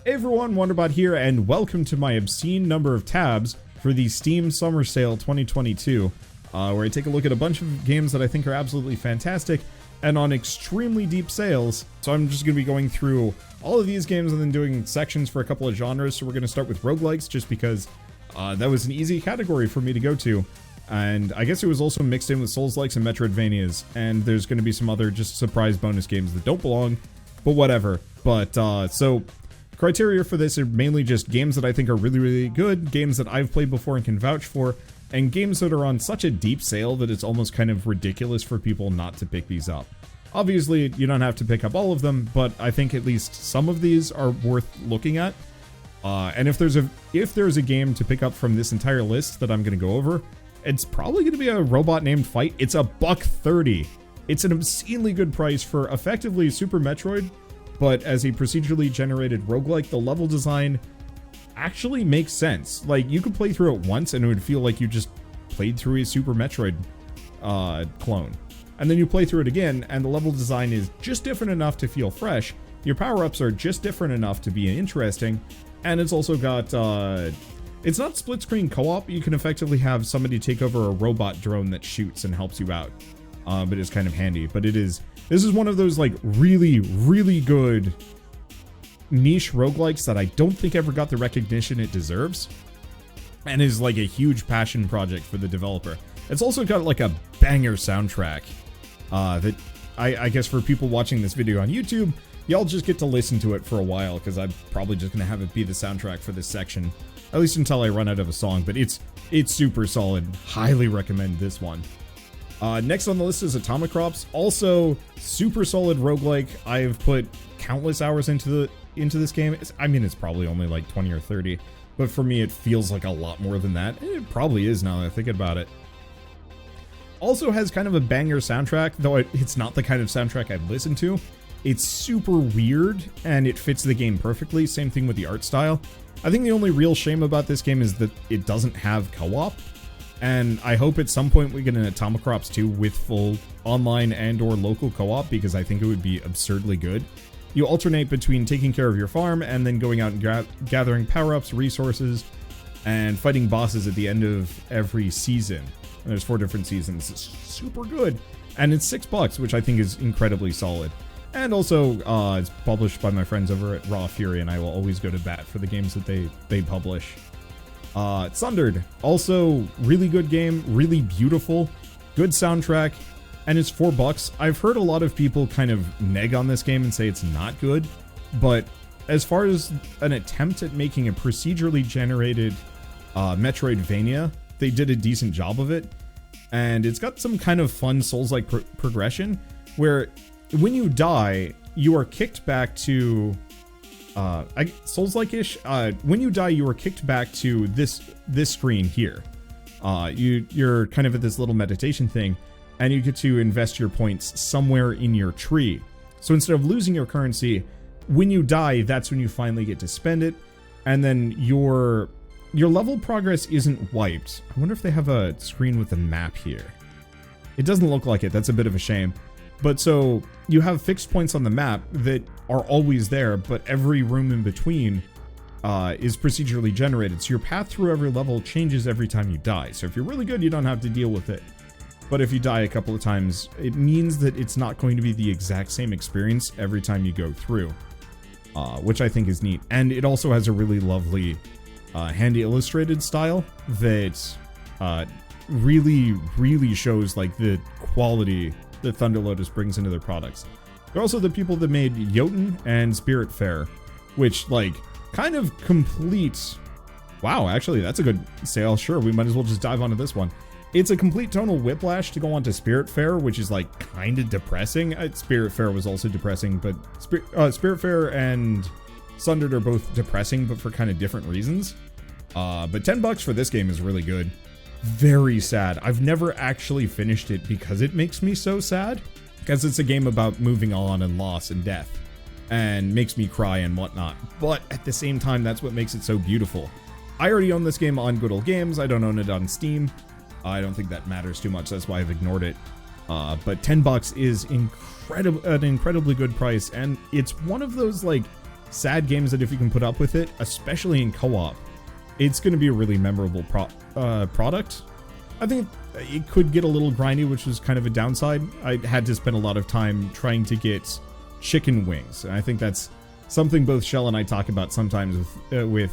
Hey everyone, Wonderbot here, and welcome to my obscene number of tabs for the Steam Summer Sale 2022, where I take a look at a bunch of games that I think are absolutely fantastic and on extremely deep sales. So I'm just going to be going through all of these games and then doing sections for a couple of genres. So we're going to start with roguelikes, just because that was an easy category for me to go to. And I guess it was also mixed in with Souls-likes and Metroidvanias, and there's going to be some other just surprise bonus games that don't belong, but whatever. But, so criteria for this are mainly just games that I think are really, really good, games that I've played before and can vouch for, and games that are on such a deep sale that it's almost kind of ridiculous for people not to pick these up. Obviously, you don't have to pick up all of them, but I think at least some of these are worth looking at. And if there's a game to pick up from this entire list that I'm going to go over, it's probably going to be a robot named Fight. It's $130. It's an obscenely good price for effectively Super Metroid, but as a procedurally generated roguelike, the level design actually makes sense. Like, you could play through it once and it would feel like you just played through a Super Metroid clone. And then you play through it again and the level design is just different enough to feel fresh. Your power-ups are just different enough to be interesting. And it's also got, it's not split-screen co-op. You can effectively have somebody take over a robot drone that shoots and helps you out. But it's kind of handy. But this is one of those, like, really, really good niche roguelikes that I don't think ever got the recognition it deserves, and is like a huge passion project for the developer. It's also got like a banger soundtrack that I guess for people watching this video on YouTube, y'all just get to listen to it for a while, because I'm probably just gonna have it be the soundtrack for this section, at least until I run out of a song. But it's super solid. Highly recommend this one. Next on the list is Atomicrops, also super solid roguelike. I've put countless hours into this game. I mean, it's probably only like 20 or 30, but for me it feels like a lot more than that. It probably is now that I think about it. Also has kind of a banger soundtrack, though it's not the kind of soundtrack I'd listen to. It's super weird and it fits the game perfectly. Same thing with the art style. I think the only real shame about this game is that it doesn't have co-op. And I hope at some point we get an Atomicrops 2 with full online and or local co-op, because I think it would be absurdly good. You alternate between taking care of your farm and then going out and gathering power-ups, resources, and fighting bosses at the end of every season. And there's 4 different seasons. It's super good. And it's $6, which I think is incredibly solid. And also, it's published by my friends over at Raw Fury, and I will always go to bat for the games that they publish. Sundered, also really good game, really beautiful, good soundtrack, and it's $4. I've heard a lot of people kind of neg on this game and say it's not good, but as far as an attempt at making a procedurally generated Metroidvania, they did a decent job of it, and it's got some kind of fun Souls-like progression, where when you die, you are kicked back to Souls-like-ish. When you die, you are kicked back to this screen here. You're kind of at this little meditation thing, and you get to invest your points somewhere in your tree. So instead of losing your currency, when you die, that's when you finally get to spend it, and then your level progress isn't wiped. I wonder if they have a screen with a map here. It doesn't look like it. That's a bit of a shame. But so you have fixed points on the map that are always there, but every room in between is procedurally generated. So your path through every level changes every time you die. So if you're really good, you don't have to deal with it. But if you die a couple of times, it means that it's not going to be the exact same experience every time you go through, which I think is neat. And it also has a really lovely handy illustrated style that really, really shows like the quality that Thunder Lotus brings into their products. They're also the people that made Jotun and Spiritfarer, which, like, kind of complete... Wow, actually, that's a good sale. Sure, we might as well just dive onto this one. It's a complete tonal whiplash to go onto Spiritfarer, which is, like, kind of depressing. Spiritfarer was also depressing, but Spiritfarer and Sundered are both depressing, but for kind of different reasons. But $10 for this game is really good. Very sad. I've never actually finished it because it makes me so sad, because it's a game about moving on and loss and death, and makes me cry and whatnot. But at the same time, that's what makes it so beautiful. I already own this game on Good Old Games. I don't own it on Steam. I don't think that matters too much. That's why I've ignored it. But $10 is an incredibly good price, and it's one of those like sad games that if you can put up with it, especially in co-op, it's going to be a really memorable product. I think it could get a little grindy, which was kind of a downside. I had to spend a lot of time trying to get chicken wings, and I think that's something both Shell and I talk about sometimes with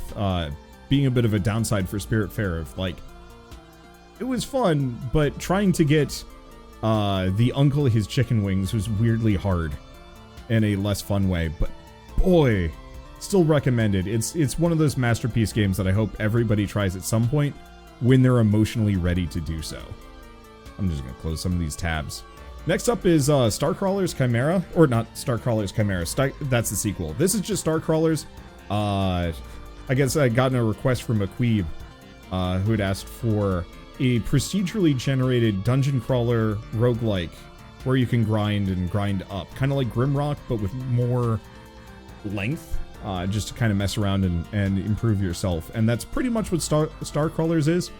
being a bit of a downside for Spiritfarer. Like, it was fun, but trying to get the uncle his chicken wings was weirdly hard in a less fun way. But boy, still recommended. It's one of those masterpiece games that I hope everybody tries at some point when they're emotionally ready to do so. I'm just gonna close some of these tabs. Next up is Starcrawlers Chimera, or not Starcrawlers Chimera. That's the sequel. This is just Starcrawlers. I guess I got a request from a Queeb who had asked for a procedurally generated dungeon crawler roguelike where you can grind up, kind of like Grimrock, but with more length, just to kind of mess around and improve yourself. And that's pretty much what Starcrawlers is.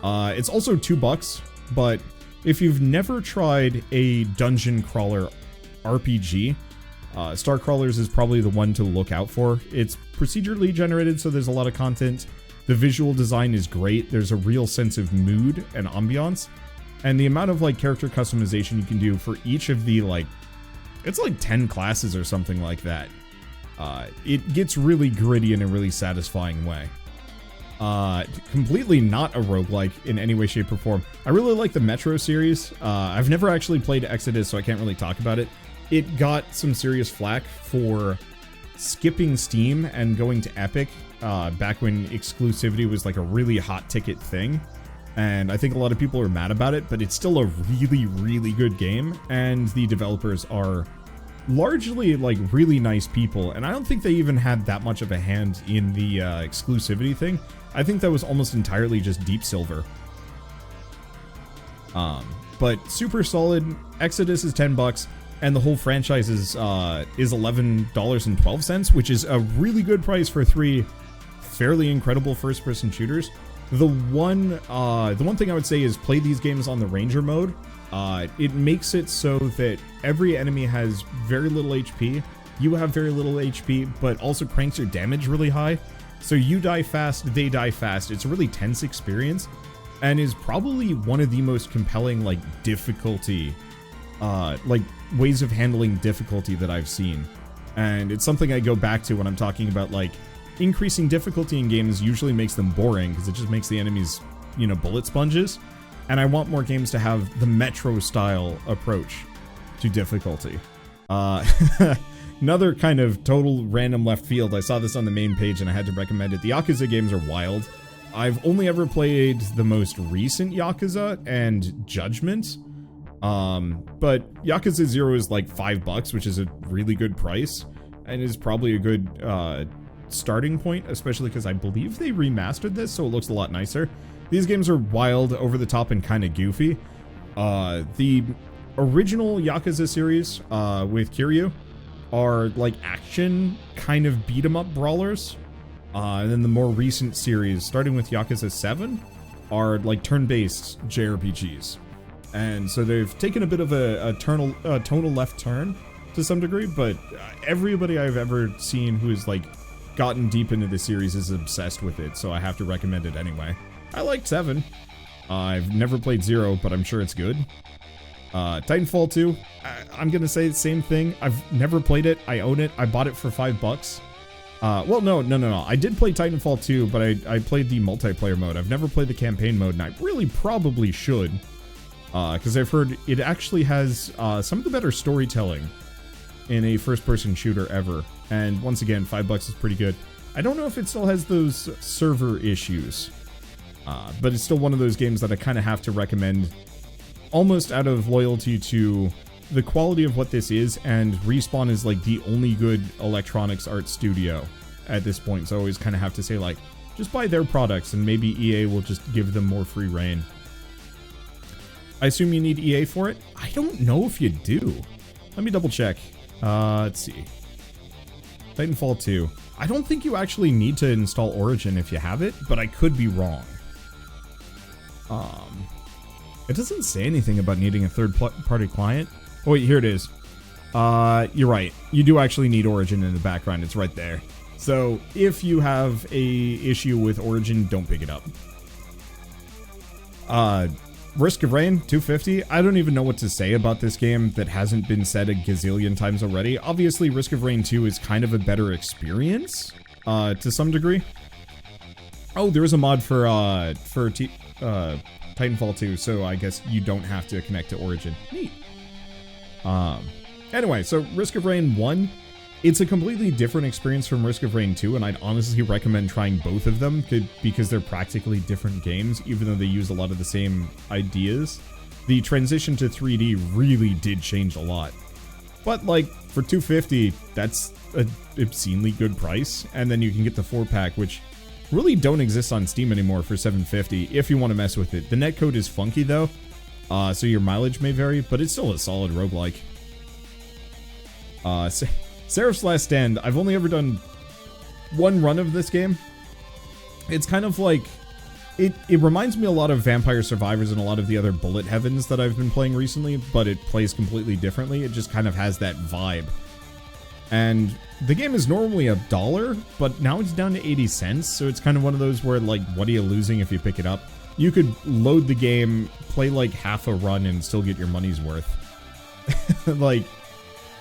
It's also $2, but if you've never tried a dungeon crawler RPG, Starcrawlers is probably the one to look out for. It's procedurally generated, so there's a lot of content. The visual design is great. There's a real sense of mood and ambiance. And the amount of like character customization you can do for each of the it's like 10 classes or something like that. It gets really gritty in a really satisfying way. Completely not a roguelike in any way, shape, or form. I really like the Metro series. I've never actually played Exodus, so I can't really talk about it. It got some serious flack for skipping Steam and going to Epic back when exclusivity was like a really hot ticket thing. And I think a lot of people are mad about it, but it's still a really, really good game. And the developers are largely like really nice people. And I don't think they even had that much of a hand in the exclusivity thing. I think that was almost entirely just Deep Silver. But super solid. Exodus is $10, and the whole franchise is $11.12, which is a really good price for 3 fairly incredible first-person shooters. The one thing I would say is play these games on the Ranger mode. It makes it so that every enemy has very little HP. You have very little HP, but also cranks your damage really high. So you die fast, they die fast. It's a really tense experience, and is probably one of the most compelling difficulty, ways of handling difficulty that I've seen. And it's something I go back to when I'm talking about increasing difficulty in games usually makes them boring because it just makes the enemies, bullet sponges. And I want more games to have the Metro style approach to difficulty. Another kind of total random left field. I saw this on the main page and I had to recommend it. The Yakuza games are wild. I've only ever played the most recent Yakuza and Judgment. But Yakuza 0 is like $5, which is a really good price and is probably a good starting point, especially because I believe they remastered this, so it looks a lot nicer. These games are wild, over the top, and kind of goofy. The original Yakuza series with Kiryu are action kind of beat 'em up brawlers. And then the more recent series, starting with Yakuza 7, are turn-based JRPGs. And so they've taken a bit of a tonal left turn to some degree, but everybody I've ever seen who is gotten deep into the series is obsessed with it, so I have to recommend it anyway. I liked 7. I've never played 0, but I'm sure it's good. Titanfall 2, I'm gonna say the same thing. I've never played it. I own it. I bought it for $5. Well, no. I did play Titanfall 2, but I played the multiplayer mode. I've never played the campaign mode, and I really probably should. Because I've heard it actually has some of the better storytelling in a first-person shooter ever. And once again, $5 is pretty good. I don't know if it still has those server issues, but it's still one of those games that I kind of have to recommend almost out of loyalty to the quality of what this is, and Respawn is the only good electronics art studio at this point, so I always kind of have to say just buy their products and maybe EA will just give them more free reign. I assume you need EA for it? I don't know if you do. Let me double check. Let's see. Titanfall 2. I don't think you actually need to install Origin if you have it, but I could be wrong. It doesn't say anything about needing a third-party client. Oh wait, here it is. You're right. You do actually need Origin in the background. It's right there. So if you have a issue with Origin, don't pick it up. Risk of Rain, 250. I don't even know what to say about this game that hasn't been said a gazillion times already. Obviously, Risk of Rain 2 is kind of a better experience, to some degree. Oh, there is a mod for Titanfall 2, so I guess you don't have to connect to Origin. Neat. Anyway, so Risk of Rain 1, it's a completely different experience from Risk of Rain 2, and I'd honestly recommend trying both of them because they're practically different games, even though they use a lot of the same ideas. The transition to 3D really did change a lot. But, like, for $250, that's an obscenely good price, and then you can get the 4-pack, which really don't exist on Steam anymore for $750 if you want to mess with it. The netcode is funky, though, so your mileage may vary, but it's still a solid roguelike. Seraph's Last Stand, I've only ever done one run of this game. It's kind of like, it reminds me a lot of Vampire Survivors and a lot of the other bullet heavens that I've been playing recently, but it plays completely differently. It just kind of has that vibe. And the game is normally $1, but now it's down to 80 cents, so it's kind of one of those where, like, what are you losing if you pick it up? You could load the game, play like half a run, and still get your money's worth. Like,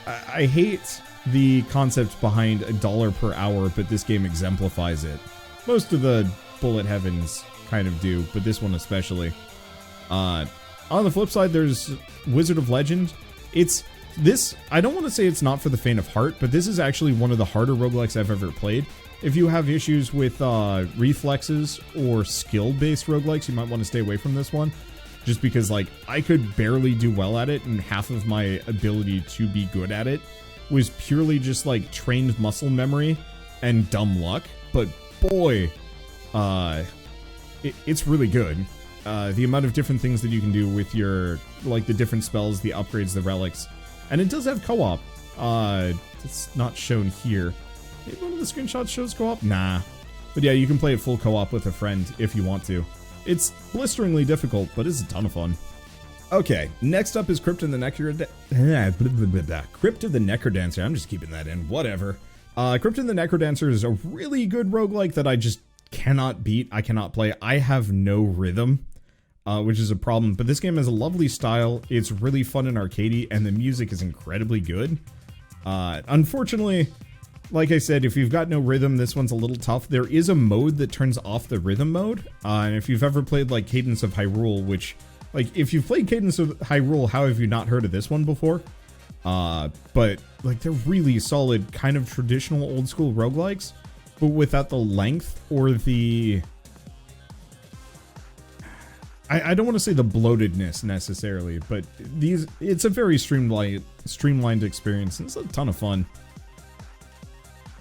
I hate the concept behind $1 per hour, but this game exemplifies it. Most of the bullet heavens kind of do, but this one especially. On the flip side, there's Wizard of Legend. I don't want to say it's not for the faint of heart, but this is actually one of the harder roguelikes I've ever played. If you have issues with reflexes or skill-based roguelikes, you might want to stay away from this one. Just because, like, I could barely do well at it, and half of my ability to be good at it was purely just, like, trained muscle memory and dumb luck. But, boy, it's really good. The amount of different things that you can do with your, like, the different spells, the upgrades, the relics. And it does have co-op. It's not shown here. Maybe one of the screenshots shows co-op? Nah. But yeah, you can play it full co-op with a friend if you want to. It's blisteringly difficult, but it's a ton of fun. Okay, next up is Crypt of the Necrodancer. I'm just keeping that in, whatever. Crypt of the Necrodancer is a really good roguelike that I just cannot beat. I cannot play. I have no rhythm, which is a problem. But this game has a lovely style. It's really fun and arcadey, and the music is incredibly good. Unfortunately, like I said, if you've got no rhythm, this one's a little tough. There is a mode that turns off the rhythm mode. And if you've ever played, like, Cadence of Hyrule, which, like, if you've played Cadence of Hyrule, how have you not heard of this one before? But, like, they're really solid, kind of traditional old school roguelikes, but without the length or the... I don't want to say the bloatedness necessarily, but it's a very streamlined experience, and it's a ton of fun.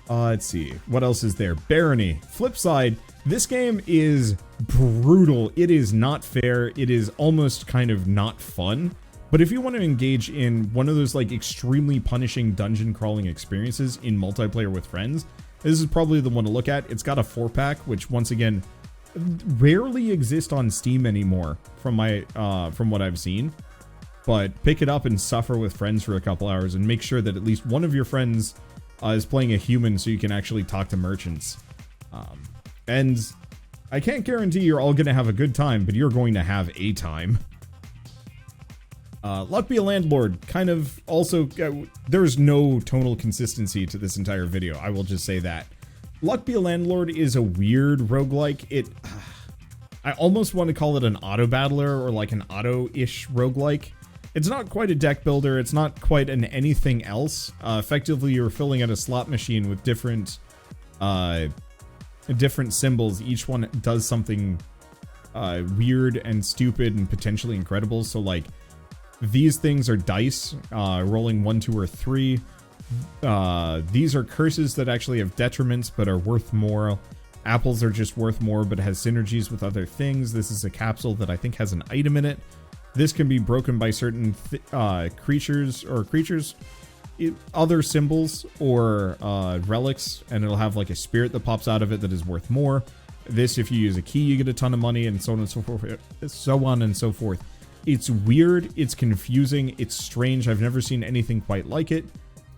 Let's see. What else is there? Barony. Flip side, this game is brutal. It is not fair. It is almost kind of not fun. But if you want to engage in one of those, like, extremely punishing dungeon crawling experiences in multiplayer with friends, this is probably the one to look at. It's got a 4-pack, which, once again, rarely exist on Steam anymore from what I've seen. But pick it up and suffer with friends for a couple hours and make sure that at least one of your friends is playing a human so you can actually talk to merchants. And I can't guarantee you're all going to have a good time, but you're going to have a time. Luck Be A Landlord, kind of also, there's no tonal consistency to this entire video, I will just say that. Luck Be A Landlord is a weird roguelike. I almost want to call it an auto-battler or like an auto-ish roguelike. It's not quite a deck builder, it's not quite an anything else. Effectively, you're filling out a slot machine with different symbols. Each one does something weird and stupid and potentially incredible. So, like, these things are dice, rolling 1, 2, or 3. These are curses that actually have detriments but are worth more. Apples are just worth more but has synergies with other things. This is a capsule that I think has an item in it. This can be broken by certain creatures, other symbols or relics, and it'll have like a spirit that pops out of it that is worth more. This, if you use a key, you get a ton of money, and so on and so forth. It's weird, it's confusing, it's strange. I've never seen anything quite like it.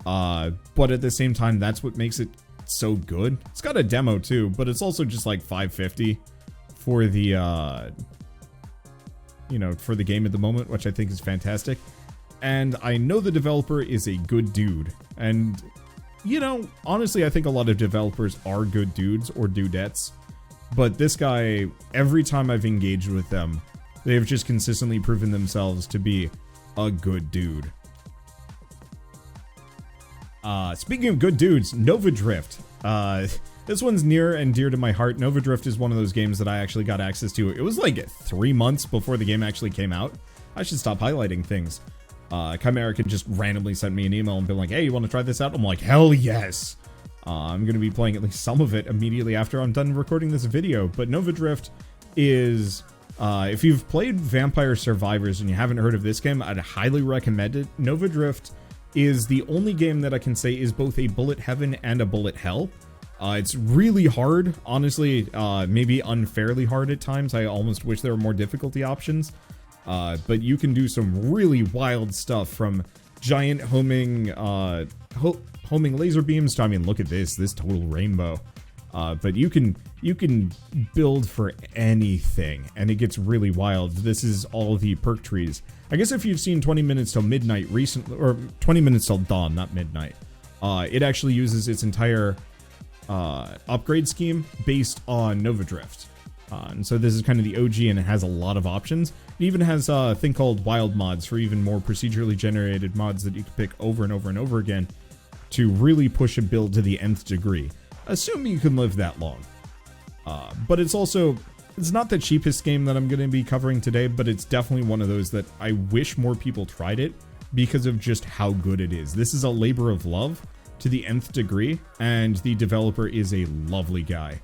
But at the same time, that's what makes it so good. It's got a demo too, but it's also just like $5.50 for the, you know, for the game at the moment, which I think is fantastic. And I know the developer is a good dude. And, you know, honestly, I think a lot of developers are good dudes or dudettes. But this guy, every time I've engaged with them, they've just consistently proven themselves to be a good dude. Speaking of good dudes, Nova Drift. This one's near and dear to my heart. Nova Drift is one of those games that I actually got access to. It was like 3 months before the game actually came out. I should stop highlighting things. Chimera just randomly sent me an email and been like, hey, you want to try this out? I'm like, hell yes! I'm going to be playing at least some of it immediately after I'm done recording this video. But Nova Drift is... if you've played Vampire Survivors and you haven't heard of this game, I'd highly recommend it. Nova Drift is the only game that I can say is both a bullet heaven and a bullet hell. It's really hard, honestly, maybe unfairly hard at times. I almost wish there were more difficulty options. But you can do some really wild stuff, from giant homing laser beams to, I mean, look at this total rainbow. But you can build for anything, and it gets really wild. This is all the perk trees. I guess if you've seen 20 Minutes Till Midnight recently, or 20 Minutes Till Dawn, not midnight, it actually uses its entire upgrade scheme based on Nova Drift. And so this is kind of the OG, and it has a lot of options. It even has a thing called wild mods for even more procedurally generated mods that you can pick over and over and over again to really push a build to the nth degree. Assuming you can live that long. But it's also, it's not the cheapest game that I'm going to be covering today, but it's definitely one of those that I wish more people tried it because of just how good it is. This is a labor of love to the nth degree, and the developer is a lovely guy.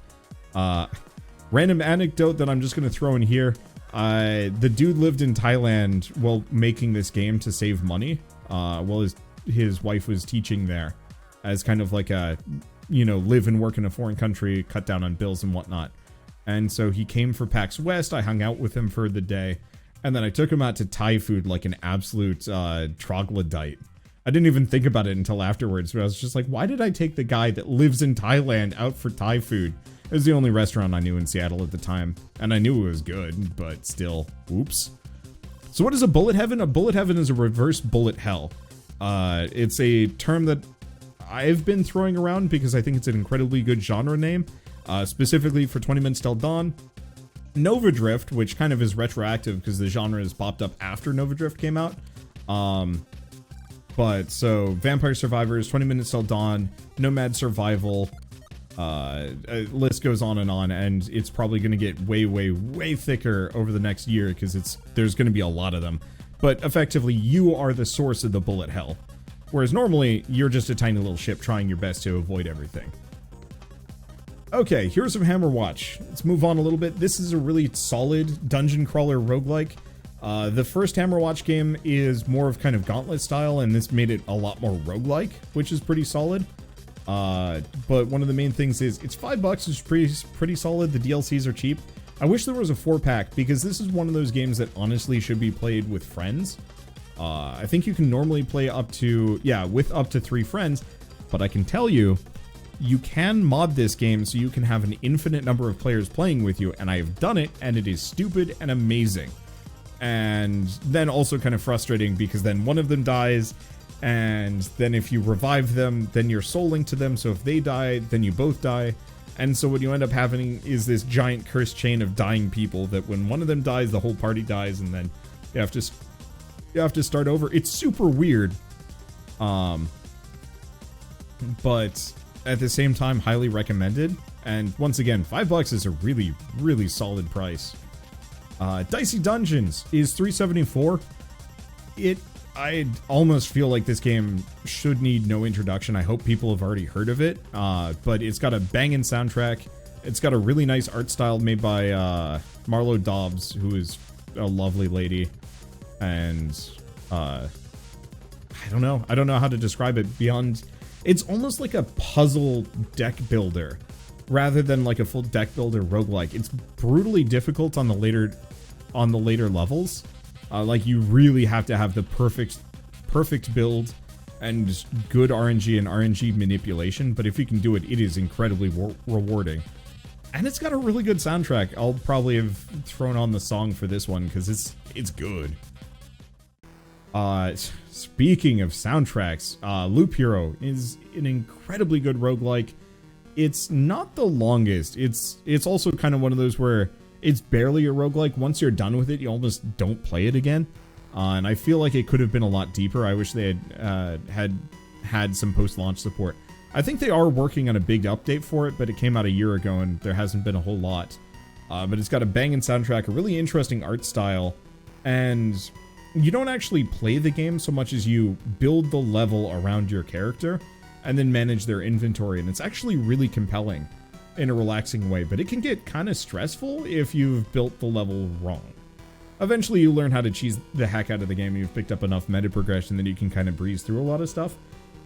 Random anecdote that I'm just going to throw in here. The dude lived in Thailand while making this game to save money. While his wife was teaching there as kind of like a, you know, live and work in a foreign country, cut down on bills and whatnot. And so he came for PAX West. I hung out with him for the day, and then I took him out to Thai food like an absolute troglodyte. I didn't even think about it until afterwards, but I was just like, why did I take the guy that lives in Thailand out for Thai food? It was the only restaurant I knew in Seattle at the time, and I knew it was good, but still, oops. So what is a bullet heaven? A bullet heaven is a reverse bullet hell. It's a term that I've been throwing around because I think it's an incredibly good genre name, specifically for 20 Minutes Till Dawn. Nova Drift, which kind of is retroactive because the genre has popped up after Nova Drift came out. But so Vampire Survivors, 20 Minutes Till Dawn, Nomad Survival, list goes on, and it's probably going to get way thicker over the next year because there's going to be a lot of them. But effectively, you are the source of the bullet hell. Whereas normally, you're just a tiny little ship trying your best to avoid everything. Okay, here's some Hammerwatch. Let's move on a little bit. This is a really solid dungeon crawler roguelike. The first Hammerwatch game is more of kind of gauntlet style, and this made it a lot more roguelike, which is pretty solid. But one of the main things is it's $5, which is pretty solid. The DLCs are cheap. I wish there was a 4-pack because this is one of those games that honestly should be played with friends. I think you can normally play with up to 3 friends, but I can tell you, you can mod this game so you can have an infinite number of players playing with you, and I have done it, and it is stupid and amazing. And then also kind of frustrating because then one of them dies, and then if you revive them, then you're soul linked to them, so if they die, then you both die. And so what you end up having is this giant cursed chain of dying people that when one of them dies, the whole party dies, and then you have to start over. It's super weird. But at the same time, highly recommended. And once again, $5 is a really, really solid price. Dicey Dungeons is $3.74. I almost feel like this game should need no introduction. I hope people have already heard of it. But it's got a banging soundtrack. It's got a really nice art style made by Marlo Dobbs, who is a lovely lady. And I don't know how to describe it beyond. It's almost like a puzzle deck builder rather than like a full deck builder roguelike. It's brutally difficult on the later levels, Like, you really have to have the perfect build and just good RNG and RNG manipulation, but if you can do it, it is incredibly rewarding. And it's got a really good soundtrack. I'll probably have thrown on the song for this one because it's good. Speaking of soundtracks, Loop Hero is an incredibly good roguelike. It's not the longest. It's also kind of one of those where it's barely a roguelike. Once you're done with it, you almost don't play it again. And I feel like it could have been a lot deeper. I wish they had some post-launch support. I think they are working on a big update for it, but it came out a year ago and there hasn't been a whole lot. But it's got a banging soundtrack, a really interesting art style, and you don't actually play the game so much as you build the level around your character and then manage their inventory, and it's actually really compelling in a relaxing way, but it can get kind of stressful if you've built the level wrong. Eventually you learn how to cheese the heck out of the game and you've picked up enough meta progression that you can kind of breeze through a lot of stuff.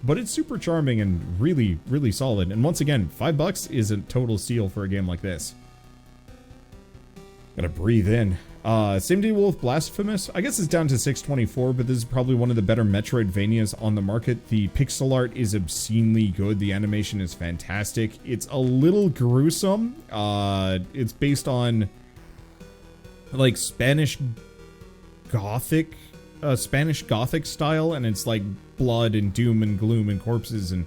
But it's super charming and really, really solid. And once again, $5 is a total steal for a game like this. Gotta breathe in. Same deal with Blasphemous. I guess it's down to $6.24, but this is probably one of the better Metroidvanias on the market. The pixel art is obscenely good. The animation is fantastic. It's a little gruesome. It's based on like Spanish Gothic style, and it's like blood and doom and gloom and corpses and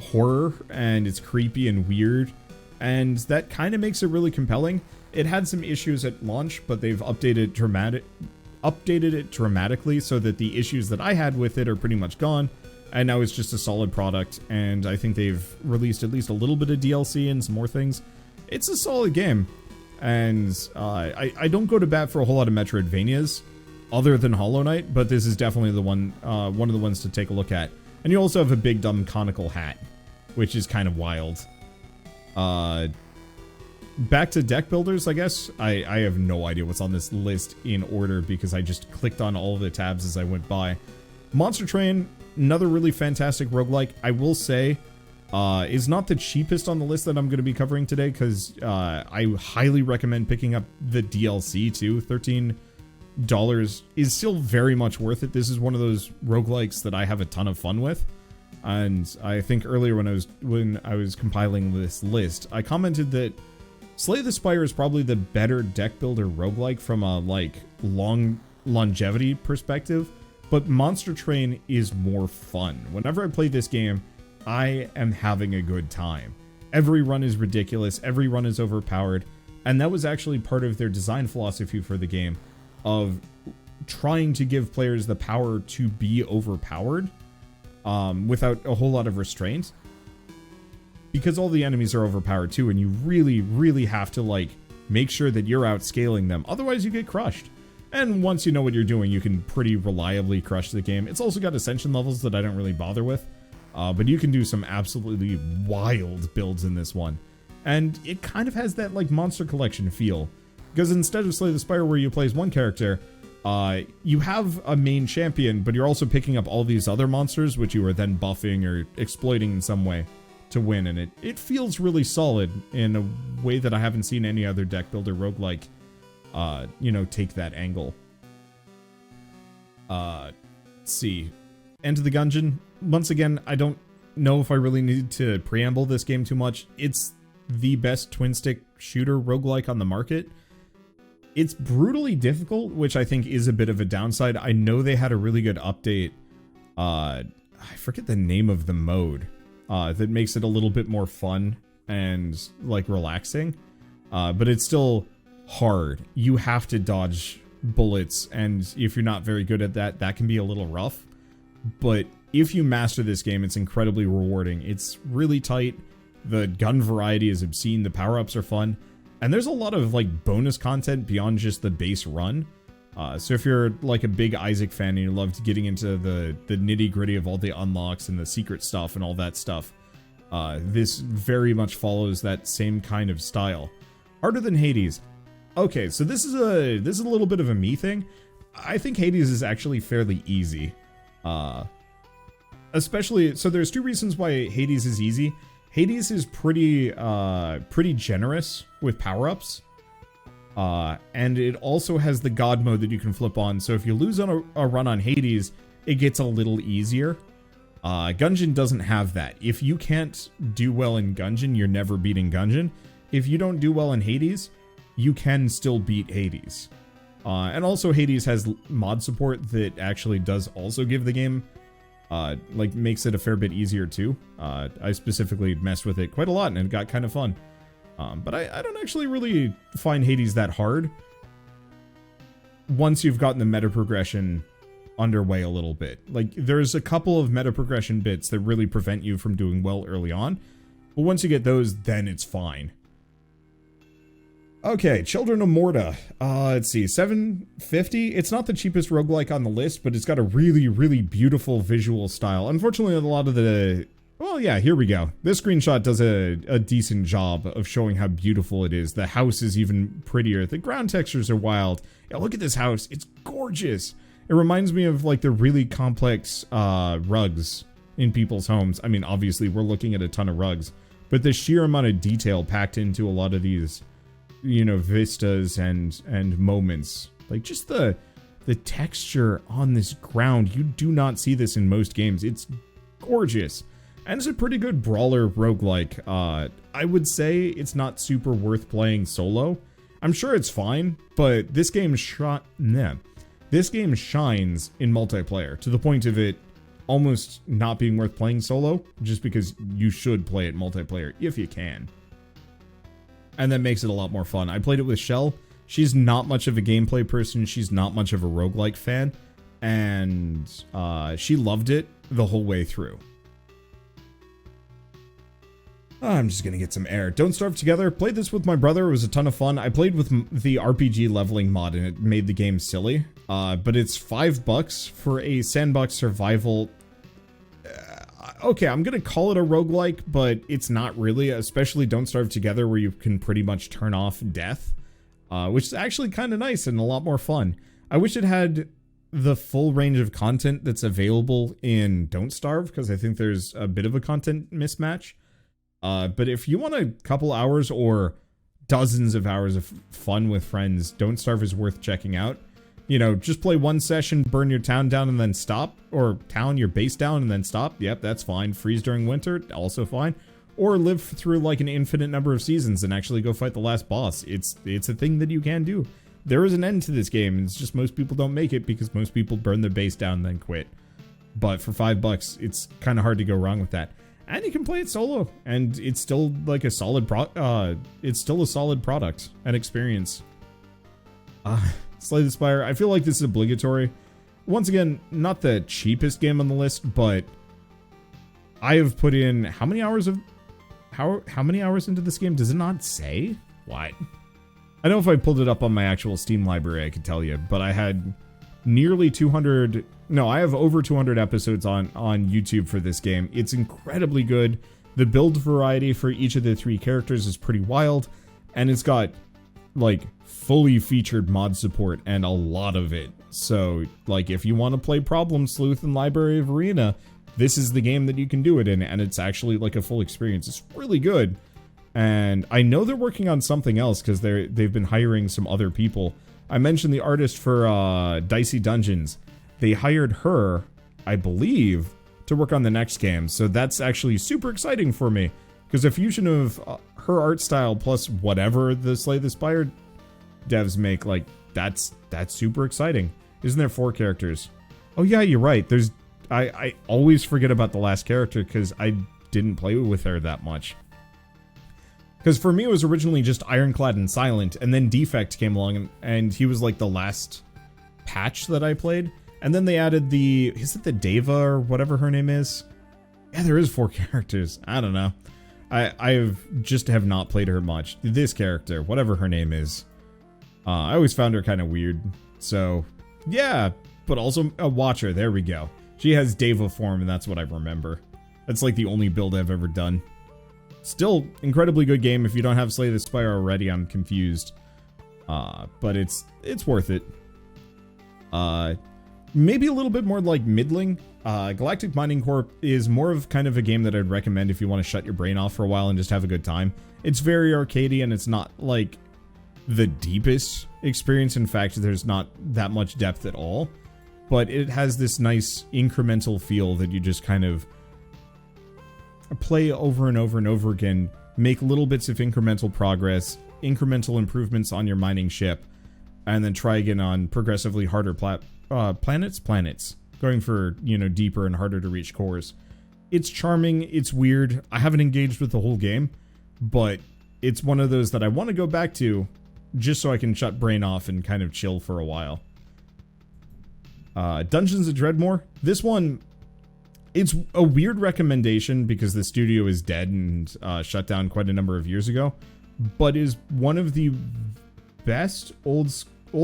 horror, and it's creepy and weird, and that kind of makes it really compelling. It had some issues at launch, but they've updated it dramatically so that the issues that I had with it are pretty much gone, and now it's just a solid product, and I think they've released at least a little bit of DLC and some more things. It's a solid game, and I don't go to bat for a whole lot of Metroidvanias other than Hollow Knight, but this is definitely the one of the ones to take a look at. And you also have a big dumb conical hat, which is kind of wild. Back to deck builders, I guess. I have no idea what's on this list in order because I just clicked on all of the tabs as I went by. Monster Train, another really fantastic roguelike, I will say, is not the cheapest on the list that I'm going to be covering today because I highly recommend picking up the DLC too. $13 is still very much worth it. This is one of those roguelikes that I have a ton of fun with. And I think earlier when I was compiling this list, I commented that Slay the Spire is probably the better deck builder roguelike from a long longevity perspective, but Monster Train is more fun. Whenever I play this game, I am having a good time. Every run is ridiculous, every run is overpowered, and that was actually part of their design philosophy for the game, of trying to give players the power to be overpowered without a whole lot of restraint. Because all the enemies are overpowered too, and you really, really have to make sure that you're outscaling them. Otherwise you get crushed. And once you know what you're doing, you can pretty reliably crush the game. It's also got ascension levels that I don't really bother with. But you can do some absolutely wild builds in this one. And it kind of has that Monster Collection feel. Because instead of Slay the Spire where you play as one character, you have a main champion, but you're also picking up all these other monsters, which you are then buffing or exploiting in some way to win, and it feels really solid in a way that I haven't seen any other deck builder roguelike, take that angle. Let's see. Enter the Gungeon. Once again, I don't know if I really need to preamble this game too much. It's the best twin-stick shooter roguelike on the market. It's brutally difficult, which I think is a bit of a downside. I know they had a really good update. I forget the name of the mode. That makes it a little bit more fun and relaxing, but it's still hard. You have to dodge bullets, and if you're not very good at that, that can be a little rough. But if you master this game, it's incredibly rewarding. It's really tight. The gun variety is obscene. The power-ups are fun, and there's a lot of bonus content beyond just the base run. So if you're a big Isaac fan and you loved getting into the nitty-gritty of all the unlocks and the secret stuff and all that stuff, this very much follows that same kind of style. Harder than Hades. Okay, so this is a little bit of a me thing. I think Hades is actually fairly easy. Especially, so there's two reasons why Hades is easy. Hades is pretty generous with power-ups. And it also has the God mode that you can flip on. So if you lose on a run on Hades, it gets a little easier. Gungeon doesn't have that. If you can't do well in Gungeon, you're never beating Gungeon. If you don't do well in Hades, you can still beat Hades. And also Hades has mod support that actually does also give the game, like makes it a fair bit easier too. I specifically messed with it quite a lot and it got kind of fun. But I don't actually really find Hades that hard once you've gotten the meta progression underway a little bit. Like, there's a couple of meta progression bits that really prevent you from doing well early on, but once you get those, then it's fine. Okay, Children of Morta. Let's see, $7.50. It's not the cheapest roguelike on the list, but it's got a really, really beautiful visual style. Unfortunately, a lot of the... Well, yeah, here we go. This screenshot does a decent job of showing how beautiful it is. The house is even prettier. The ground textures are wild. Yeah, look at this house. It's gorgeous. It reminds me of, like, the really complex rugs in people's homes. I mean, obviously, we're looking at a ton of rugs, but the sheer amount of detail packed into a lot of these, you know, vistas and moments. Like, just the texture on this ground. You do not see this in most games. It's gorgeous. And it's a pretty good brawler roguelike. I would say it's not super worth playing solo. I'm sure it's fine, but this game shines in multiplayer to the point of it almost not being worth playing solo, just because you should play it multiplayer if you can. And that makes it a lot more fun. I played it with Shell. She's not much of a gameplay person. She's not much of a roguelike fan. And she loved it the whole way through. I'm just gonna get some air. Don't Starve Together. Played this with my brother. It was a ton of fun. I played with the RPG leveling mod and it made the game silly. But it's $5 for a sandbox survival. Okay, I'm gonna call it a roguelike, but it's not really, especially Don't Starve Together, where you can pretty much turn off death, which is actually kind of nice and a lot more fun. I wish it had the full range of content that's available in Don't Starve, because I think there's a bit of a content mismatch. But if you want a couple hours or dozens of hours of fun with friends, Don't Starve is worth checking out. You know, just play one session, burn your town down and then stop, or your base down and then stop. Yep, that's fine. Freeze during winter, also fine. Or live through like an infinite number of seasons and actually go fight the last boss. It's a thing that you can do. There is an end to this game. It's just most people don't make it because most people burn their base down and then quit. But for $5, it's kind of hard to go wrong with that. And you can play it solo, and it's still like a solid product and experience. Slay the Spire. I feel like this is obligatory. Once again, not the cheapest game on the list, but I have put in how many hours into this game? Does it not say? What? I know if I pulled it up on my actual Steam library, I could tell you, but I had nearly 200. No, I have over 200 episodes on YouTube for this game. It's incredibly good. The build variety for each of the 3 characters is pretty wild, and it's got like fully featured mod support and a lot of it. So like if you want to play Problem Sleuth and Library of Arena, this is the game that you can do it in, and it's actually like a full experience. It's really good. And I know they're working on something else because they've been hiring some other people. I mentioned the artist for Dicey Dungeons. They hired her, I believe, to work on the next game. So that's actually super exciting for me, because a fusion of her art style plus whatever the Slay the Spire devs make, like, that's super exciting. Isn't there 4 characters? Oh yeah, you're right. I always forget about the last character because I didn't play with her that much. Because for me, it was originally just Ironclad and Silent, and then Defect came along, and he was like the last patch that I played. And then they added is it the Deva or whatever her name is? Yeah, there is 4 characters. I don't know. I just have not played her much. This character, whatever her name is. I always found her kind of weird. So, yeah, but also a Watcher. There we go. She has Deva form, and that's what I remember. That's like the only build I've ever done. Still, incredibly good game. If you don't have Slay the Spire already, I'm confused. But it's worth it. Maybe a little bit more like middling. Galactic Mining Corp is more of kind of a game that I'd recommend if you want to shut your brain off for a while and just have a good time. It's very arcadey, and it's not like the deepest experience. In fact, there's not that much depth at all, but it has this nice incremental feel that you just kind of play over and over and over again, make little bits of incremental progress, incremental improvements on your mining ship, and then try again on progressively harder planets, going for, you know, deeper and harder to reach cores. It's charming, it's weird. I haven't engaged with the whole game, but it's one of those that I want to go back to just so I can shut brain off and kind of chill for a while. Dungeons of Dredmor. This one, it's a weird recommendation because the studio is dead and shut down quite a number of years ago, but is one of the best old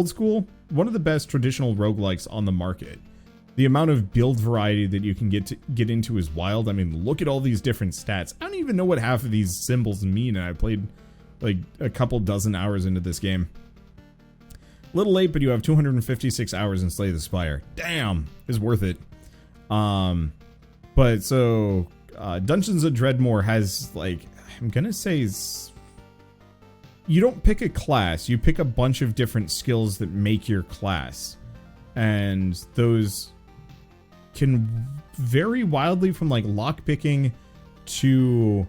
school, one of the best traditional roguelikes on the market. The amount of build variety that you can get into is wild. I mean, look at all these different stats. I don't even know what half of these symbols mean, and I played like a couple dozen hours into this game. Little late, but you have 256 hours in Slay the Spire. Damn, is worth it. But so Dungeons of Dredmor has, like, I'm gonna say, you don't pick a class, you pick a bunch of different skills that make your class, and those can vary wildly from like lockpicking to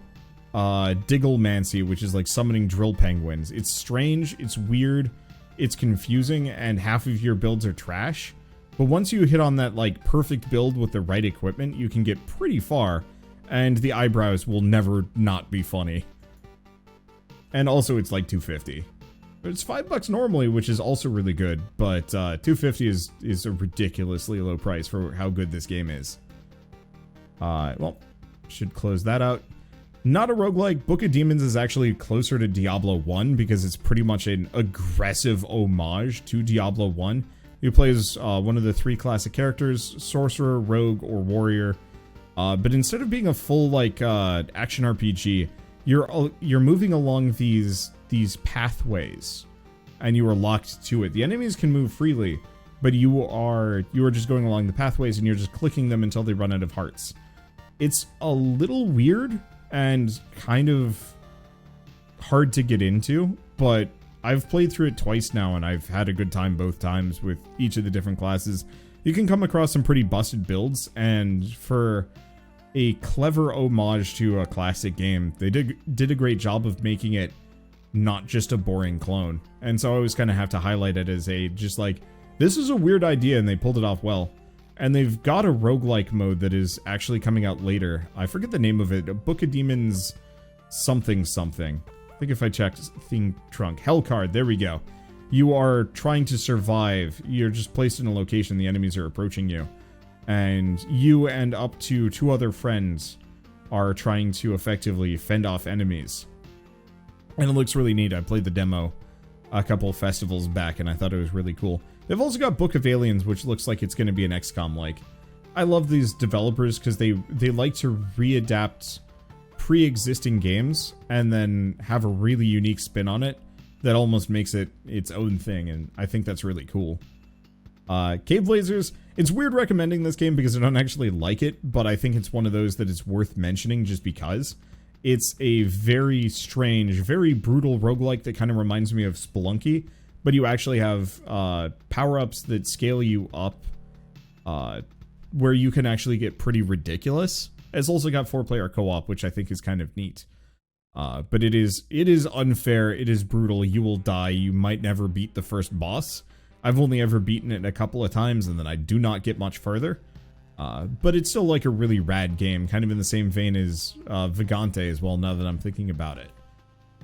digglemancy, which is like summoning drill penguins. It's strange, it's weird, it's confusing, and half of your builds are trash. But once you hit on that like perfect build with the right equipment, you can get pretty far, and the eyebrows will never not be funny. And also it's like $250. It's $5 normally, which is also really good, but $250 is a ridiculously low price for how good this game is. Well, should close that out. Not a roguelike. Book of Demons is actually closer to Diablo 1 because it's pretty much an aggressive homage to Diablo 1. You play as one of the 3 classic characters, sorcerer, rogue, or warrior. But instead of being a full like action RPG, you're moving along these pathways, and you are locked to it. The enemies can move freely, but you are just going along the pathways, and you're just clicking them until they run out of hearts. It's a little weird and kind of hard to get into, but I've played through it twice now, and I've had a good time both times with each of the different classes. You can come across some pretty busted builds, and for a clever homage to a classic game, they did a great job of making it not just a boring clone. And so I always kind of have to highlight it as just like, this is a weird idea, and they pulled it off well. And they've got a roguelike mode that is actually coming out later. I forget the name of it. A Book of Demons something. I think if I checked theme trunk. Hellcard, there we go. You are trying to survive. You're just placed in a location, the enemies are approaching you. And you and up to 2 other friends are trying to effectively fend off enemies. And it looks really neat. I played the demo a couple festivals back, and I thought it was really cool. They've also got Book of Aliens, which looks like it's going to be an XCOM-like. I love these developers because they like to readapt pre-existing games and then have a really unique spin on it that almost makes it its own thing, and I think that's really cool. Caveblazers, it's weird recommending this game because I don't actually like it, but I think it's one of those that is worth mentioning just because. It's a very strange, very brutal roguelike that kind of reminds me of Spelunky, but you actually have power-ups that scale you up where you can actually get pretty ridiculous. It's also got 4-player co-op, which I think is kind of neat. But it is unfair, it is brutal, you will die, you might never beat the first boss. I've only ever beaten it a couple of times, and then I do not get much further. But it's still like a really rad game, kind of in the same vein as Vagante as well, now that I'm thinking about it.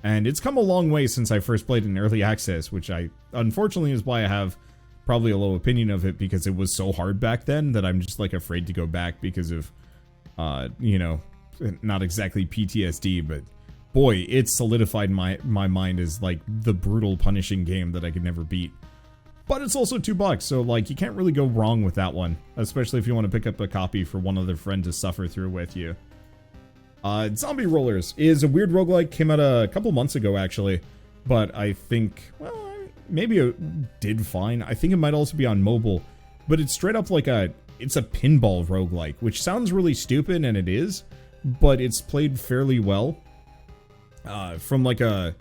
And it's come a long way since I first played in Early Access, which unfortunately is why I have probably a low opinion of it, because it was so hard back then that I'm just like afraid to go back because of, you know, not exactly PTSD, but boy, it solidified my mind as like the brutal punishing game that I could never beat. But it's also $2, so like you can't really go wrong with that one, especially if you want to pick up a copy for one other friend to suffer through with you. Zombie Rollerz is a weird roguelike, came out a couple months ago actually, but I think, well, maybe it did fine. I think it might also be on mobile, but it's straight up like it's a pinball roguelike, which sounds really stupid, and it is, but it's played fairly well. From like a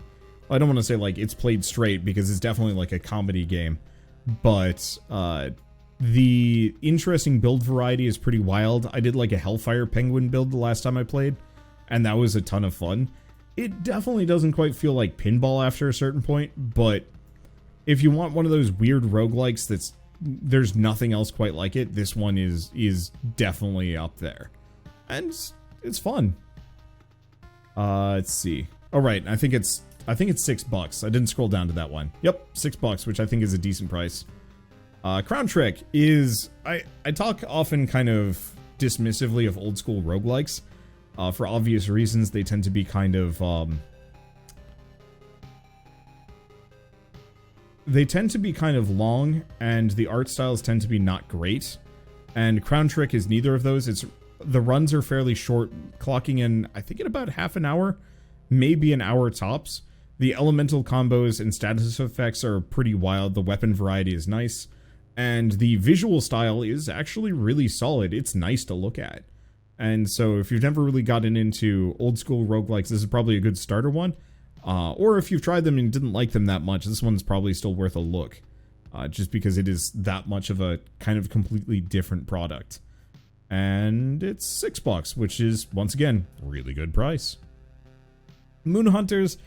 I don't want to say like it's played straight because it's definitely like a comedy game, but the interesting build variety is pretty wild. I did like a Hellfire Penguin build the last time I played, and that was a ton of fun. It definitely doesn't quite feel like Pinball after a certain point, but if you want one of those weird roguelikes there's nothing else quite like it, this one is definitely up there. And it's fun. Let's see. All right, I think it's $6. I didn't scroll down to that one. Yep, $6, which I think is a decent price. Crown Trick is... I talk often kind of dismissively of old school roguelikes. For obvious reasons, they tend to be kind of... they tend to be kind of long, and the art styles tend to be not great. And Crown Trick is neither of those. The runs are fairly short, clocking in, I think, in about half an hour, maybe an hour tops. The elemental combos and status effects are pretty wild. The weapon variety is nice. And the visual style is actually really solid. It's nice to look at. And so if you've never really gotten into old school roguelikes, this is probably a good starter one. Or if you've tried them and didn't like them that much, this one's probably still worth a look. Just because it is that much of a kind of completely different product. And it's $6, which is, once again, really good price. Moon Hunters,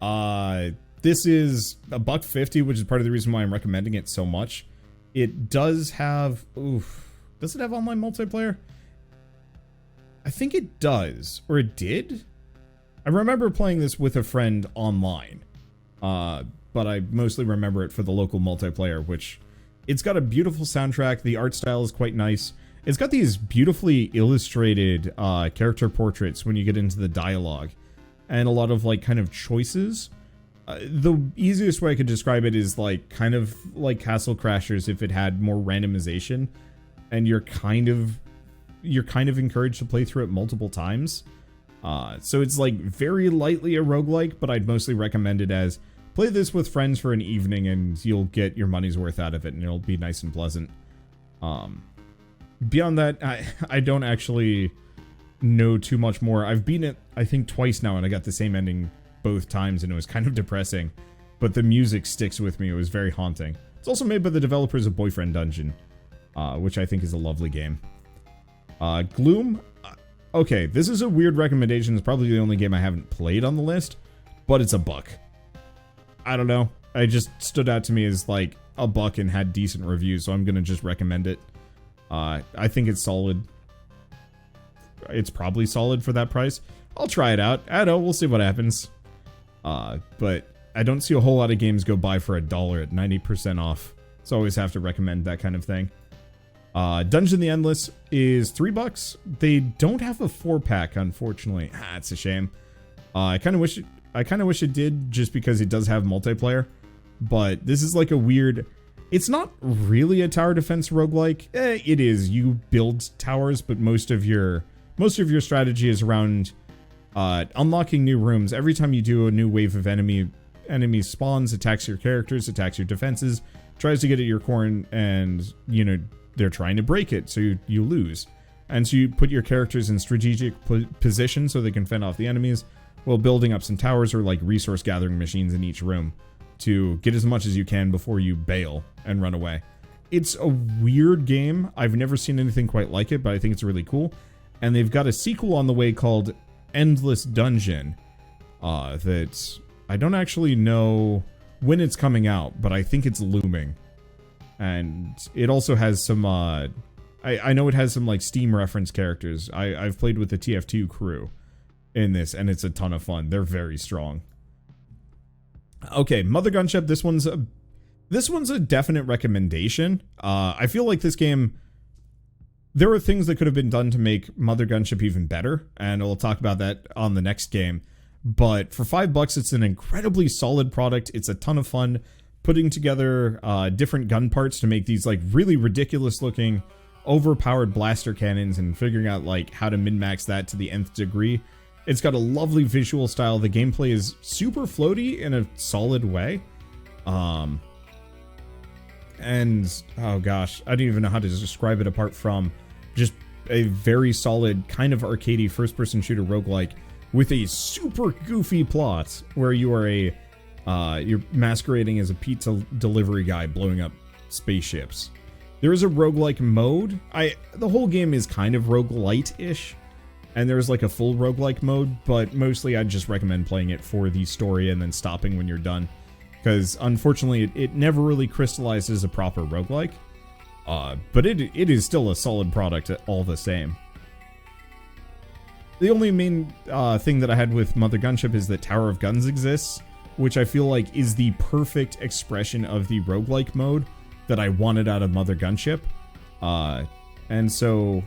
this is $1.50, which is part of the reason why I'm recommending it so much. It does have, does it have online multiplayer? I think it does, or it did? I remember playing this with a friend online, but I mostly remember it for the local multiplayer, which, it's got a beautiful soundtrack, the art style is quite nice. It's got these beautifully illustrated character portraits when you get into the dialogue, and a lot of like kind of choices. The easiest way I could describe it is like kind of like Castle Crashers if it had more randomization, and you're kind of encouraged to play through it multiple times. So it's like very lightly a roguelike, but I'd mostly recommend it as play this with friends for an evening and you'll get your money's worth out of it, and it'll be nice and pleasant. Beyond that, I don't actually know too much more. I've beaten it, I think, twice now, and I got the same ending both times, and it was kind of depressing. But the music sticks with me. It was very haunting. It's also made by the developers of Boyfriend Dungeon, which I think is a lovely game. Gloom. Okay, this is a weird recommendation. It's probably the only game I haven't played on the list, but it's $1. I don't know. It just stood out to me as like $1 and had decent reviews, so I'm gonna just recommend it. I think it's solid. It's probably solid for that price. I'll try it out. I don't know, we'll see what happens. But I don't see a whole lot of games go by for $1 at 90% off. So I always have to recommend that kind of thing. Dungeon the Endless is $3. They don't have a 4-pack, unfortunately. It's a shame. I kind of wish it did, just because it does have multiplayer. But this is like a weird... It's not really a tower defense roguelike. It is. You build towers, but most of your strategy is around unlocking new rooms. Every time you do, a new wave of enemy spawns, attacks your characters, attacks your defenses, tries to get at your core, and you know, they're trying to break it, so you lose. And so you put your characters in strategic position so they can fend off the enemies, while building up some towers or like resource gathering machines in each room to get as much as you can before you bail and run away. It's a weird game. I've never seen anything quite like it, but I think it's really cool. And they've got a sequel on the way called Endless Dungeon that I don't actually know when it's coming out, but I think it's looming. And it also has some, I know it has some like Steam reference characters. I've played with the TF2 crew in this, and it's a ton of fun. They're very strong. Okay, Mother Gunship, this one's a definite recommendation. I feel like this game, there are things that could have been done to make Mother Gunship even better, and we'll talk about that on the next game. But for $5, it's an incredibly solid product. It's a ton of fun putting together different gun parts to make these like really ridiculous looking, overpowered blaster cannons, and figuring out like how to min-max that to the nth degree. It's got a lovely visual style. The gameplay is super floaty in a solid way. And, oh gosh, I don't even know how to describe it apart from just a very solid, kind of arcadey first-person shooter roguelike with a super goofy plot where you are a You're masquerading as a pizza delivery guy blowing up spaceships. There is a roguelike mode. The whole game is kind of roguelite-ish, and there's like a full roguelike mode, but mostly I'd just recommend playing it for the story and then stopping when you're done, because unfortunately it never really crystallized as a proper roguelike, but it is still a solid product all the same. The only main thing that I had with Mother Gunship is that Tower of Guns exists, which I feel like is the perfect expression of the roguelike mode that I wanted out of Mother Gunship. And so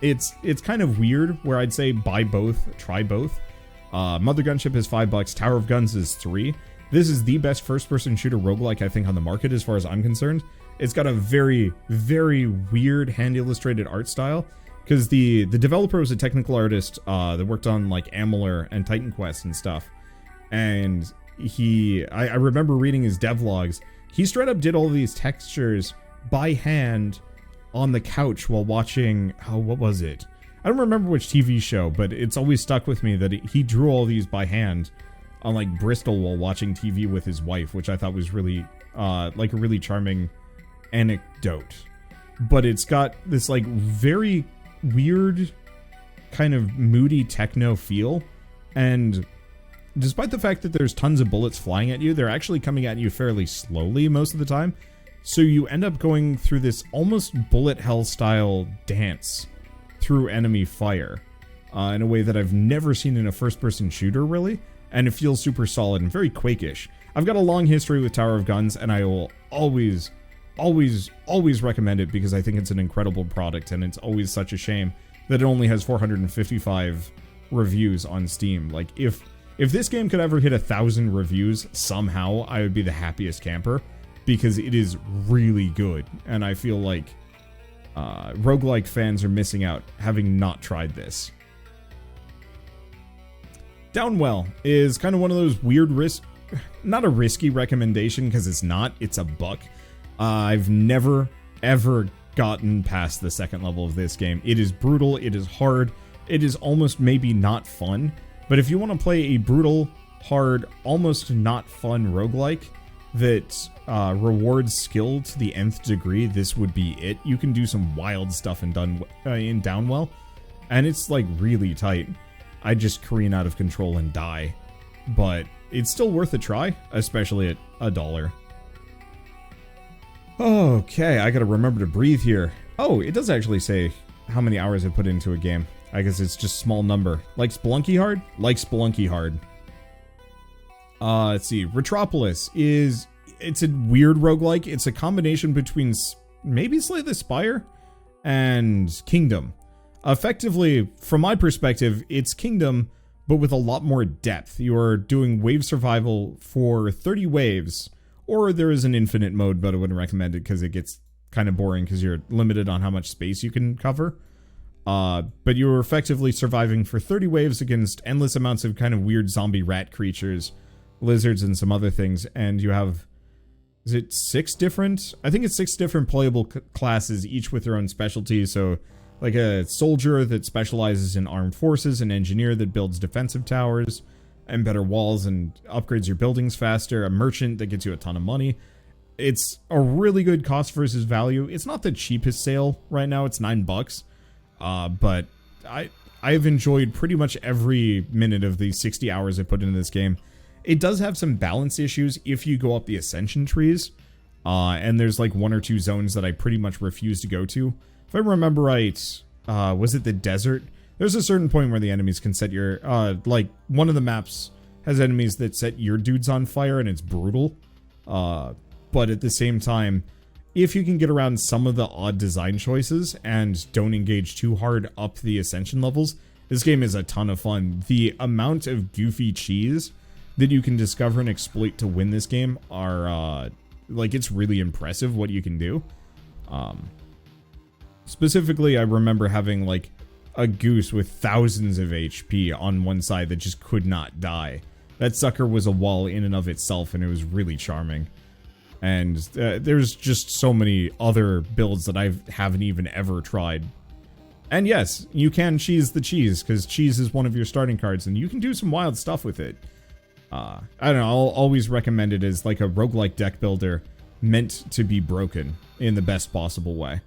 it's kind of weird where I'd say buy both, try both. Mother Gunship is $5, Tower of Guns is $3. This is the best first-person shooter roguelike I think on the market as far as I'm concerned. It's got a very, very weird hand-illustrated art style, because the developer was a technical artist that worked on like Amalur and Titan Quest and stuff. And I remember reading his devlogs. He straight up did all these textures by hand on the couch while watching, what was it? I don't remember which TV show, but it's always stuck with me that he drew all these by hand on like Bristol while watching TV with his wife, which I thought was really, like a really charming anecdote. But it's got this like very weird kind of moody techno feel, and despite the fact that there's tons of bullets flying at you, they're actually coming at you fairly slowly most of the time. So you end up going through this almost bullet hell style dance through enemy fire in a way that I've never seen in a first-person shooter, really. And it feels super solid and very Quake-ish. I've got a long history with Tower of Guns, and I will always recommend it because I think it's an incredible product, and it's always such a shame that it only has 455 reviews on Steam. Like, if this game could ever hit 1,000 reviews, somehow I would be the happiest camper, because it is really good, and I feel like roguelike fans are missing out having not tried this. Downwell is kind of one of those weird not a risky recommendation, because it's not, it's a buck. I've never, ever gotten past the second level of this game. It is brutal, it is hard, it is almost maybe not fun. But if you want to play a brutal, hard, almost not fun roguelike that rewards skill to the nth degree, this would be it. You can do some wild stuff in Downwell, and it's like really tight. I just careen out of control and die. But it's still worth a try, especially at $1. Okay, I gotta remember to breathe here. Oh, it does actually say how many hours I put into a game. I guess it's just small number. Like Spelunky hard? Like Spelunky hard. Let's see. Retropolis it's a weird roguelike. It's a combination between maybe Slay the Spire and Kingdom. Effectively, from my perspective, it's Kingdom, but with a lot more depth. You're doing wave survival for 30 waves, or there is an infinite mode, but I wouldn't recommend it because it gets kind of boring because you're limited on how much space you can cover. But you're effectively surviving for 30 waves against endless amounts of kind of weird zombie rat creatures, lizards, and some other things. And you have, is it 6 different? I think it's 6 different playable classes, each with their own specialty. So, like a soldier that specializes in armed forces, an engineer that builds defensive towers and better walls and upgrades your buildings faster, a merchant that gets you a ton of money. It's a really good cost versus value. It's not the cheapest sale right now. It's $9. But I've enjoyed pretty much every minute of the 60 hours I put into this game. It does have some balance issues if you go up the ascension trees, and there's like 1 or 2 zones that I pretty much refuse to go to. If I remember right, was it the desert? There's a certain point where the enemies can set your, like, one of the maps has enemies that set your dudes on fire, and it's brutal. But at the same time, if you can get around some of the odd design choices and don't engage too hard up the ascension levels, this game is a ton of fun. The amount of goofy cheese that you can discover and exploit to win this game are, like, it's really impressive what you can do. Specifically, I remember having, like, a goose with thousands of HP on one side that just could not die. That sucker was a wall in and of itself, and it was really charming. And there's just so many other builds that I haven't even ever tried. And yes, you can cheese the cheese, because cheese is one of your starting cards, and you can do some wild stuff with it. I don't know, I'll always recommend it as like a roguelike deck builder meant to be broken in the best possible way.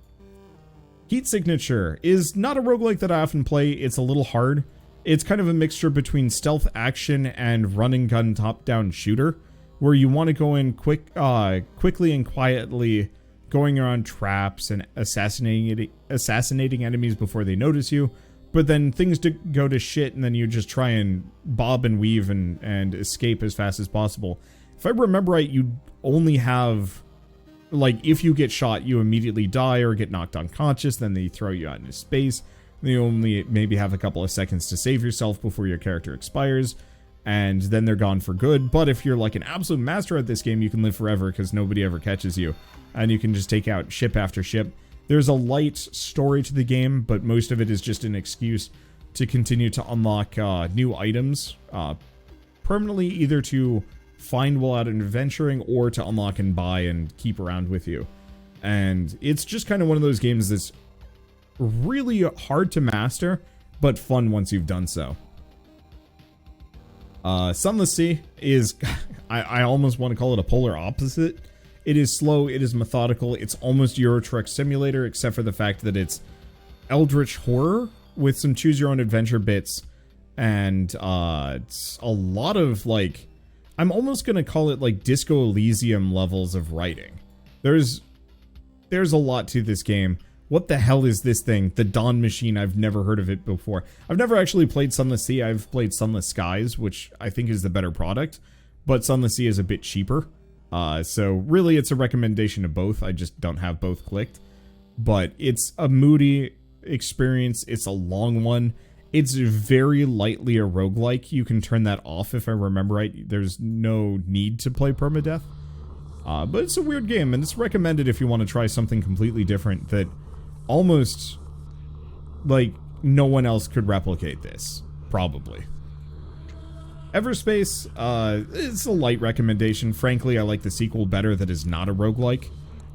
Heat Signature is not a roguelike that I often play. It's a little hard. It's kind of a mixture between stealth action and run and gun top-down shooter, where you want to go in quickly and quietly, going around traps and assassinating enemies before they notice you. But then things go to shit, and then you just try and bob and weave and escape as fast as possible. If I remember right, you only have, like, if you get shot, you immediately die or get knocked unconscious, then they throw you out into space. You only maybe have a couple of seconds to save yourself before your character expires, and then they're gone for good. But if you're like an absolute master at this game, you can live forever because nobody ever catches you, and you can just take out ship after ship. There's a light story to the game, but most of it is just an excuse to continue to unlock new items permanently, either to find while out adventuring or to unlock and buy and keep around with you. And it's just kind of one of those games that's really hard to master, but fun once you've done so. Sunless Sea is, I almost want to call it a polar opposite. It is slow, it is methodical, it's almost Euro Truck Simulator, except for the fact that it's eldritch horror with some choose your own adventure bits, and it's a lot of, like, I'm almost gonna call it like Disco Elysium levels of writing. There's a lot to this game. What the hell is this thing? The Dawn Machine, I've never heard of it before. I've never actually played Sunless Sea. I've played Sunless Skies, which I think is the better product, but Sunless Sea is a bit cheaper. So really it's a recommendation of both. I just don't have both clicked. But it's a moody experience. It's a long one. It's very lightly a roguelike. You can turn that off if I remember right. There's no need to play permadeath. But it's a weird game, and it's recommended if you want to try something completely different that almost, like, no one else could replicate this. Probably. Everspace, it's a light recommendation. Frankly, I like the sequel better that is not a roguelike.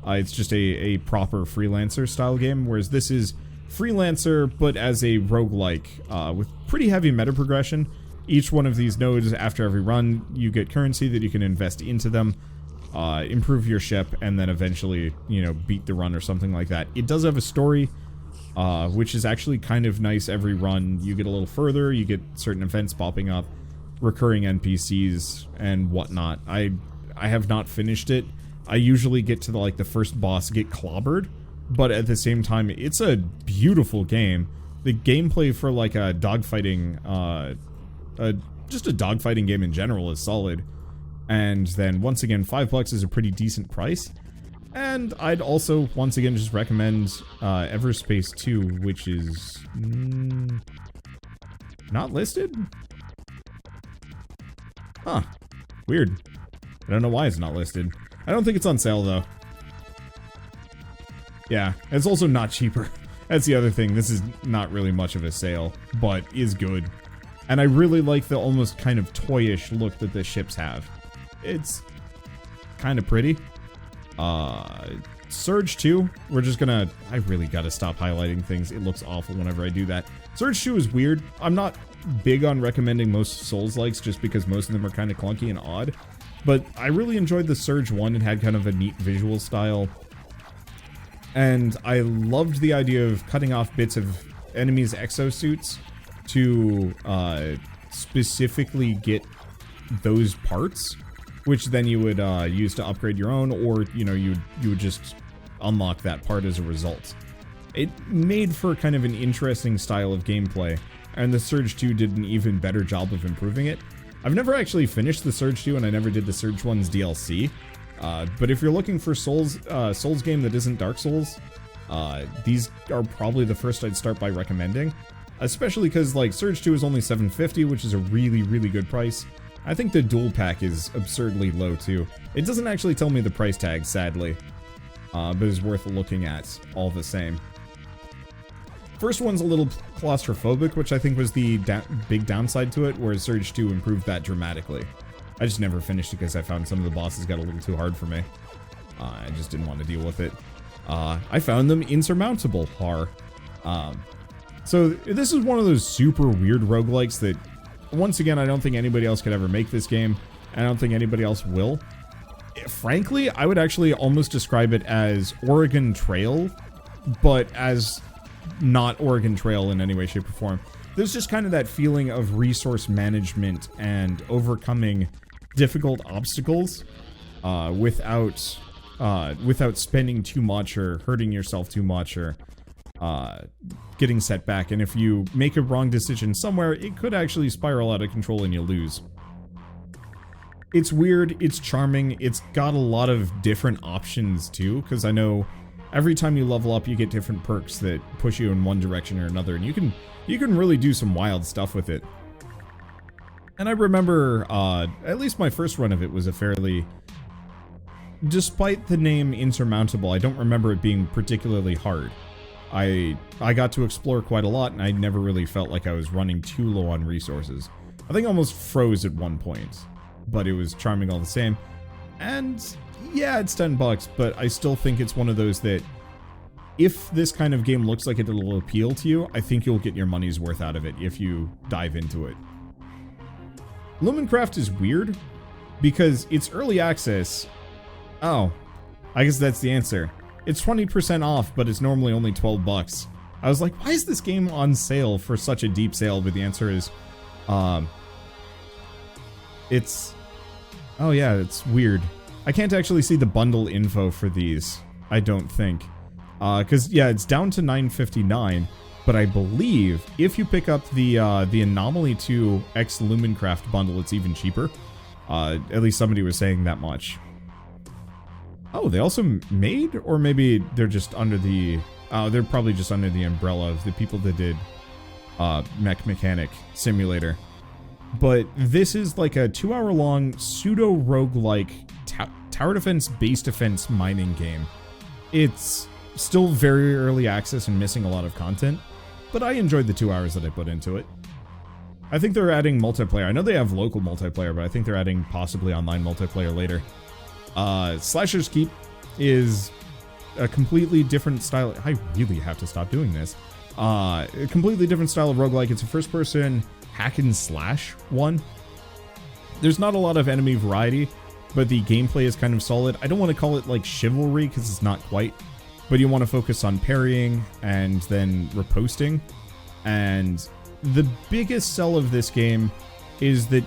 It's just a proper Freelancer style game, whereas this is Freelancer, but as a roguelike, with pretty heavy meta progression. Each one of these nodes, after every run, you get currency that you can invest into them, improve your ship, and then eventually, you know, beat the run or something like that. It does have a story, which is actually kind of nice. Every run, you get a little further, you get certain events popping up, recurring NPCs, and whatnot. I have not finished it. I usually get to the first boss, get clobbered, but at the same time, it's a beautiful game. The gameplay for like a dogfighting, just a dogfighting game in general is solid. And then once again, $5 is a pretty decent price. And I'd also once again just recommend Everspace 2, which is not listed. Huh. Weird. I don't know why it's not listed. I don't think it's on sale though. Yeah, it's also not cheaper. That's the other thing. This is not really much of a sale, but is good. And I really like the almost kind of toyish look that the ships have. It's kind of pretty. Surge 2, we're just gonna... I really gotta stop highlighting things. It looks awful whenever I do that. Surge 2 is weird. I'm not big on recommending most Souls-likes just because most of them are kind of clunky and odd. But I really enjoyed the Surge 1. It had kind of a neat visual style. And I loved the idea of cutting off bits of enemies' exosuits to specifically get those parts, which then you would use to upgrade your own, or, you know, you would just unlock that part as a result. It made for kind of an interesting style of gameplay, and the Surge 2 did an even better job of improving it. I've never actually finished the Surge 2, and I never did the Surge 1's DLC. But if you're looking for Souls game that isn't Dark Souls, these are probably the first I'd start by recommending. Especially because, like, Surge 2 is only $7.50, which is a really, really good price. I think the dual pack is absurdly low, too. It doesn't actually tell me the price tag, sadly. But it's worth looking at all the same. First one's a little claustrophobic, which I think was the big downside to it, whereas Surge 2 improved that dramatically. I just never finished it because I found some of the bosses got a little too hard for me. I just didn't want to deal with it. I found them insurmountable. So this is one of those super weird roguelikes that once again, I don't think anybody else could ever make this game. I don't think anybody else will. Frankly, I would actually almost describe it as Oregon Trail, but as not Oregon Trail in any way, shape, or form. There's just kind of that feeling of resource management and overcoming difficult obstacles without spending too much or hurting yourself too much or getting set back. And if you make a wrong decision somewhere, it could actually spiral out of control and you lose. It's weird, it's charming, it's got a lot of different options too, because I know every time you level up you get different perks that push you in one direction or another, and you can really do some wild stuff with it. And I remember, at least my first run of it was a fairly, despite the name insurmountable, I don't remember it being particularly hard. I got to explore quite a lot, and I never really felt like I was running too low on resources. I think I almost froze at one point, but it was charming all the same. And yeah, it's $10, but I still think it's one of those that if this kind of game looks like it'll appeal to you, I think you'll get your money's worth out of it if you dive into it. Lumencraft is weird because it's early access. Oh, I guess that's the answer. It's 20% off, but it's normally only $12. I was like, why is this game on sale for such a deep sale? But the answer is, oh yeah, it's weird. I can't actually see the bundle info for these, I don't think. Because, yeah, it's down to $9.59, but I believe if you pick up the Anomaly 2 X Lumencraft bundle, it's even cheaper. At least somebody was saying that much. Oh, they also made? Or maybe they're just under the... they're probably just under the umbrella of the people that did Mech Mechanic Simulator. But this is like a 2-hour-long pseudo-roguelike tower defense, base defense mining game. It's still very early access and missing a lot of content, but I enjoyed the 2 hours that I put into it. I think they're adding multiplayer. I know they have local multiplayer, but I think they're adding possibly online multiplayer later. Slasher's Keep is a completely different style. I really have to stop doing this. A completely different style of roguelike. It's a first-person hack and slash one. There's not a lot of enemy variety, but the gameplay is kind of solid. I don't want to call it like chivalry because it's not quite, but you want to focus on parrying and then riposting. And the biggest sell of this game is that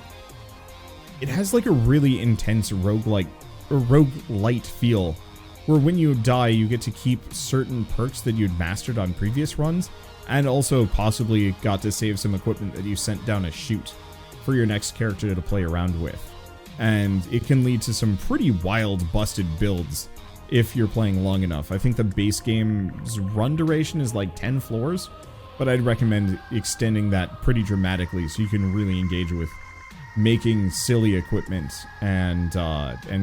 it has like a really intense roguelite feel, where when you die you get to keep certain perks that you'd mastered on previous runs, and also possibly got to save some equipment that you sent down a chute for your next character to play around with. And it can lead to some pretty wild, busted builds if you're playing long enough. I think the base game's run duration is like 10 floors, but I'd recommend extending that pretty dramatically so you can really engage with making silly equipment and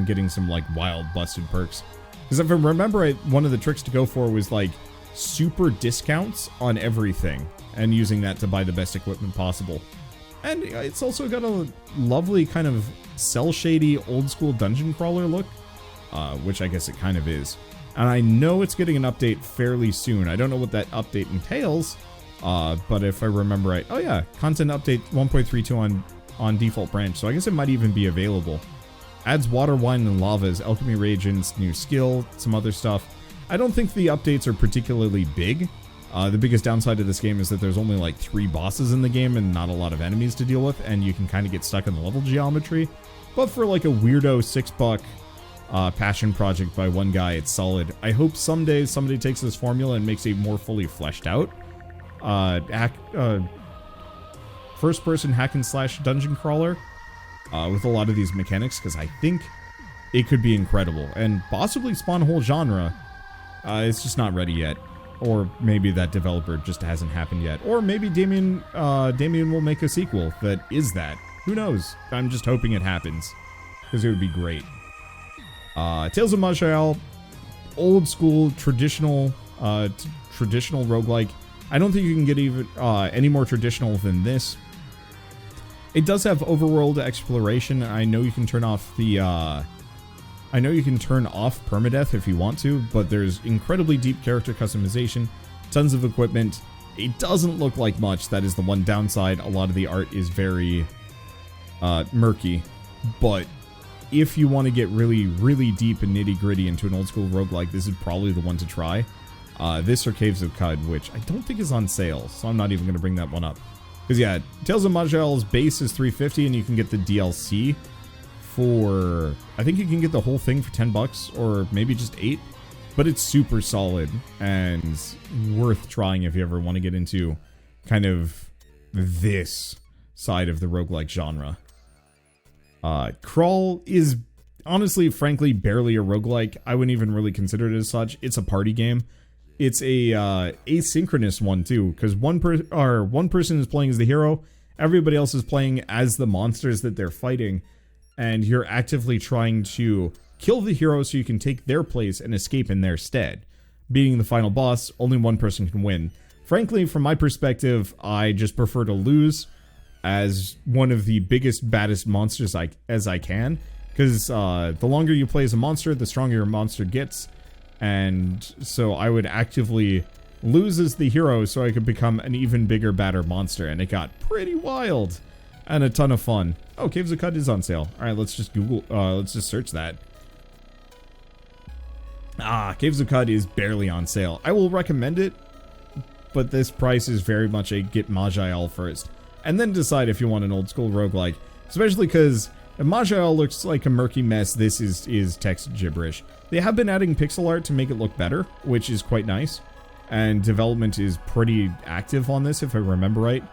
getting some like wild, busted perks. Because if I remember right, one of the tricks to go for was like super discounts on everything and using that to buy the best equipment possible. And it's also got a lovely kind of cel-shady old school dungeon crawler look, which I guess it kind of is. And I know it's getting an update fairly soon. I don't know what that update entails, but if I remember right, oh yeah, content update 1.32 on default branch, so I guess it might even be available. Adds water, wine, and lava as alchemy reagents, new skill, some other stuff. I don't think the updates are particularly big. The biggest downside of this game is that there's only like 3 bosses in the game and not a lot of enemies to deal with, and you can kind of get stuck in the level geometry. But for like a weirdo $6 passion project by one guy, it's solid. I hope someday somebody takes this formula and makes a more fully fleshed out first-person hack and slash dungeon crawler with a lot of these mechanics, because I think it could be incredible and possibly spawn a whole genre. It's just not ready yet. Or maybe that developer just hasn't happened yet. Or maybe Damien will make a sequel that is that. Who knows? I'm just hoping it happens, because it would be great. Tales of Maj'Al, old school, traditional roguelike. I don't think you can get even any more traditional than this. It does have overworld exploration. I know you can turn off the permadeath if you want to, but there's incredibly deep character customization, tons of equipment, It doesn't look like much. That is the one downside. A lot of the art is very murky. But if you want to get really, really deep and nitty-gritty into an old-school roguelike, this is probably the one to try. This or Caves of Cud, which I don't think is on sale, so I'm not even going to bring that one up. Because, yeah, Tales of Maj'Al's base is $350, and you can get the DLC for... I think you can get the whole thing for $10, or maybe just $8. But it's super solid, and worth trying if you ever want to get into kind of this side of the roguelike genre. Crawl is, honestly, frankly, barely a roguelike. I wouldn't even really consider it as such. It's a party game. It's a asynchronous one, too, because one person is playing as the hero, everybody else is playing as the monsters that they're fighting, and you're actively trying to kill the hero so you can take their place and escape in their stead. Beating the final boss, only one person can win. Frankly, from my perspective, I just prefer to lose as one of the biggest, baddest monsters as I can. Because the longer you play as a monster, the stronger your monster gets. And so I would actively lose as the hero so I could become an even bigger, badder monster. And it got pretty wild and a ton of fun. Oh, Caves of Cud is on sale. Alright, let's just let's just search that. Caves of Cud is barely on sale. I will recommend it, but this price is very much a get Maj'Al first. And then decide if you want an old school roguelike. Especially because if Maj'Al looks like a murky mess, this is text gibberish. They have been adding pixel art to make it look better, which is quite nice. And development is pretty active on this, if I remember right.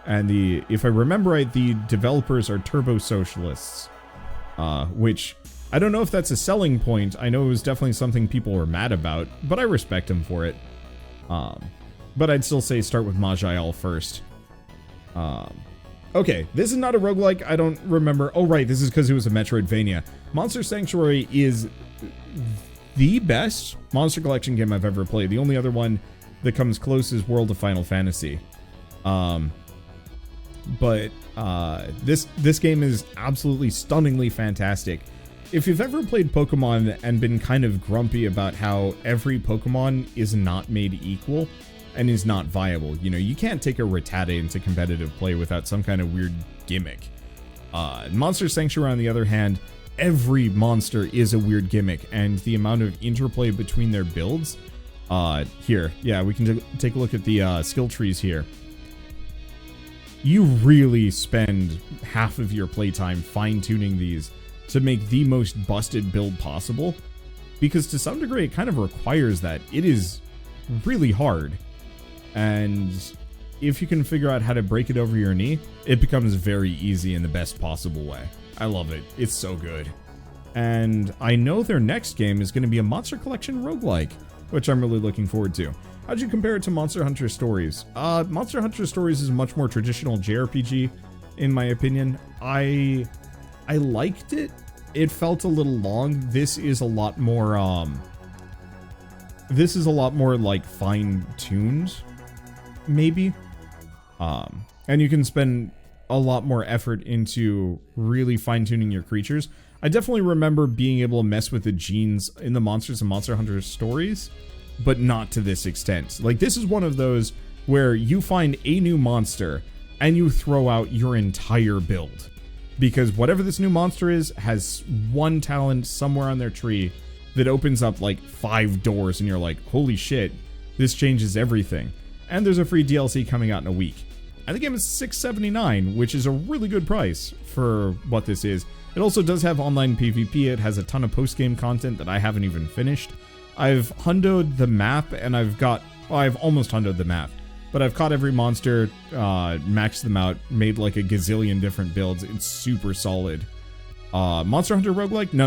And if I remember right, the developers are turbo socialists. Which... I don't know if that's a selling point. I know it was definitely something people were mad about, but I respect him for it. But I'd still say start with Maj'Al first. Okay, this is not a roguelike. I don't remember. Oh, right, this is because it was a Metroidvania. Monster Sanctuary is the best Monster Collection game I've ever played. The only other one that comes close is World of Final Fantasy. This game is absolutely stunningly fantastic. If you've ever played Pokemon and been kind of grumpy about how every Pokemon is not made equal and is not viable, you know, you can't take a Rattata into competitive play without some kind of weird gimmick. Monster Sanctuary, on the other hand, every monster is a weird gimmick, and the amount of interplay between their builds, here, yeah, we can take a look at the skill trees here. You really spend half of your playtime fine-tuning these to make the most busted build possible, because to some degree it kind of requires that. It is really hard, and if you can figure out how to break it over your knee, it becomes very easy in the best possible way. I love it. It's so good. And I know their next game is going to be a Monster Collection roguelike, which I'm really looking forward to. How'd you compare it to Monster Hunter Stories? Monster Hunter Stories is a much more traditional JRPG, in my opinion. I liked it. It felt a little long. This is a lot more, like fine-tuned, maybe. And you can spend a lot more effort into really fine-tuning your creatures. I definitely remember being able to mess with the genes in the monsters and Monster Hunter Stories, but not to this extent. Like, this is one of those where you find a new monster and you throw out your entire build. Because whatever this new monster is has one talent somewhere on their tree that opens up like 5 doors, and you're like, holy shit, this changes everything. And there's a free DLC coming out in a week. And the game is $6.79, which is a really good price for what this is. It also does have online PvP. It has a ton of post-game content that I haven't even finished. I've hundoed the map, and I've almost hundoed the map. But I've caught every monster, maxed them out, made like a gazillion different builds. It's super solid. Monster Hunter roguelike? No.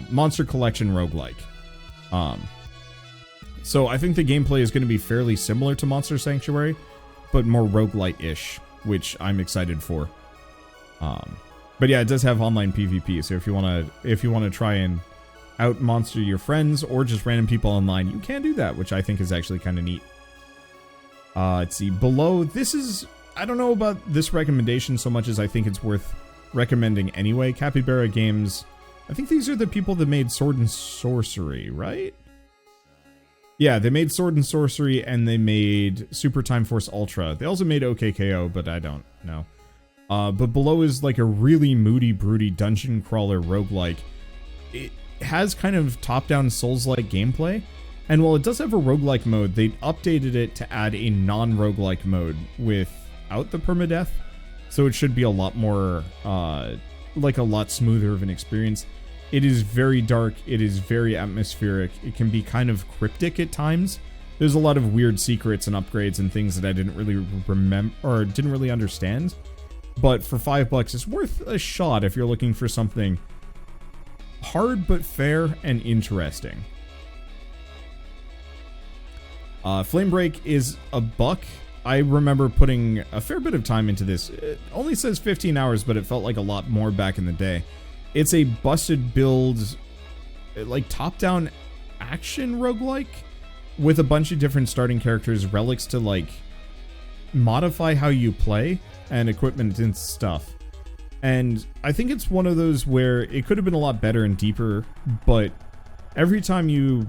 Monster Collection roguelike. So I think the gameplay is going to be fairly similar to Monster Sanctuary, but more roguelite-ish, which I'm excited for. But yeah, it does have online PvP, so if you want to try and out-monster your friends or just random people online, you can do that, which I think is actually kind of neat. Let's see, below, this is, I don't know about this recommendation so much as I think it's worth recommending anyway. Capybara Games, I think these are the people that made Sword and Sorcery, right? Yeah, they made Sword and Sorcery, and they made Super Time Force Ultra. They also made OKKO, but I don't know. But Below is like a really moody, broody dungeon crawler roguelike. It has kind of top-down Souls-like gameplay, and while it does have a roguelike mode, they updated it to add a non-roguelike mode without the permadeath, so it should be a lot more, like a lot smoother of an experience. It is very dark, it is very atmospheric, it can be kind of cryptic at times. There's a lot of weird secrets and upgrades and things that I didn't really remember, or didn't really understand. But for $5, it's worth a shot if you're looking for something hard but fair and interesting. Flamebreak is $1. I remember putting a fair bit of time into this. It only says 15 hours, but it felt like a lot more back in the day. It's a busted build, like top-down action roguelike with a bunch of different starting characters, relics to like modify how you play, and equipment and stuff. And I think it's one of those where it could have been a lot better and deeper, but every time you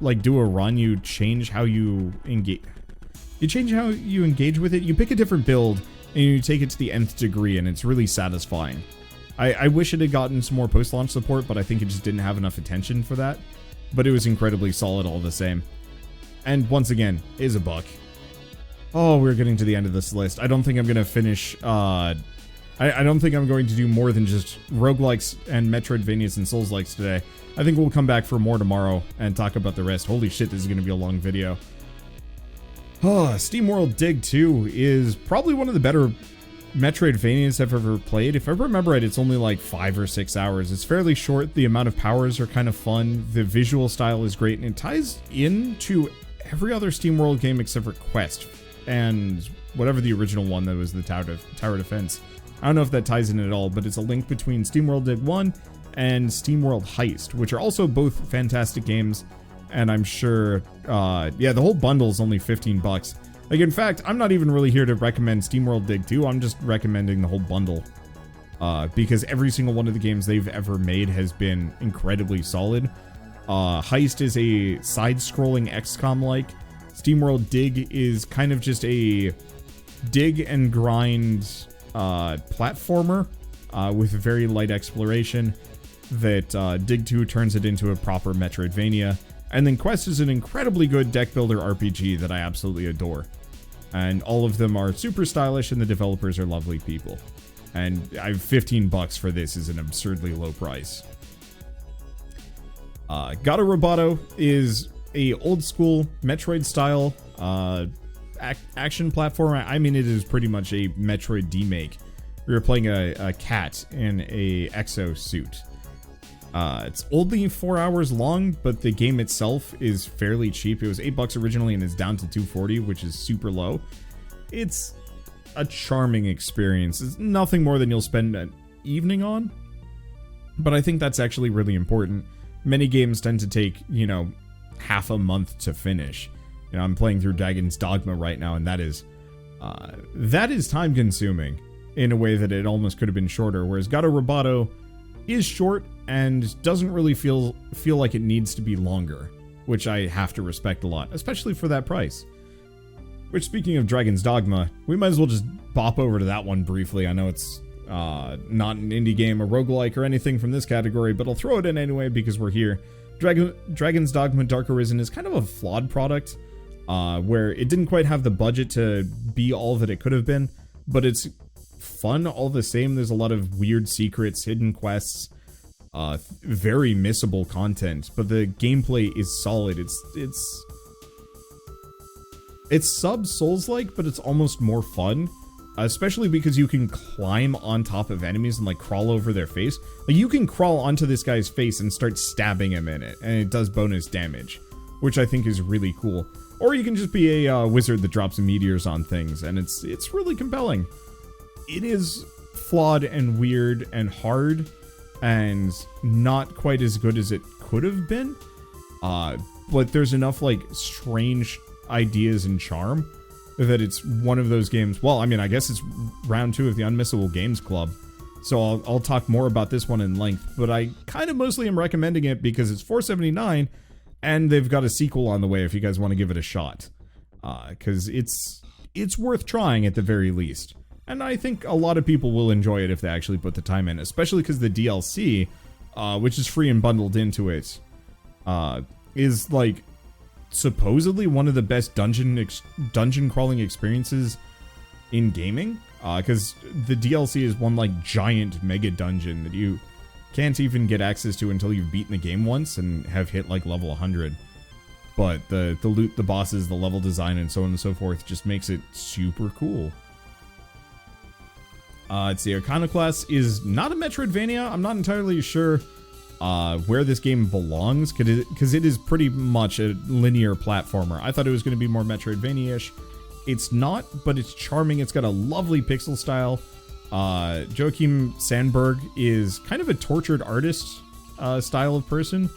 like do a run, you change how you engage. You change how you engage with it. You pick a different build and you take it to the nth degree, and it's really satisfying. I wish it had gotten some more post-launch support, but I think it just didn't have enough attention for that. But it was incredibly solid all the same. And once again, is $1. Oh, we're getting to the end of this list. I don't think I'm going to finish, I don't think I'm going to do more than just roguelikes and Metroidvanias and Souls-likes today. I think we'll come back for more tomorrow and talk about the rest. Holy shit, this is going to be a long video. Oh, Steamworld Dig 2 is probably one of the better Metroidvanias I've ever played. If I remember right, it's only like 5 or 6 hours. It's fairly short. The amount of powers are kind of fun. The visual style is great, and it ties into every other Steamworld game except for Quest and whatever the original one that was the Tower Defense. I don't know if that ties in at all, but it's a link between Steamworld Dig 1 and Steamworld Heist, which are also both fantastic games, and I'm sure, yeah, the whole bundle is only $15. Like, in fact, I'm not even really here to recommend Steamworld Dig 2, I'm just recommending the whole bundle. Because every single one of the games they've ever made has been incredibly solid. Heist is a side-scrolling XCOM-like. Steamworld Dig is kind of just a dig and grind platformer with very light exploration that Dig 2 turns it into a proper Metroidvania. And then Quest is an incredibly good deck builder RPG that I absolutely adore. And all of them are super stylish, and the developers are lovely people. And I have $15 for this is an absurdly low price. Gato Roboto is a old school Metroid style action platformer. I mean, it is pretty much a Metroid demake. We were playing a cat in a exosuit. It's only 4 hours long, but the game itself is fairly cheap. It was $8 originally, and it's down to $2.40, which is super low. It's a charming experience. It's nothing more than you'll spend an evening on, but I think that's actually really important. Many games tend to take, you know, half a month to finish. You know, I'm playing through Dragon's Dogma right now, and that is time consuming in a way that it almost could have been shorter, whereas Gato Roboto is short and doesn't really feel like it needs to be longer, which I have to respect a lot, especially for that price. Which, speaking of Dragon's Dogma, we might as well just bop over to that one briefly. I know it's not an indie game, a roguelike, or anything from this category, but I'll throw it in anyway because we're here. Dragon's Dogma Dark Arisen is kind of a flawed product, where it didn't quite have the budget to be all that it could have been, but it's fun all the same. There's a lot of weird secrets, hidden quests, very missable content, but the gameplay is solid. It's sub-Souls-like, but it's almost more fun, especially because you can climb on top of enemies and like crawl over their face. Like, you can crawl onto this guy's face and start stabbing him in it, and it does bonus damage, which I think is really cool. Or you can just be a wizard that drops meteors on things, and it's really compelling. It is flawed and weird and hard and not quite as good as it could have been, but there's enough like strange ideas and charm that it's one of those games. Well, I mean, I guess it's round 2 of the Unmissable Games Club, so I'll talk more about this one in length, but I kind of mostly am recommending it because it's $4.79, And they've got a sequel on the way if you guys want to give it a shot. Because it's worth trying at the very least. And I think a lot of people will enjoy it if they actually put the time in, especially because the DLC, which is free and bundled into it, is like supposedly one of the best dungeon crawling experiences in gaming. Because the DLC is one like giant mega dungeon that you can't even get access to until you've beaten the game once and have hit like level 100. But the loot, the bosses, the level design, and so on and so forth just makes it super cool. It's the Iconoclast is not a Metroidvania. I'm not entirely sure where this game belongs, because it is pretty much a linear platformer. I thought it was going to be more Metroidvania-ish. It's not, but it's charming. It's got a lovely pixel style. Joachim Sandberg is kind of a tortured artist style of person,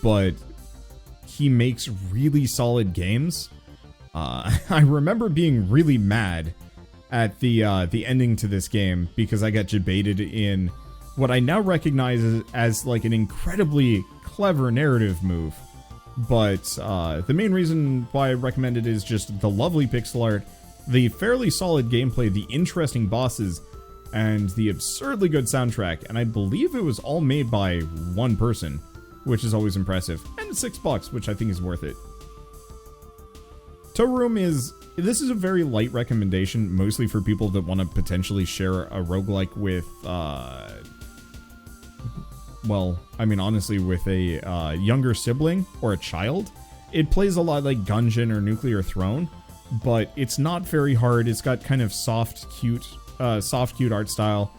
but he makes really solid games. I remember being really mad at the ending to this game because I got debated in what I now recognize as like an incredibly clever narrative move. But the main reason why I recommend it is just the lovely pixel art, the fairly solid gameplay, the interesting bosses, and the absurdly good soundtrack. And I believe it was all made by one person, which is always impressive. And it's $6, which I think is worth it. Toruum this is a very light recommendation, mostly for people that want to potentially share a roguelike with, well, I mean, honestly, with a younger sibling or a child. It plays a lot like Gungeon or Nuclear Throne, but it's not very hard. It's got kind of soft, cute art style.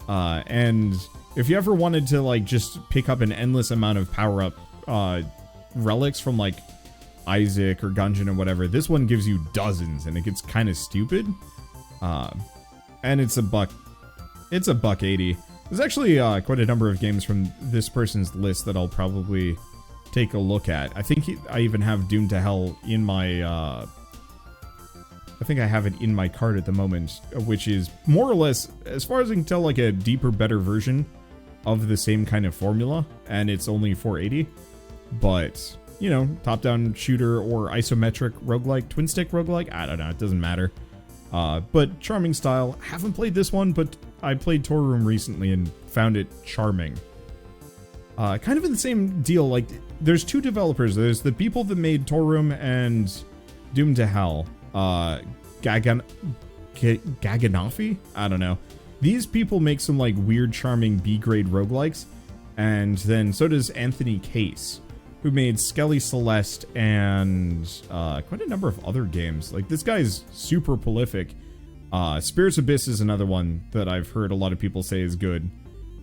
And if you ever wanted to, like, just pick up an endless amount of power-up relics from, like, Isaac or Gungeon or whatever, this one gives you dozens, and it gets kind of stupid. And it's $1.80. There's actually quite a number of games from this person's list that I'll probably take a look at. I think I even have Doomed to Hell in my I think I have it in my cart at the moment, which is more or less, as far as I can tell, like a deeper, better version of the same kind of formula, and it's only $4.80. But, you know, top-down shooter or isometric roguelike, twin-stick roguelike, I don't know, it doesn't matter. But charming style. Haven't played this one, but I played Toruum recently and found it charming. Kind of in the same deal, like, there's two developers. There's the people that made Toruum and Doomed to Hell. Gaganafi? I don't know. These people make some, like, weird, charming B-grade roguelikes. And then so does Anthony Case, who made Skelly Selest and quite a number of other games. Like, this guy's super prolific. Spirits Abyss is another one that I've heard a lot of people say is good,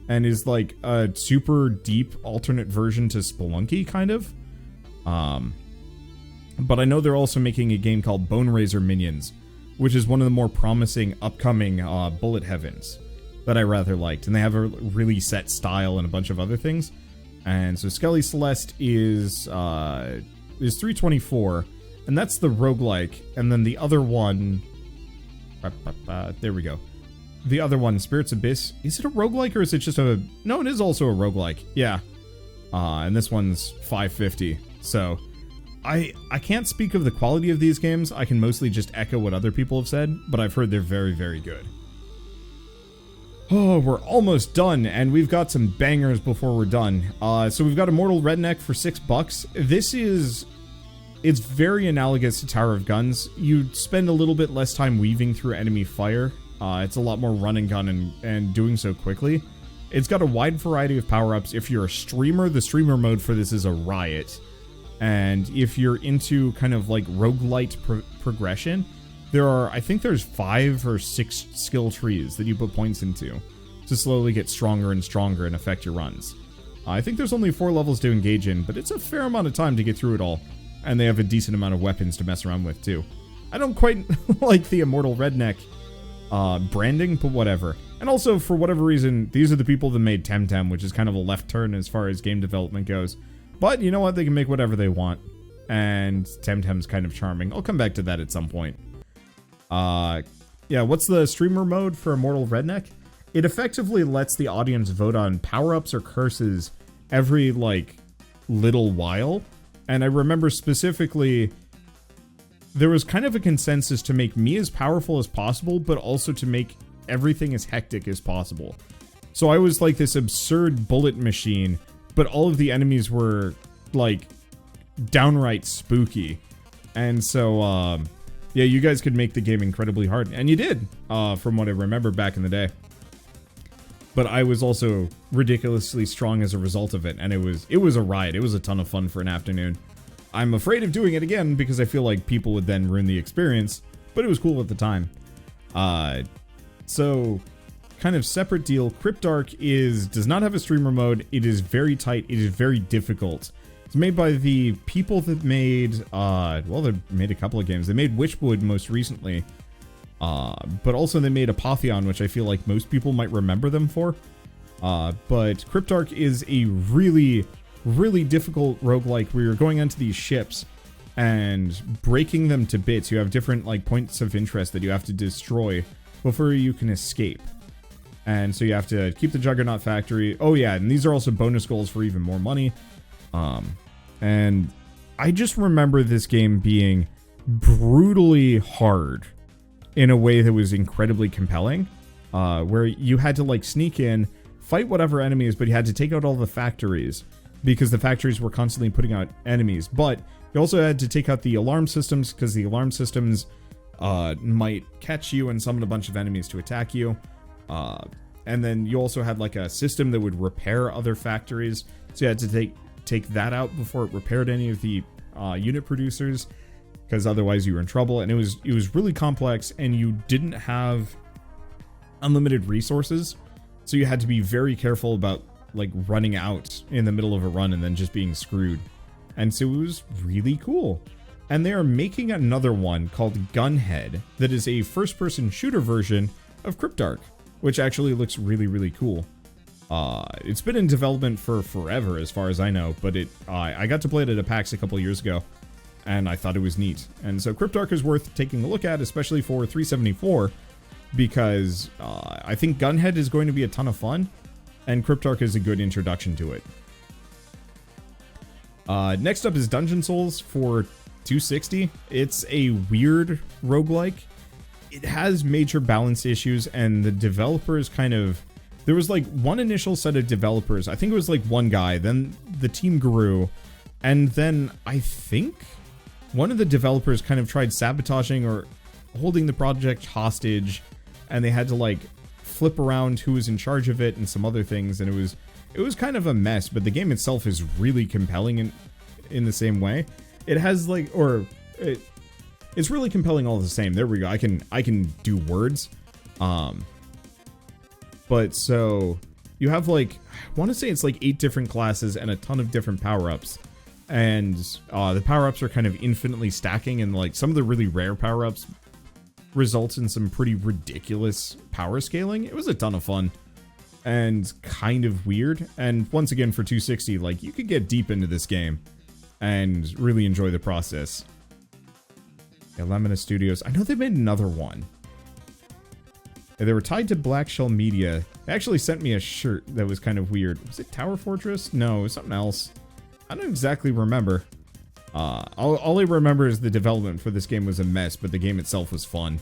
and is like a super deep alternate version to Spelunky, kind of. But I know they're also making a game called Bone Razor Minions, which is one of the more promising upcoming bullet heavens that I rather liked. And they have a really set style and a bunch of other things. And so Skelly Selest is $3.24, and that's the roguelike. And then the other one, there we go. The other one, Spirits Abyss, is it a roguelike or is it just a... No, it is also a roguelike. Yeah. And this one's $5.50. So I can't speak of the quality of these games. I can mostly just echo what other people have said, but I've heard they're very, very good. Oh, we're almost done, and we've got some bangers before we're done. So we've got Immortal Redneck for $6. This is... It's very analogous to Tower of Guns. You spend a little bit less time weaving through enemy fire. It's a lot more run and gun and doing so quickly. It's got a wide variety of power-ups. If you're a streamer, the streamer mode for this is a riot. And if you're into kind of like roguelite progression, I think there's 5 or 6 skill trees that you put points into to slowly get stronger and stronger and affect your runs. I think there's only 4 levels to engage in, but it's a fair amount of time to get through it all. And they have a decent amount of weapons to mess around with, too. I don't quite like the Immortal Redneck branding, but whatever. And also, for whatever reason, these are the people that made Temtem, which is kind of a left turn as far as game development goes. But you know what? They can make whatever they want. And Temtem's kind of charming. I'll come back to that at some point. Yeah, what's the streamer mode for Immortal Redneck? It effectively lets the audience vote on power-ups or curses every, like, little while. And I remember specifically, there was kind of a consensus to make me as powerful as possible, but also to make everything as hectic as possible. So I was like this absurd bullet machine, but all of the enemies were like downright spooky. And so, yeah, you guys could make the game incredibly hard. And you did, from what I remember back in the day. But I was also ridiculously strong as a result of it. And it was a ride. It was a ton of fun for an afternoon. I'm afraid of doing it again because I feel like people would then ruin the experience. But it was cool at the time. So, kind of separate deal. Crypt does not have a streamer mode. It is very tight. It is very difficult. It's made by the people that made, well, they made a couple of games. They made Witchwood most recently, but also they made Apotheon, which I feel like most people might remember them for. But Crypt is a really, really difficult roguelike where you're going onto these ships and breaking them to bits. You have different like points of interest that you have to destroy before you can escape. And so you have to keep the Juggernaut Factory. Oh yeah, and these are also bonus goals for even more money. And I just remember this game being brutally hard in a way that was incredibly compelling, where you had to like sneak in, fight whatever enemies, but you had to take out all the factories because the factories were constantly putting out enemies. But you also had to take out the alarm systems because the alarm systems might catch you and summon a bunch of enemies to attack you. And then you also had like a system that would repair other factories. So you had to take that out before it repaired any of the unit producers, because otherwise you were in trouble. And it was really complex, and you didn't have unlimited resources, so you had to be very careful about like running out in the middle of a run and then just being screwed. And so it was really cool. And they are making another one called Gunhead that is a first-person shooter version of Crypt, which actually looks really, really cool. It's been in development for forever, as far as I know, but I got to play it at a PAX a couple years ago, and I thought it was neat. And so Crypt is worth taking a look at, especially for $374, because I think Gunhead is going to be a ton of fun, and Crypt is a good introduction to it. Next up is Dungeon Souls for $260. It's a weird roguelike. It has major balance issues, and the developers kind of... There was like one initial set of developers. I think it was like one guy. Then the team grew. And then I think one of the developers kind of tried sabotaging or holding the project hostage. And they had to like flip around who was in charge of it and some other things. And it was kind of a mess. But the game itself is really compelling in the same way. It has like... It's really compelling all the same. There we go. I can do words. But so you have like, I want to say it's like 8 different classes and a ton of different power-ups. And the power-ups are kind of infinitely stacking, and like some of the really rare power-ups results in some pretty ridiculous power scaling. It was a ton of fun and kind of weird. And once again, for $260, like you could get deep into this game and really enjoy the process. Yeah, Lamina Studios. I know they made another one. They were tied to Black Shell Media. They actually sent me a shirt that was kind of weird. Was it Tower Fortress? No, it was something else. I don't exactly remember. All I remember is the development for this game was a mess, but the game itself was fun.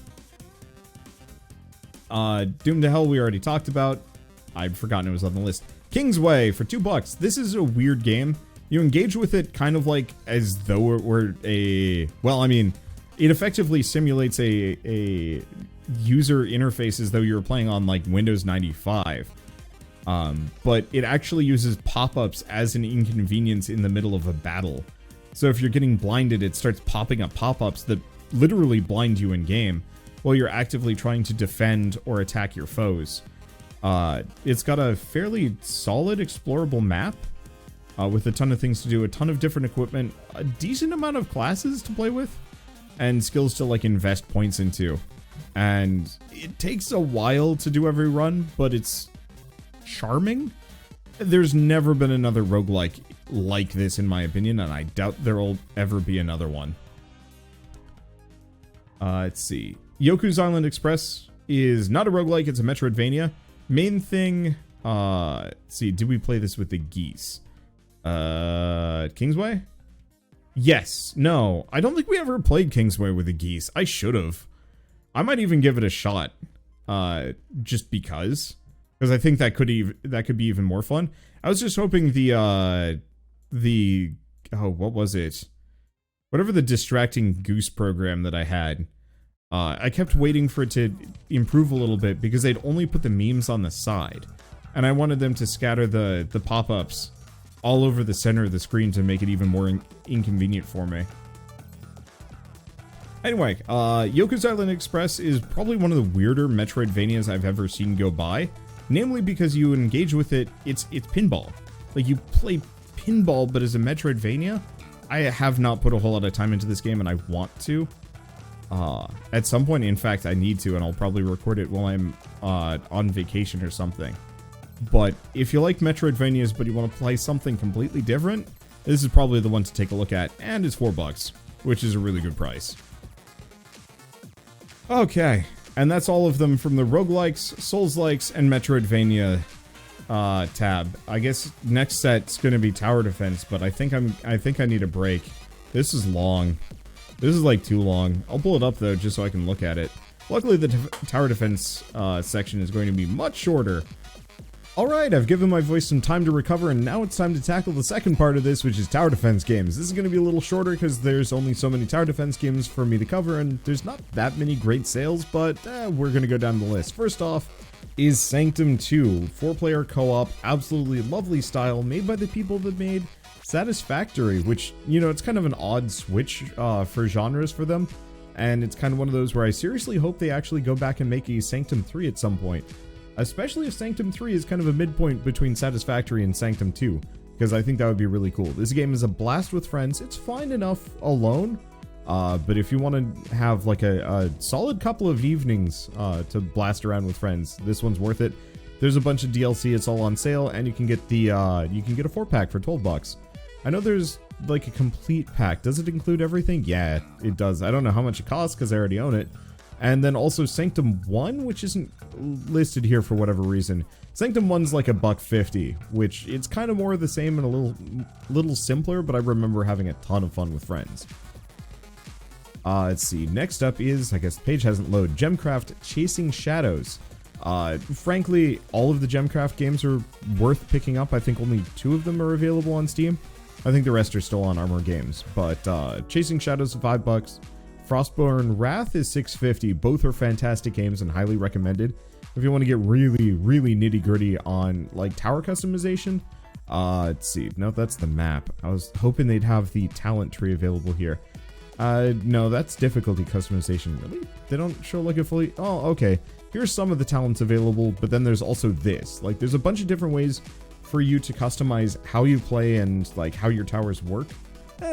Doomed to Hell we already talked about. I'd forgotten it was on the list. Kingsway for $2. This is a weird game. You engage with it kind of like as though it were a... Well, I mean, it effectively simulates a user interface as though you were playing on like Windows 95. But it actually uses pop-ups as an inconvenience in the middle of a battle. So if you're getting blinded, it starts popping up pop-ups that literally blind you in game while you're actively trying to defend or attack your foes. It's got a fairly solid explorable map with a ton of things to do, a ton of different equipment, a decent amount of classes to play with, and skills to like invest points into. And it takes a while to do every run, but it's charming. There's never been another roguelike like this, in my opinion, and I doubt there will ever be another one. Let's see. Yoku's Island Express is not a roguelike, it's a Metroidvania. Main thing, let's see, did we play this with the geese? Kingsway? Yes. No. I don't think we ever played Kingsway with the geese. I should have. I might even give it a shot. Just because. Because I think that could be even more fun. I was just hoping oh, what was it? Whatever the distracting goose program that I had. I kept waiting for it to improve a little bit because they'd only put the memes on the side. And I wanted them to scatter the pop-ups all over the center of the screen to make it even more inconvenient for me. Anyway, Yakuza Island Express is probably one of the weirder Metroidvanias I've ever seen go by. Namely because you engage with it, it's pinball. Like, you play pinball, but as a Metroidvania, I have not put a whole lot of time into this game, and I want to. At some point, in fact, I need to, and I'll probably record it while I'm on vacation or something. But if you like Metroidvanias, but you want to play something completely different, this is probably the one to take a look at, and it's $4, which is a really good price. Okay, and that's all of them from the roguelikes, Souls-likes, and Metroidvania tab. I guess next set's gonna be Tower Defense, but I think I need a break. This is long. This is like too long. I'll pull it up though, just so I can look at it. Luckily, the Tower Defense section is going to be much shorter. Alright, I've given my voice some time to recover, and now it's time to tackle the second part of this, which is Tower Defense games. This is going to be a little shorter because there's only so many Tower Defense games for me to cover, and there's not that many great sales, but we're going to go down the list. First off is Sanctum 2, 4-player co-op, absolutely lovely style, made by the people that made Satisfactory, which, you know, it's kind of an odd switch for genres for them, and it's kind of one of those where I seriously hope they actually go back and make a Sanctum 3 at some point. Especially if Sanctum 3 is kind of a midpoint between Satisfactory and Sanctum 2, because I think that would be really cool. This game is a blast with friends. It's fine enough alone, but if you want to have like a solid couple of evenings to blast around with friends, this one's worth it. There's a bunch of DLC. It's all on sale, and you can get the a 4-pack for $12. I know there's like a complete pack. Does it include everything? Yeah, it does. I don't know how much it costs because I already own it. And then also Sanctum 1, which isn't listed here for whatever reason. Sanctum 1's like $1.50, which it's kind of more of the same and a little simpler, but I remember having a ton of fun with friends. Let's see. Next up is, I guess the page hasn't loaded, Gemcraft Chasing Shadows. Frankly, all of the Gemcraft games are worth picking up. I think only 2 of them are available on Steam. I think the rest are still on Armor Games, but Chasing Shadows is $5. Frostborn Wrath is $6.50. Both are fantastic games and highly recommended. If you want to get really, really nitty-gritty on, like, tower customization. Let's see. No, that's the map. I was hoping they'd have the talent tree available here. No, that's difficulty customization. Really? They don't show, like, a fully... Oh, okay. Here's some of the talents available, but then there's also this. Like, there's a bunch of different ways for you to customize how you play and, like, how your towers work.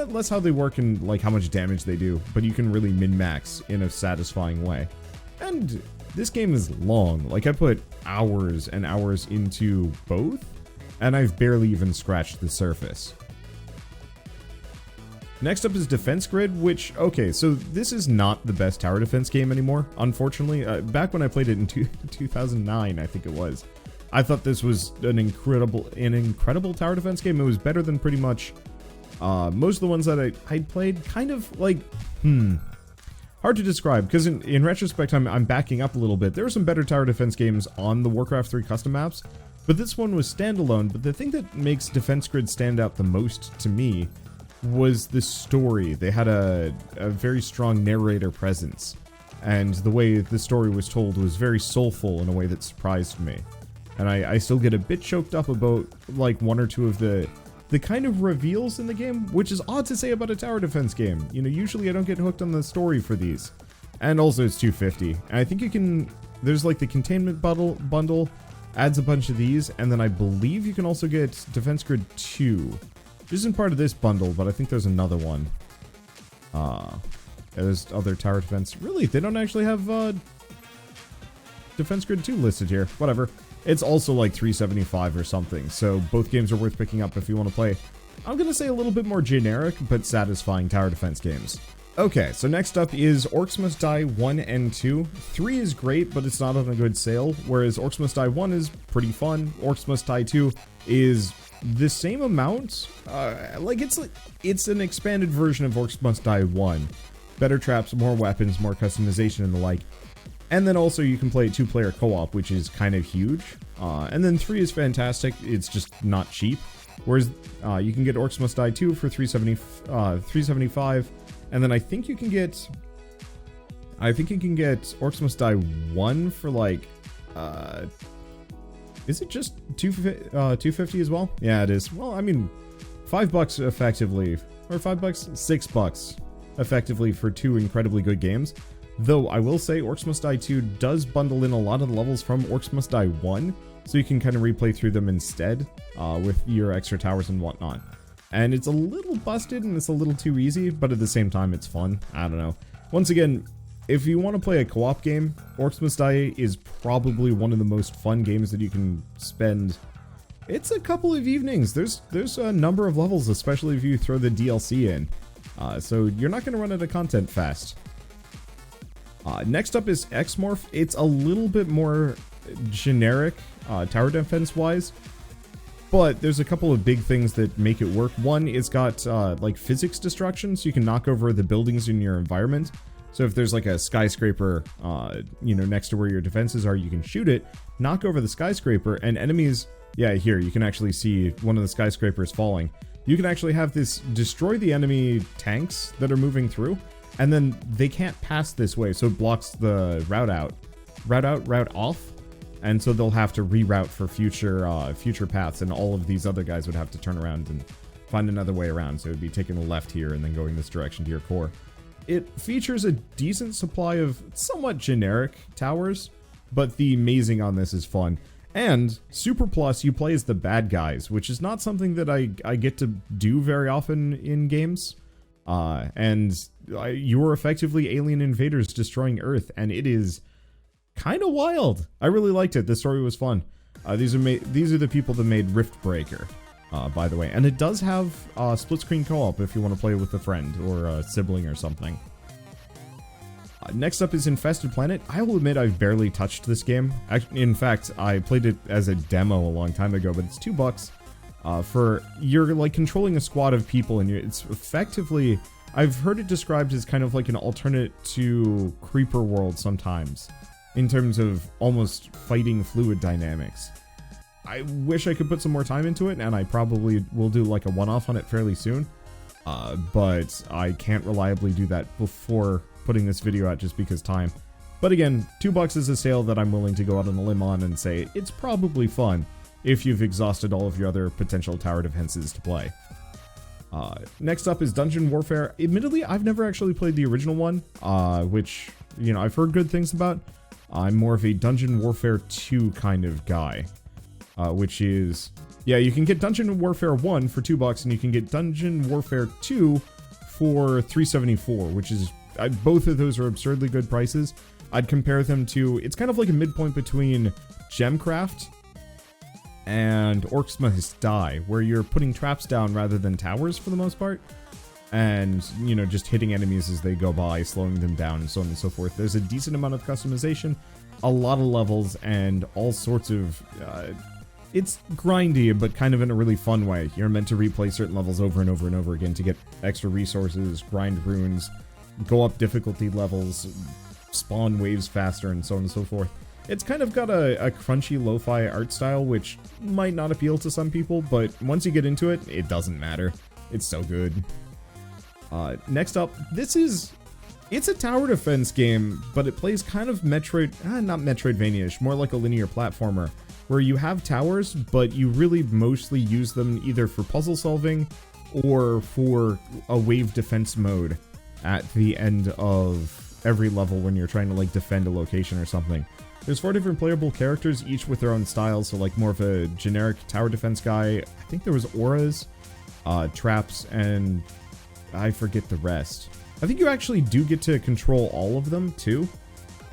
Less how they work and like how much damage they do, but you can really min-max in a satisfying way. And this game is long. Like, I put hours and hours into both, and I've barely even scratched the surface. Next up is Defense Grid, which, okay, so this is not the best tower defense game anymore, unfortunately. Back when I played it in 2009, I think it was, I thought this was an incredible tower defense game. It was better than pretty much most of the ones that I played. Kind of like, hard to describe, because in retrospect, I'm backing up a little bit. There were some better tower defense games on the Warcraft 3 custom maps, but this one was standalone. But the thing that makes Defense Grid stand out the most to me was the story. They had a very strong narrator presence, and the way the story was told was very soulful in a way that surprised me. And I still get a bit choked up about like 1 or 2 of the kind of reveals in the game, which is odd to say about a tower defense game. You know, usually I don't get hooked on the story for these. And also it's $2.50. And I think you can, there's like the containment bundle, adds a bunch of these, and then I believe you can also get Defense Grid 2. Which isn't part of this bundle, but I think there's another one. There's other tower defense. Really, they don't actually have Defense Grid 2 listed here. Whatever. It's also like $3.75 or something, so both games are worth picking up if you want to play, I'm gonna say a little bit more generic, but satisfying tower defense games. Okay, so next up is Orcs Must Die 1 and 2. 3 is great, but it's not on a good sale, whereas Orcs Must Die 1 is pretty fun. Orcs Must Die 2 is the same amount. It's an expanded version of Orcs Must Die 1. Better traps, more weapons, more customization, and the like. And then also you can play 2-player co-op, which is kind of huge. And then 3 is fantastic. It's just not cheap. Whereas you can get Orcs Must Die 2 for $375, and then I think you can get Orcs Must Die 1 for like is it just $250 as well? Yeah, it is. Well, I mean, $5 effectively, or $6 effectively for 2 incredibly good games. Though I will say Orcs Must Die 2 does bundle in a lot of the levels from Orcs Must Die 1, so you can kind of replay through them instead with your extra towers and whatnot. And it's a little busted and it's a little too easy, but at the same time it's fun. I don't know. Once again, if you want to play a co-op game, Orcs Must Die is probably one of the most fun games that you can spend. It's a couple of evenings. There's a number of levels, especially if you throw the DLC in. So you're not going to run out of content fast. Next up is X-morph. It's a little bit more generic tower defense wise, but there's a couple of big things that make it work. One, it's got like physics destruction, so you can knock over the buildings in your environment. So if there's like a skyscraper next to where your defenses are, you can shoot it, knock over the skyscraper, and enemies, yeah, here you can actually see one of the skyscrapers falling. You can actually have this destroy the enemy tanks that are moving through, and then they can't pass this way, so it blocks the route off, and so they'll have to reroute for future paths, and all of these other guys would have to turn around and find another way around. So it'd be taking the left here and then going this direction to your core. It features a decent supply of somewhat generic towers, but the mazing on this is fun. And Super Plus, you play as the bad guys, which is not something that I get to do very often in games. You're effectively alien invaders destroying Earth, and it is kind of wild. I really liked it. The story was fun. These are the people that made Riftbreaker, by the way. And it does have split screen co-op if you want to play with a friend or a sibling or something. Next up is Infested Planet. I will admit I've barely touched this game. In fact, I played it as a demo a long time ago, but it's $2 for you're like controlling a squad of people, and it's effectively, I've heard it described as kind of like an alternate to Creeper World sometimes, in terms of almost fighting fluid dynamics. I wish I could put some more time into it, and I probably will do like a one-off on it fairly soon, but I can't reliably do that before putting this video out just because time. But again, $2 is a sale that I'm willing to go out on a limb on and say it's probably fun if you've exhausted all of your other potential tower defenses to play. Next up is Dungeon Warfare. Admittedly, I've never actually played the original one, which, you know, I've heard good things about. I'm more of a Dungeon Warfare 2 kind of guy, which is, yeah, you can get Dungeon Warfare 1 for $2, and you can get Dungeon Warfare 2 for $374, which is, both of those are absurdly good prices. I'd compare them to, it's kind of like a midpoint between Gemcraft and Orcs Must Die, where you're putting traps down rather than towers for the most part, and, you know, just hitting enemies as they go by, slowing them down, and so on and so forth. There's a decent amount of customization, a lot of levels, and all sorts of, it's grindy, but kind of in a really fun way. You're meant to replay certain levels over and over and over again to get extra resources, grind runes, go up difficulty levels, spawn waves faster, and so on and so forth. It's kind of got a crunchy lo-fi art style, which might not appeal to some people, but once you get into it, it doesn't matter. It's so good. Next up, it's a tower defense game, but it plays kind of not Metroidvania-ish, more like a linear platformer, where you have towers, but you really mostly use them either for puzzle solving or for a wave defense mode at the end of every level when you're trying to like defend a location or something. There's 4 different playable characters, each with their own style, so like more of a generic tower defense guy. I think there was auras, traps, and I forget the rest. I think you actually do get to control all of them too.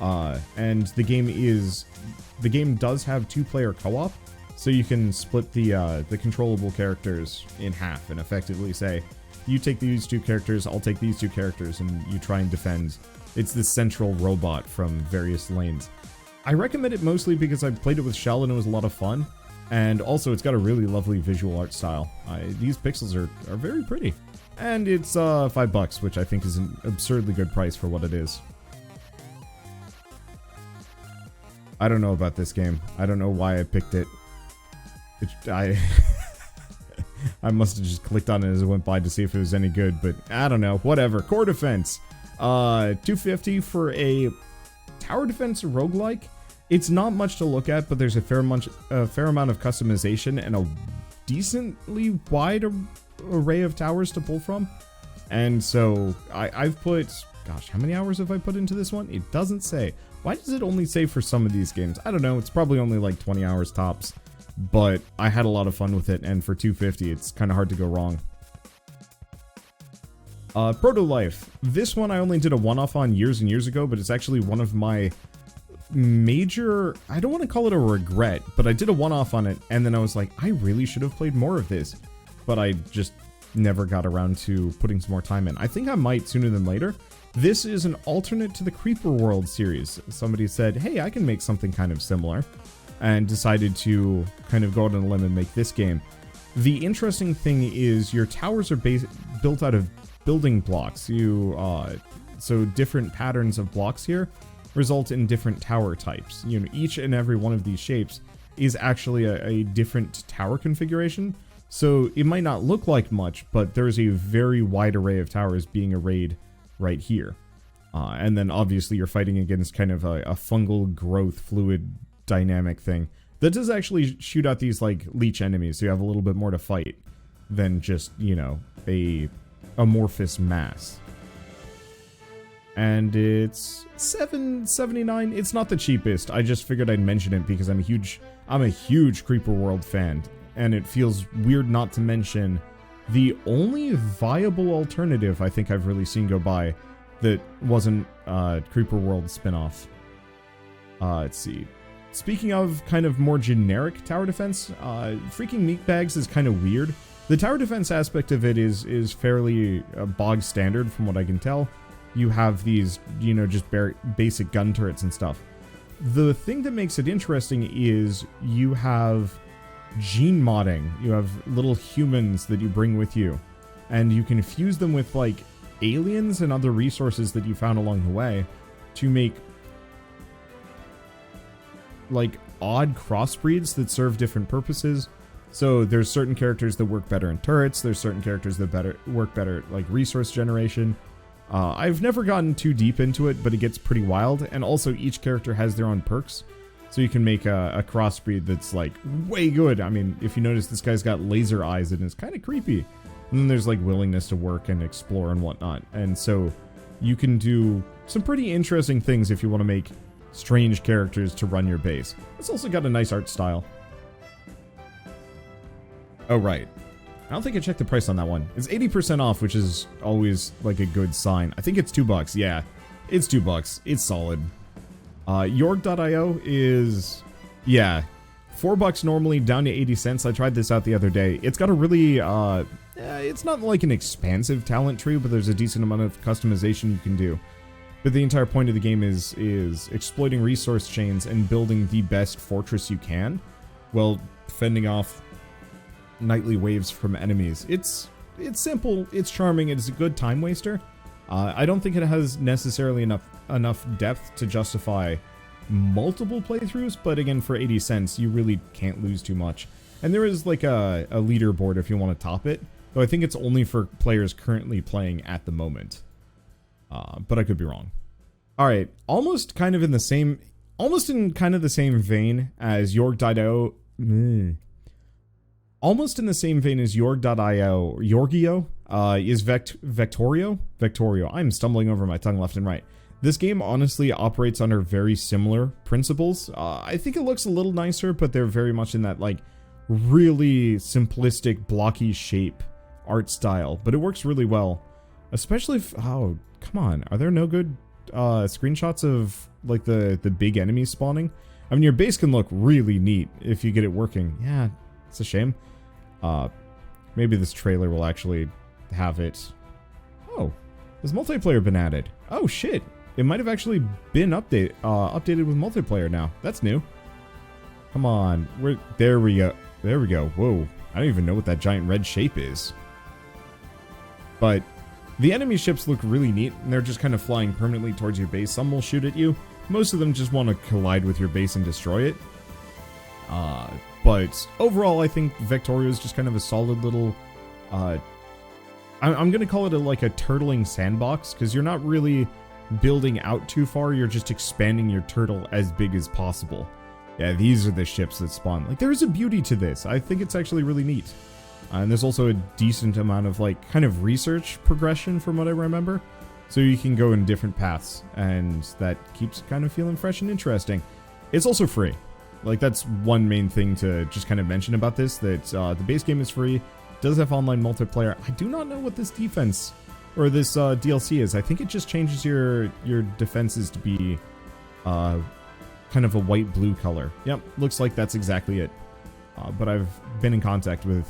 And the game does have 2-player co-op, so you can split the controllable characters in half and effectively say, you take these 2 characters, I'll take these 2 characters, and you try and defend. It's this central robot from various lanes. I recommend it mostly because I played it with Shell and it was a lot of fun. And also, it's got a really lovely visual art style. These pixels are very pretty. And it's $5, which I think is an absurdly good price for what it is. I don't know about this game. I don't know why I picked it. I must have just clicked on it as it went by to see if it was any good, but I don't know. Whatever. Core Defense. $250 for a tower defense roguelike. It's not much to look at, but there's a fair amount of customization and a decently wide array of towers to pull from. And so I've put, gosh, how many hours have I put into this one? It doesn't say. Why does it only say for some of these games? I don't know. It's probably only like 20 hours tops, but I had a lot of fun with it. And for $250, it's kind of hard to go wrong. Proto-Life. This one I only did a one-off on years and years ago, but it's actually one of my major, I don't want to call it a regret, but I did a one-off on it, and then I was like, I really should have played more of this, but I just never got around to putting some more time in. I think I might sooner than later. This is an alternate to the Creeper World series. Somebody said, hey, I can make something kind of similar, and decided to kind of go out on a limb and make this game. The interesting thing is your towers are built out of building blocks. So different patterns of blocks here result in different tower types. You know, each and every one of these shapes is actually a different tower configuration. So it might not look like much, but there's a very wide array of towers being arrayed right here. And then obviously you're fighting against kind of a fungal growth fluid dynamic thing that does actually shoot out these like leech enemies. So you have a little bit more to fight than just, you know, a amorphous mass. And it's $7.79. It's not the cheapest. I just figured I'd mention it because I'm a huge Creeper World fan, and it feels weird not to mention the only viable alternative I think I've really seen go by that wasn't Creeper World spinoff. Let's see. Speaking of kind of more generic tower defense, freaking meatbags is kind of weird. The tower defense aspect of it is fairly bog standard from what I can tell. You have these, you know, just basic gun turrets and stuff. The thing that makes it interesting is you have gene modding. You have little humans that you bring with you, and you can fuse them with like aliens and other resources that you found along the way to make like odd crossbreeds that serve different purposes. So there's certain characters that work better in turrets. There's certain characters that work better at like resource generation. I've never gotten too deep into it, but it gets pretty wild. And also each character has their own perks. So you can make a crossbreed that's like way good. I mean, if you notice, this guy's got laser eyes and it's kind of creepy. And then there's like willingness to work and explore and whatnot. And so you can do some pretty interesting things if you want to make strange characters to run your base. It's also got a nice art style. Oh, right. I don't think I checked the price on that one. It's 80% off, which is always like a good sign. I think it's $2. Yeah, it's $2. It's solid. Yorg.io is, yeah, $4 normally, down to 80 cents. I tried this out the other day. It's got a really, it's not like an expansive talent tree, but there's a decent amount of customization you can do. But the entire point of the game is exploiting resource chains and building the best fortress you can, while fending off nightly waves from enemies. It's simple, it's charming, it's a good time waster. I don't think it has necessarily enough depth to justify multiple playthroughs, but again, for 80 cents, you really can't lose too much. And there is like a leaderboard if you want to top it, though I think it's only for players currently playing at the moment. But I could be wrong. Alright, almost in kind of the same vein as Yorg.io. Almost in the same vein as Yorg.io, Yorgio, is Vectorio. I'm stumbling over my tongue left and right. This game honestly operates under very similar principles. I think it looks a little nicer, but they're very much in that like really simplistic blocky shape art style, but it works really well. Especially if, oh, come on, are there no good screenshots of like the big enemies spawning? I mean, your base can look really neat if you get it working. Yeah, it's a shame. Maybe this trailer will actually have it. Oh, has multiplayer been added? Oh shit, it might have actually been updated with multiplayer now. That's new. Come on. There we go. There we go. Whoa. I don't even know what that giant red shape is. But the enemy ships look really neat, and they're just kind of flying permanently towards your base. Some will shoot at you. Most of them just want to collide with your base and destroy it. But overall, I think Vectoria is just kind of a solid little... I'm going to call it like a turtling sandbox, because you're not really building out too far. You're just expanding your turtle as big as possible. Yeah, these are the ships that spawn. Like, there is a beauty to this. I think it's actually really neat. And there's also a decent amount of, like, kind of research progression from what I remember. So you can go in different paths, and that keeps it kind of feeling fresh and interesting. It's also free. Like, that's one main thing to just kind of mention about this, that the base game is free, does have online multiplayer. I do not know what this defense, or this DLC is. I think it just changes your defenses to be kind of a white-blue color. Yep, looks like that's exactly it. But I've been in contact with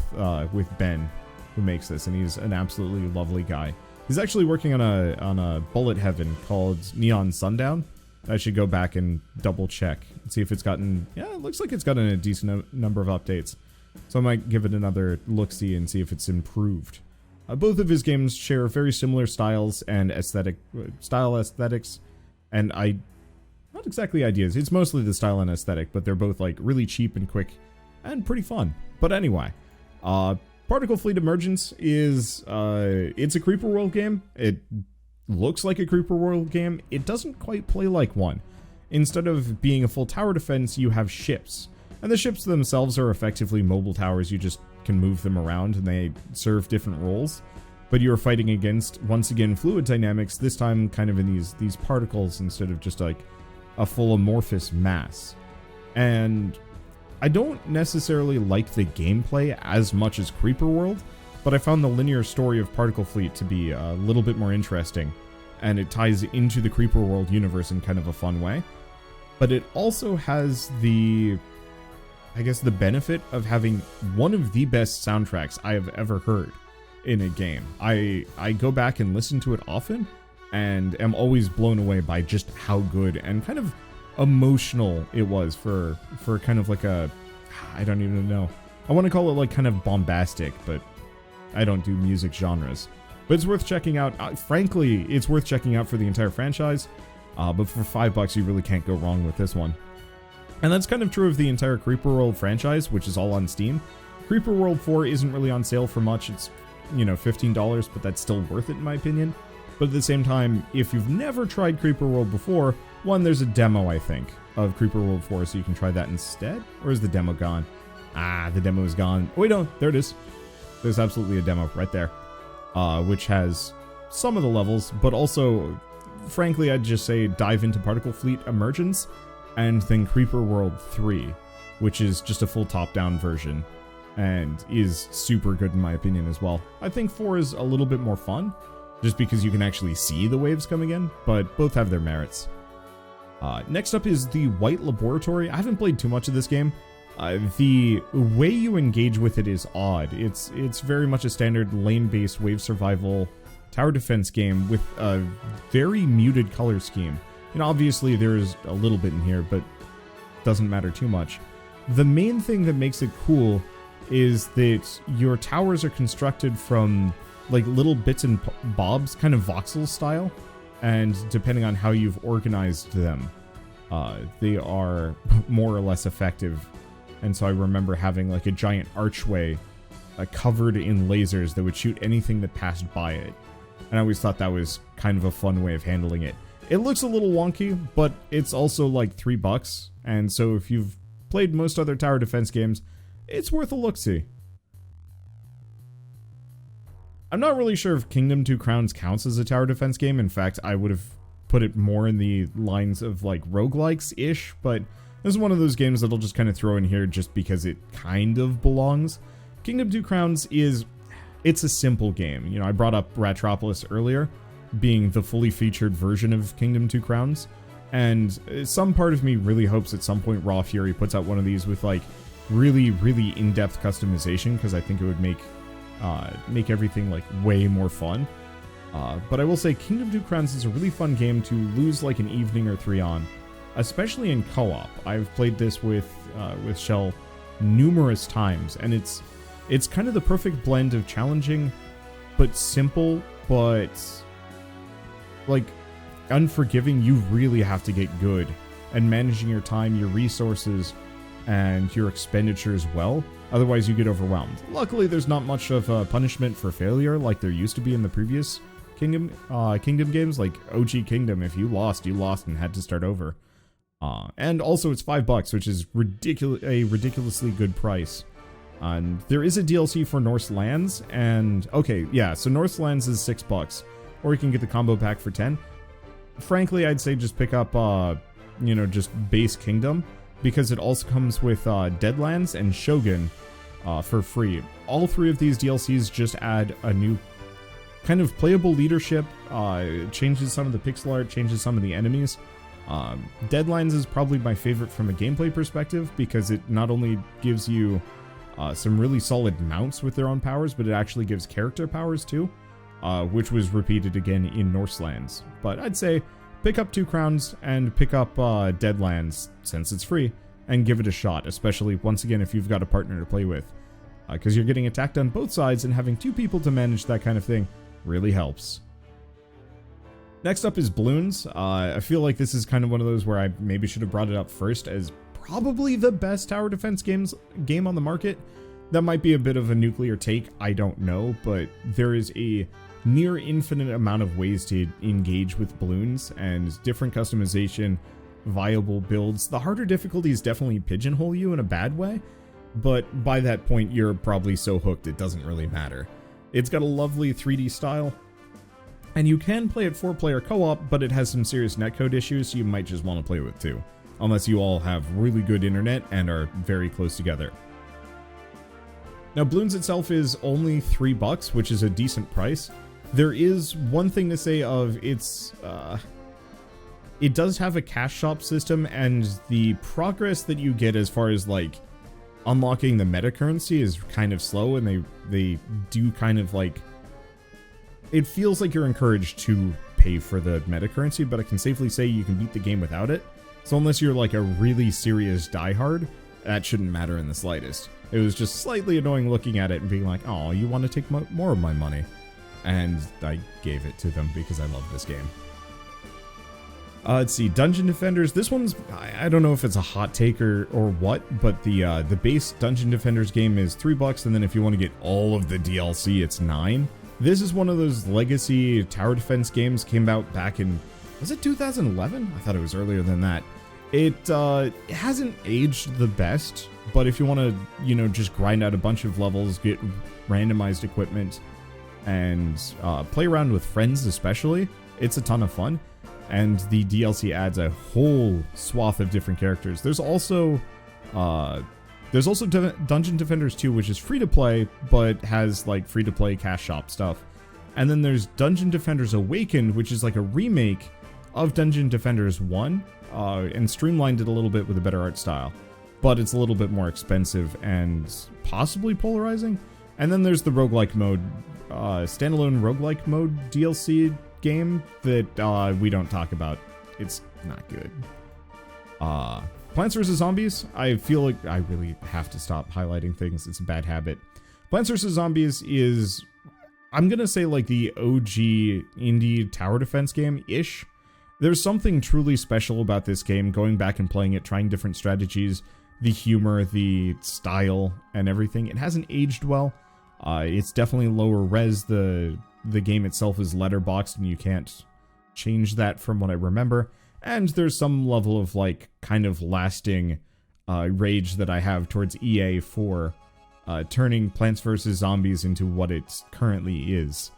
Ben, who makes this, and he's an absolutely lovely guy. He's actually working on a bullet heaven called Neon Sundown. I should go back and double check and see if it's gotten... Yeah, it looks like it's gotten a decent number of updates. So I might give it another look-see and see if it's improved. Both of his games share very similar styles and aesthetics, and not exactly ideas. It's mostly the style and aesthetic, but they're both like really cheap and quick and pretty fun. But anyway, Particle Fleet Emergence is it's a Creeper World game. It looks like a Creeper World game. It doesn't quite play like one. Instead of being a full tower defense, you have ships. And the ships themselves are effectively mobile towers. You just can move them around, and they serve different roles. But you're fighting against, once again, fluid dynamics, this time kind of in these particles instead of just like a full amorphous mass. And I don't necessarily like the gameplay as much as Creeper World, but I found the linear story of Particle Fleet to be a little bit more interesting, and it ties into the Creeper World universe in kind of a fun way. But it also has the benefit of having one of the best soundtracks I have ever heard in a game. I go back and listen to it often, and am always blown away by just how good and kind of emotional it was for kind of like a... I don't even know. I want to call it like kind of bombastic, but I don't do music genres. But it's worth checking out. Frankly, it's worth checking out for the entire franchise. But for $5, you really can't go wrong with this one. And that's kind of true of the entire Creeper World franchise, which is all on Steam. Creeper World 4 isn't really on sale for much. It's, $15, but that's still worth it in my opinion. But at the same time, if you've never tried Creeper World before, one, there's a demo, I think, of Creeper World 4, so you can try that instead? Or is the demo gone? Ah, the demo is gone. Oh, wait, no, there it is. There's absolutely a demo right there, which has some of the levels, but also, frankly, I'd just say dive into Particle Fleet Emergence, and then Creeper World 3, which is just a full top-down version, and is super good in my opinion as well. I think 4 is a little bit more fun, just because you can actually see the waves coming in, but both have their merits. Next up is the White Laboratory. I haven't played too much of this game. The way you engage with it is odd. It's very much a standard lane-based wave survival tower defense game with a very muted color scheme. And obviously there's a little bit in here, but doesn't matter too much. The main thing that makes it cool is that your towers are constructed from like little bits and bobs, kind of voxel style, and depending on how you've organized them, they are more or less effective. And so I remember having like a giant archway covered in lasers that would shoot anything that passed by it. And I always thought that was kind of a fun way of handling it. It looks a little wonky, but it's also like $3, and so if you've played most other tower defense games, it's worth a look-see. I'm not really sure if Kingdom 2 Crowns counts as a tower defense game. In fact, I would have put it more in the lines of like roguelikes-ish, but this is one of those games that I'll just kind of throw in here just because it kind of belongs. Kingdom 2 Crowns it's a simple game. I brought up Ratropolis earlier, being the fully featured version of Kingdom 2 Crowns, and some part of me really hopes at some point Raw Fury puts out one of these with like really, really in-depth customization, because I think it would make everything like way more fun. But I will say Kingdom 2 Crowns is a really fun game to lose like an evening or 3 on, especially in co-op. I've played this with Shell numerous times, and it's kind of the perfect blend of challenging but simple, but like unforgiving. You really have to get good and managing your time, your resources, and your expenditures well. Otherwise, you get overwhelmed. Luckily, there's not much of a punishment for failure like there used to be in the previous Kingdom games, like OG Kingdom. If you lost and had to start over. And also, it's $5, which is a ridiculously good price. And there is a DLC for Norse Lands, and okay, yeah, so Norse Lands is $6, or you can get the combo pack for 10. Frankly, I'd say just pick up, just base Kingdom, because it also comes with Deadlands and Shogun for free. All three of these DLCs just add a new kind of playable leadership, changes some of the pixel art, changes some of the enemies. Deadlands is probably my favorite from a gameplay perspective, because it not only gives you some really solid mounts with their own powers, but it actually gives character powers too, which was repeated again in Norselands. But I'd say pick up 2 crowns and pick up Deadlands, since it's free, and give it a shot, especially, once again, if you've got a partner to play with. Because you're getting attacked on both sides, and having 2 people to manage that kind of thing really helps. Next up is Bloons. I feel like this is kind of one of those where I maybe should have brought it up first, as probably the best tower defense game on the market. That might be a bit of a nuclear take, I don't know, but there is a near infinite amount of ways to engage with Bloons, and different customization, viable builds. The harder difficulties definitely pigeonhole you in a bad way, but by that point you're probably so hooked it doesn't really matter. It's got a lovely 3D style, and you can play it 4-player co-op, but it has some serious netcode issues, so you might just want to play with 2. Unless you all have really good internet and are very close together. Now, Bloons itself is only $3, which is a decent price. There is one thing to say of it does have a cash shop system, and the progress that you get as far as like unlocking the meta currency is kind of slow, and they do kind of like, it feels like you're encouraged to pay for the meta currency, but I can safely say you can beat the game without it. So unless you're like a really serious diehard, that shouldn't matter in the slightest. It was just slightly annoying looking at it and being like, oh, you want to take more of my money? And I gave it to them because I love this game. Let's see, Dungeon Defenders. This one's, I don't know if it's a hot take or what, but the base Dungeon Defenders game is $3, and then if you want to get all of the DLC, it's $9. This is one of those legacy tower defense games, came out back in, was it 2011? I thought it was earlier than that. It hasn't aged the best, but if you want to, just grind out a bunch of levels, get randomized equipment, and play around with friends especially, it's a ton of fun. And the DLC adds a whole swath of different characters. There's also Dungeon Defenders 2, which is free to play, but has like free to play cash shop stuff. And then there's Dungeon Defenders Awakened, which is like a remake of Dungeon Defenders 1, and streamlined it a little bit with a better art style. But it's a little bit more expensive and possibly polarizing. And then there's the roguelike mode, standalone roguelike mode DLC game that we don't talk about. It's not good. Plants vs. Zombies, I feel like I really have to stop highlighting things. It's a bad habit. Plants vs. Zombies is, I'm gonna say, like the OG indie tower defense game-ish. There's something truly special about this game, going back and playing it, trying different strategies, the humor, the style, and everything. It hasn't aged well. It's definitely lower res. The game itself is letterboxed, and you can't change that from what I remember. And there's some level of, like, kind of lasting rage that I have towards EA for turning Plants vs. Zombies into what it currently is.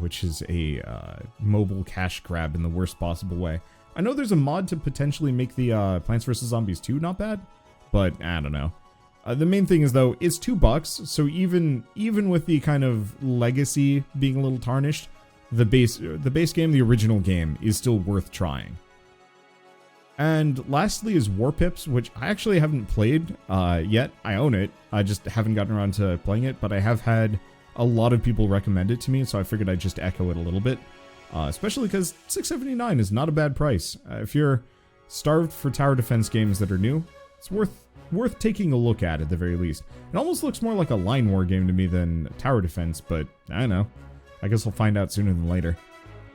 Which is a mobile cash grab in the worst possible way. I know there's a mod to potentially make the Plants vs. Zombies 2 not bad, but I don't know. The main thing is, though, it's $2, so even with the kind of legacy being a little tarnished, the base game, the original game, is still worth trying. And lastly is War Pips, which I actually haven't played yet. I own it. I just haven't gotten around to playing it, but I have had a lot of people recommend it to me, so I figured I'd just echo it a little bit. Especially because $6.79 is not a bad price. If you're starved for tower defense games that are new, it's worth taking a look at the very least. It almost looks more like a line war game to me than tower defense, but I don't know. I guess we'll find out sooner than later.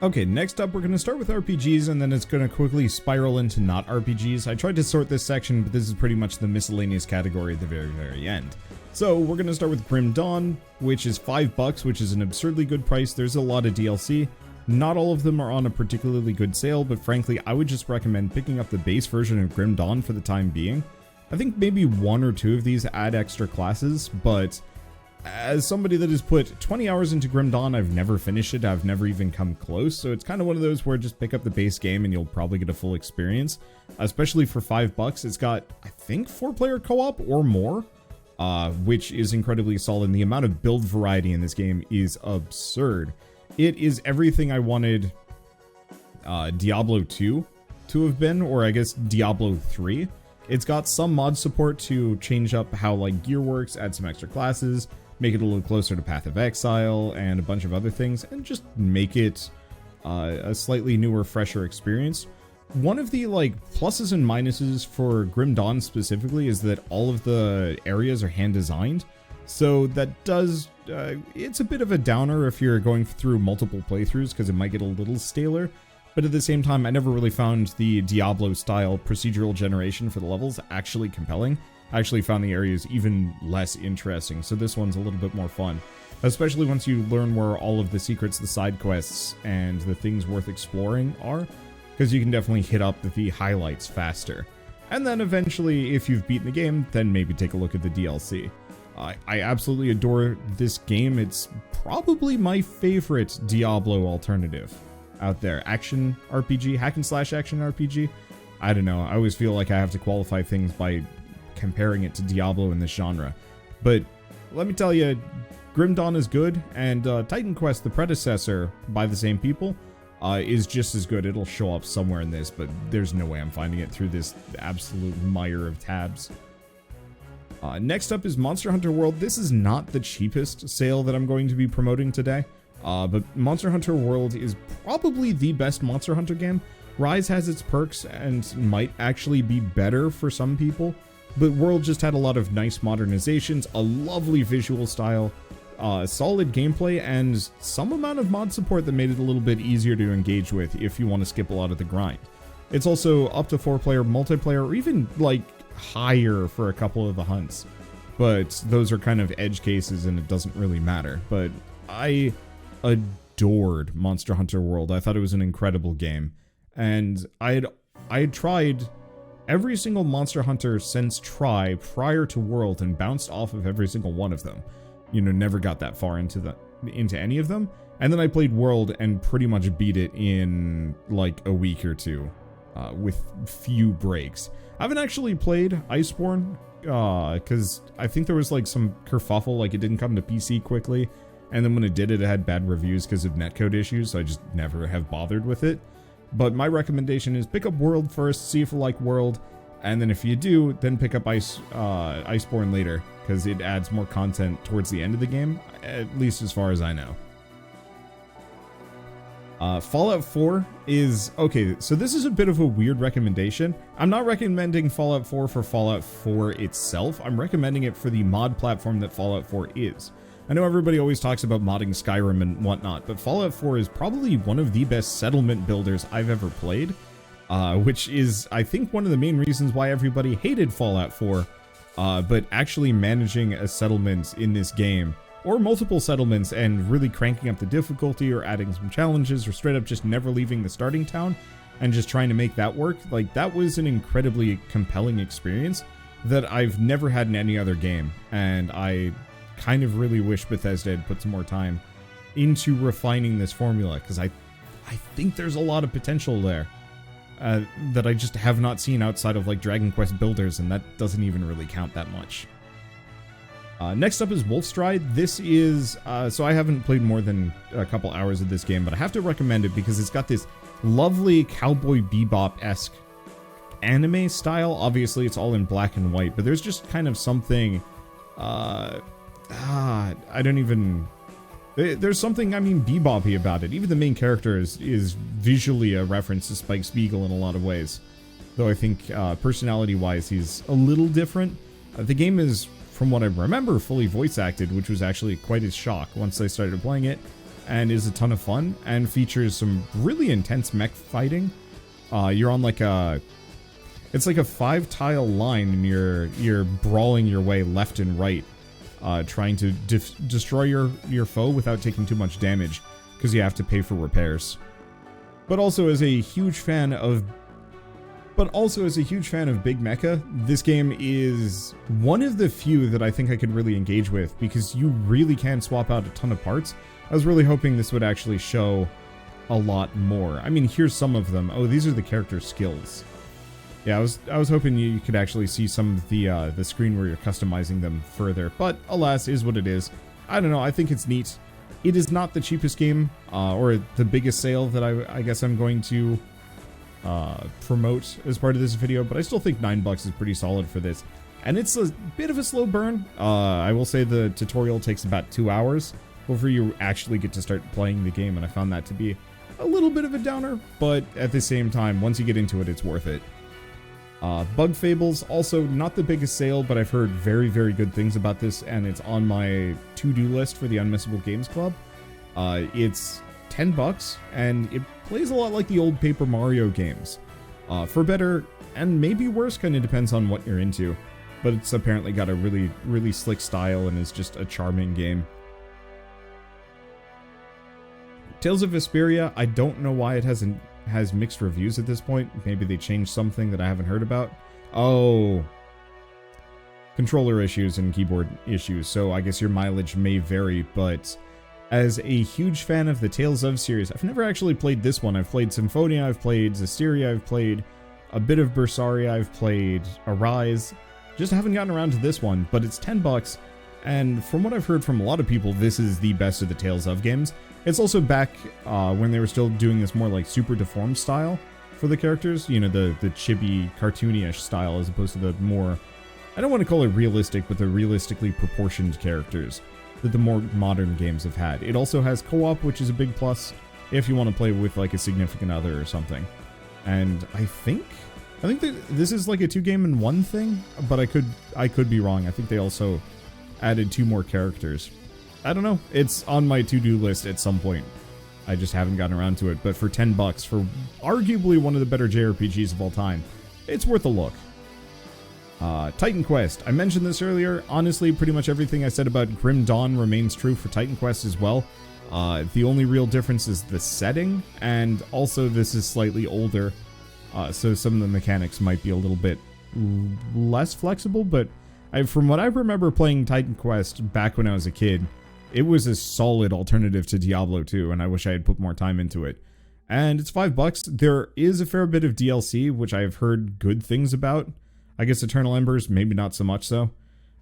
Okay, next up we're going to start with RPGs, and then it's going to quickly spiral into not RPGs. I tried to sort this section, but this is pretty much the miscellaneous category at the very, very end. So we're going to start with Grim Dawn, which is $5, which is an absurdly good price. There's a lot of DLC. Not all of them are on a particularly good sale, but frankly, I would just recommend picking up the base version of Grim Dawn for the time being. I think maybe 1 or 2 of these add extra classes, but as somebody that has put 20 hours into Grim Dawn, I've never finished it. I've never even come close. So it's kind of one of those where just pick up the base game and you'll probably get a full experience, especially for $5. It's got, I think, 4-player co-op or more, which is incredibly solid. And the amount of build variety in this game is absurd. It is everything I wanted Diablo 2 to have been, or I guess Diablo 3. It's got some mod support to change up how like gear works, add some extra classes, make it a little closer to Path of Exile, and a bunch of other things, and just make it a slightly newer, fresher experience. One of the like pluses and minuses for Grim Dawn specifically is that all of the areas are hand designed, so that does it's a bit of a downer if you're going through multiple playthroughs because it might get a little staler. But at the same time, I never really found the Diablo-style procedural generation for the levels actually compelling. I actually found the areas even less interesting, so this one's a little bit more fun. Especially once you learn where all of the secrets, the side quests, and the things worth exploring are, because you can definitely hit up the highlights faster. And then eventually, if you've beaten the game, then maybe take a look at the DLC. I absolutely adore this game. It's probably my favorite Diablo alternative out there. Action RPG, hack and slash action RPG. I don't know. I always feel like I have to qualify things by comparing it to Diablo in this genre. But let me tell you, Grim Dawn is good, and Titan Quest, the predecessor by the same people, is just as good. It'll show up somewhere in this, but there's no way I'm finding it through this absolute mire of tabs. Next up is Monster Hunter World. This is not the cheapest sale that I'm going to be promoting today. But Monster Hunter World is probably the best Monster Hunter game. Rise has its perks and might actually be better for some people, but World just had a lot of nice modernizations, a lovely visual style, solid gameplay, and some amount of mod support that made it a little bit easier to engage with if you want to skip a lot of the grind. It's also up to 4-player multiplayer, or even like higher for a couple of the hunts, but those are kind of edge cases and it doesn't really matter. But I adored Monster Hunter World. I thought it was an incredible game, and I had tried every single Monster Hunter since prior to World and bounced off of every single one of them. You know, never got that far into any of them. And then I played World and pretty much beat it in like a week or two, with few breaks. I haven't actually played Iceborne, because I think there was like some kerfuffle, like it didn't come to PC quickly. And then when it did, it had bad reviews because of netcode issues, so I just never have bothered with it. But my recommendation is pick up World first, see if you like World, and then if you do, then pick up Iceborne later, because it adds more content towards the end of the game, at least as far as I know. Fallout 4 is... okay, so this is a bit of a weird recommendation. I'm not recommending Fallout 4 for Fallout 4 itself. I'm recommending it for the mod platform that Fallout 4 is. I know everybody always talks about modding Skyrim and whatnot, but Fallout 4 is probably one of the best settlement builders I've ever played, which is, I think, one of the main reasons why everybody hated Fallout 4, but actually managing a settlement in this game, or multiple settlements, and really cranking up the difficulty or adding some challenges, or straight up just never leaving the starting town and just trying to make that work, like, that was an incredibly compelling experience that I've never had in any other game, and I kind of really wish Bethesda had put some more time into refining this formula, because I think there's a lot of potential there that I just have not seen outside of like Dragon Quest Builders, and that doesn't even really count that much. Next up is Wolfstride. This is, so I haven't played more than a couple hours of this game, but I have to recommend it because it's got this lovely Cowboy Bebop-esque anime style. Obviously it's all in black and white, but there's just kind of something I don't even... there's something, I mean, bebop-y about it. Even the main character is visually a reference to Spike Spiegel in a lot of ways. though I think personality-wise he's a little different. The game is, from what I remember, fully voice-acted, which was actually quite a shock once I started playing it, and is a ton of fun, and features some really intense mech fighting. You're on like it's like a 5-tile line, and you're brawling your way left and right, trying to destroy your foe without taking too much damage, because you have to pay for repairs. But also as a huge fan of big mecha, this game is one of the few that I think I could really engage with, because you really can swap out a ton of parts. I was really hoping this would actually show a lot more. I mean, here's some of them. Oh, these are the character skills. Yeah, I was hoping you could actually see some of the screen where you're customizing them further, but alas, is what it is. I don't know, I think it's neat. It is not the cheapest game, or the biggest sale that I guess I'm going to promote as part of this video, but I still think $9 is pretty solid for this. And it's a bit of a slow burn. I will say the tutorial takes about 2 hours before you actually get to start playing the game, and I found that to be a little bit of a downer, but at the same time, once you get into it, it's worth it. Bug Fables, also not the biggest sale, but I've heard very, very good things about this, and it's on my to-do list for the Unmissable Games Club. It's $10, and it plays a lot like the old Paper Mario games. For better, and maybe worse, kind of depends on what you're into, but it's apparently got a really, really slick style and is just a charming game. Tales of Vesperia, I don't know why it has mixed reviews at this point. Maybe they changed something that I haven't heard about. Oh, controller issues and keyboard issues, so I guess your mileage may vary, but as a huge fan of the Tales of series, I've never actually played this one. I've played Symphonia, I've played Zestiria, I've played a bit of Bersaria, I've played Arise. Just haven't gotten around to this one, but it's $10, and from what I've heard from a lot of people, this is the best of the Tales of games. It's also back when they were still doing this more like super deformed style for the characters, you know, the chibi, cartoony-ish style, as opposed to the more, I don't want to call it realistic, but the realistically proportioned characters that the more modern games have had. It also has co-op, which is a big plus if you want to play with like a significant other or something. And I think that this is like a 2-game-in-1 thing, but I could be wrong. I think they also added 2 more characters. I don't know. It's on my to-do list at some point. I just haven't gotten around to it. But for $10, for arguably one of the better JRPGs of all time, it's worth a look. Titan Quest. I mentioned this earlier. Honestly, pretty much everything I said about Grim Dawn remains true for Titan Quest as well. The only real difference is the setting, and also this is slightly older, so some of the mechanics might be a little bit less flexible, but from what I remember playing Titan Quest back when I was a kid, it was a solid alternative to Diablo 2, and I wish I had put more time into it. And it's $5. There is a fair bit of DLC, which I have heard good things about. I guess Eternal Embers, maybe not so much so.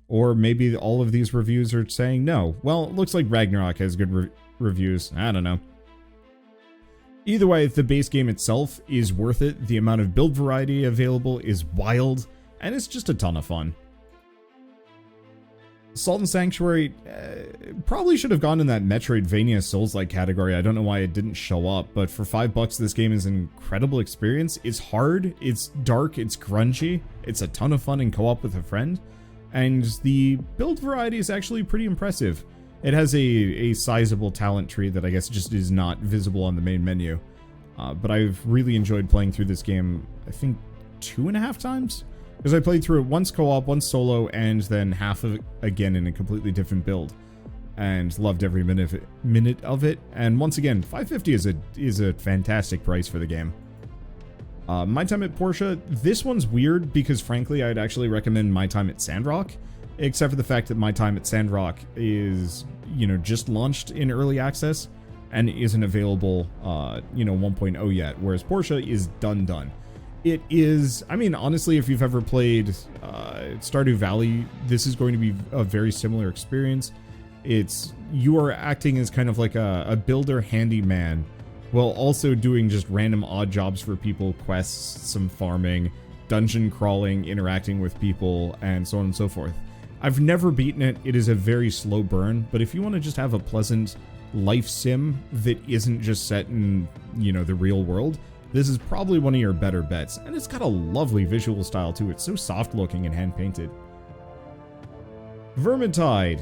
Or maybe all of these reviews are saying no. Well, it looks like Ragnarok has good reviews. I don't know. Either way, the base game itself is worth it. The amount of build variety available is wild, and it's just a ton of fun. Salt and Sanctuary probably should have gone in that Metroidvania Souls-like category. I don't know why it didn't show up, but for $5, this game is an incredible experience. It's hard, it's dark, it's grungy, it's a ton of fun in co-op with a friend, and the build variety is actually pretty impressive. It has a sizable talent tree that I guess just is not visible on the main menu, but I've really enjoyed playing through this game, I think 2.5 times? Because I played through it once co-op, once solo, and then half of it again in a completely different build. And loved every minute of it. And once again, $5.50 is a fantastic price for the game. My Time at Portia, this one's weird because frankly I'd actually recommend My Time at Sandrock. Except for the fact that My Time at Sandrock is, you know, just launched in early access and isn't available, 1.0 yet. Whereas Portia is done. It is, I mean, honestly, if you've ever played Stardew Valley, this is going to be a very similar experience. You are acting as kind of like a builder handyman, while also doing just random odd jobs for people, quests, some farming, dungeon crawling, interacting with people, and so on and so forth. I've never beaten it. It is a very slow burn, but if you want to just have a pleasant life sim that isn't just set in, the real world, this is probably one of your better bets. And it's got a lovely visual style too. It's so soft looking and hand painted. Vermintide.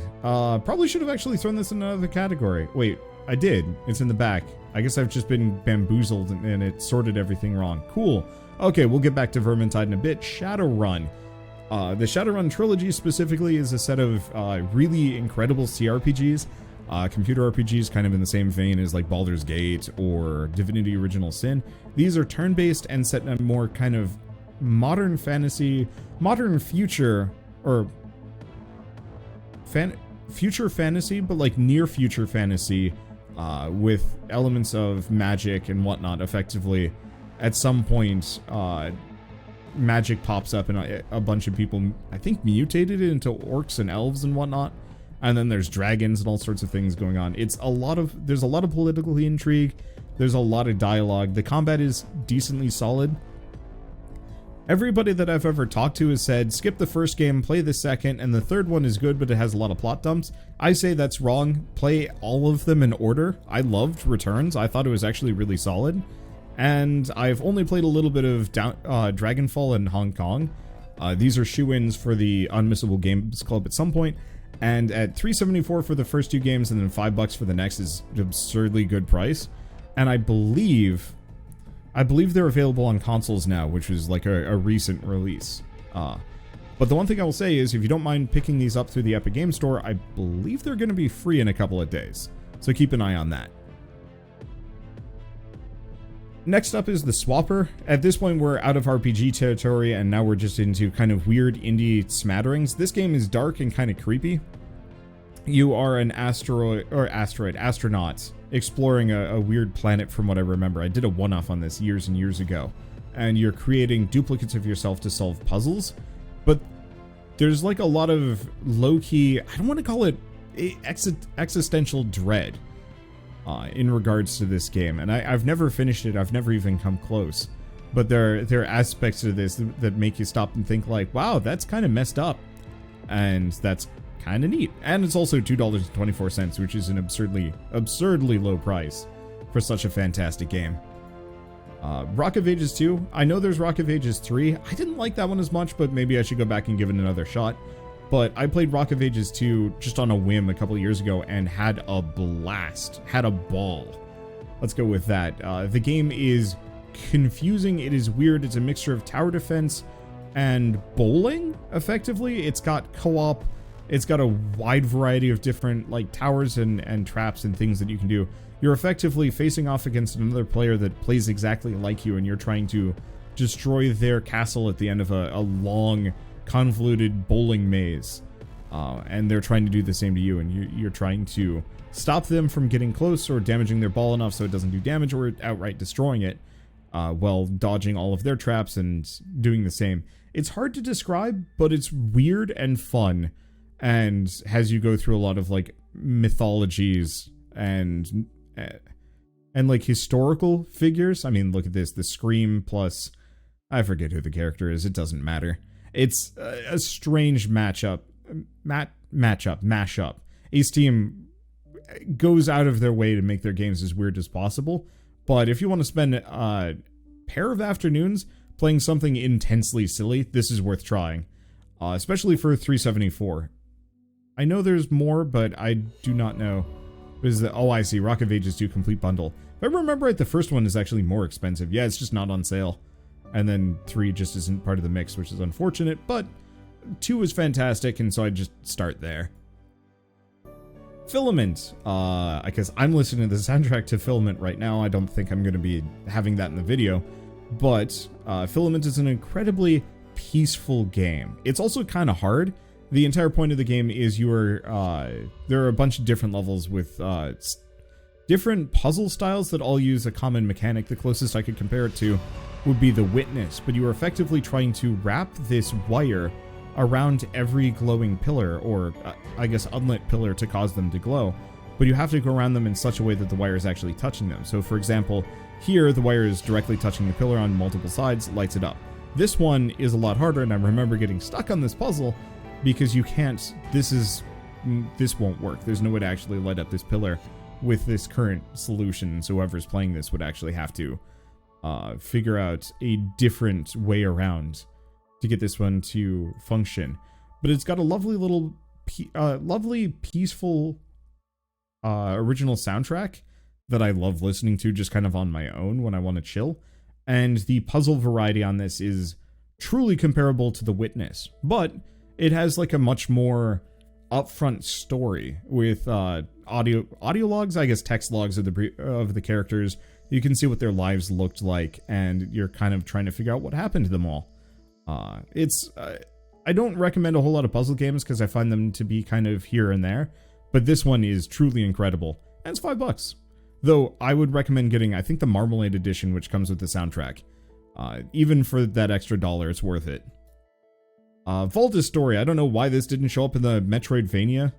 Probably should have actually thrown this in another category. Wait, I did. It's in the back. I guess I've just been bamboozled and it sorted everything wrong. Cool. Okay, we'll get back to Vermintide in a bit. Shadowrun. The Shadowrun trilogy specifically is a set of really incredible CRPGs. Computer RPGs kind of in the same vein as like Baldur's Gate or Divinity Original Sin. These are turn-based and set in a more kind of modern fantasy, modern future, or future fantasy, but like near future fantasy with elements of magic and whatnot. Effectively, at some point, magic pops up and a bunch of people, I think, mutated it into orcs and elves and whatnot. And then there's dragons and all sorts of things going on. There's a lot of political intrigue. There's a lot of dialogue. The combat is decently solid. Everybody that I've ever talked to has said, skip the first game, play the second, and the third one is good, but it has a lot of plot dumps. I say that's wrong. Play all of them in order. I loved Returns. I thought it was actually really solid. And I've only played a little bit of Dragonfall and Hong Kong. These are shoo-ins for the Unmissable Games Club at some point. And at $3.74 for the first two games and then $5 for the next is an absurdly good price. And I believe they're available on consoles now, which is like a recent release. But the one thing I will say is, if you don't mind picking these up through the Epic Games Store, I believe they're going to be free in a couple of days. So keep an eye on that. Next up is the Swapper. At this point, we're out of RPG territory, and now we're just into kind of weird indie smatterings. This game is dark and kind of creepy. You are an astronaut exploring a weird planet from what I remember. I did a one-off on this years and years ago. And you're creating duplicates of yourself to solve puzzles. But there's like a lot of low-key, I don't want to call it existential dread in regards to this game. And I've never finished it. I've never even come close. But there are aspects of this that make you stop and think like, wow, that's kind of messed up. And that's kind of neat. And it's also $2.24, which is an absurdly low price for such a fantastic game. Rock of Ages 2. I know there's Rock of Ages 3. I didn't like that one as much, but maybe I should go back and give it another shot. But I played Rock of Ages 2 just on a whim a couple of years ago and had a blast. Had a ball. Let's go with that. The game is confusing. It is weird. It's a mixture of tower defense and bowling, effectively. It's got co-op. It's got a wide variety of different like towers and traps and things that you can do. You're effectively facing off against another player that plays exactly like you, and you're trying to destroy their castle at the end of a long, convoluted bowling maze. And they're trying to do the same to you, and you're trying to stop them from getting close or damaging their ball enough so it doesn't do damage, or outright destroying it, while dodging all of their traps and doing the same. It's hard to describe, but it's weird and fun, and has you go through a lot of like mythologies and like historical figures. I mean, look at this, the Scream plus, I forget who the character is, it doesn't matter. It's a strange mashup. Ace Team goes out of their way to make their games as weird as possible, but if you want to spend a pair of afternoons playing something intensely silly, this is worth trying, especially for $3.74. I know there's more, but I do not know. Oh, I see. Rock of Ages 2 complete bundle. If I remember right, the first one is actually more expensive. Yeah, it's just not on sale. And then 3 just isn't part of the mix, which is unfortunate, but 2 is fantastic, and so I just start there. Filament. I guess I'm listening to the soundtrack to Filament right now. I don't think I'm going to be having that in the video, but Filament is an incredibly peaceful game. It's also kind of hard. The entire point of the game is there are a bunch of different levels with different puzzle styles that all use a common mechanic. The closest I could compare it to would be The Witness, but you are effectively trying to wrap this wire around every glowing pillar, or I guess unlit pillar, to cause them to glow. But you have to go around them in such a way that the wire is actually touching them. So for example, here the wire is directly touching the pillar on multiple sides, lights it up. This one is a lot harder, and I remember getting stuck on this puzzle because you can't, this won't work. There's no way to actually light up this pillar with this current solution, so whoever's playing this would actually have to figure out a different way around to get this one to function. But it's got a lovely little, lovely, peaceful original soundtrack that I love listening to just kind of on my own when I want to chill. And the puzzle variety on this is truly comparable to The Witness, but it has like a much more upfront story with audio logs, I guess text logs of the characters. You can see what their lives looked like, and you're kind of trying to figure out what happened to them all. I don't recommend a whole lot of puzzle games because I find them to be kind of here and there, but this one is truly incredible, and it's $5. Though I would recommend getting, I think, the Marmalade edition, which comes with the soundtrack. Even for that extra $1, it's worth it. Volta's Story, I don't know why this didn't show up in the Metroidvania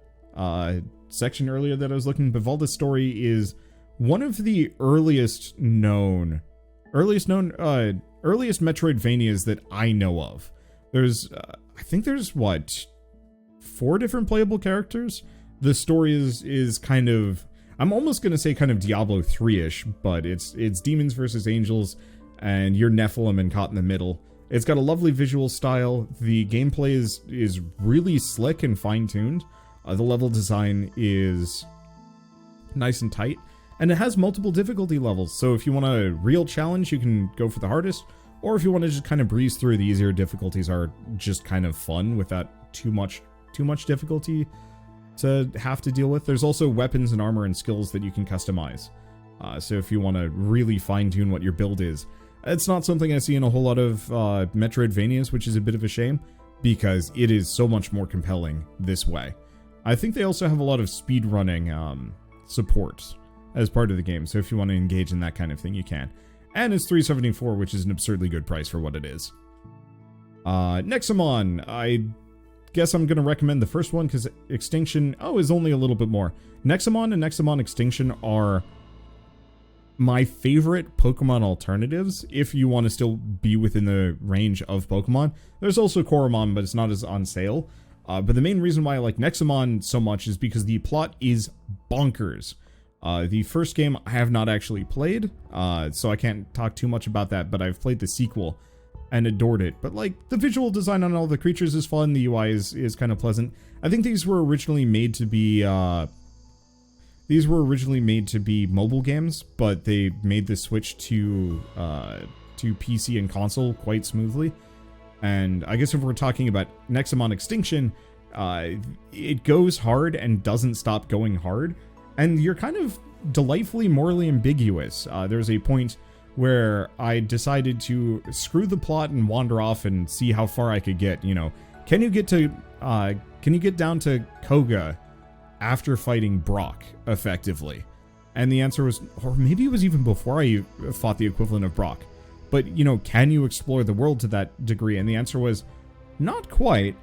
section earlier that I was looking, but Volta's Story is one of the earliest Metroidvanias that I know of. There's, I think there's, 4 different playable characters? The story is kind of, I'm almost going to say kind of Diablo 3-ish, but it's demons versus angels, and you're Nephilim and caught in the middle. It's got a lovely visual style. The gameplay is really slick and fine-tuned. The level design is nice and tight, and it has multiple difficulty levels. So if you want a real challenge, you can go for the hardest, or if you want to just kind of breeze through, the easier difficulties are just kind of fun without too much difficulty to have to deal with. There's also weapons and armor and skills that you can customize. So if you want to really fine-tune what your build is. It's not something I see in a whole lot of Metroidvanias, which is a bit of a shame, because it is so much more compelling this way. I think they also have a lot of speedrunning support as part of the game, so if you want to engage in that kind of thing, you can. And it's $3.74, which is an absurdly good price for what it is. Nexomon, I guess I'm going to recommend the first one, because Extinction, is only a little bit more. Nexomon and Nexomon Extinction are my favorite Pokemon alternatives, if you want to still be within the range of Pokemon. There's also Koromon, but it's not as on sale. But the main reason why I like Nexomon so much is because the plot is bonkers. The first game I have not actually played, so I can't talk too much about that, but I've played the sequel and adored it. But like, the visual design on all the creatures is fun, the UI is kind of pleasant. I think these were originally made to be mobile games, but they made the switch to PC and console quite smoothly. And I guess if we're talking about Nexomon Extinction, it goes hard and doesn't stop going hard, and you're kind of delightfully morally ambiguous. There's a point where I decided to screw the plot and wander off and see how far I could get. You know, can you get down to Koga after fighting Brock effectively? And the answer was, or maybe it was even before I fought the equivalent of Brock. But, you know, can you explore the world to that degree? And the answer was, not quite,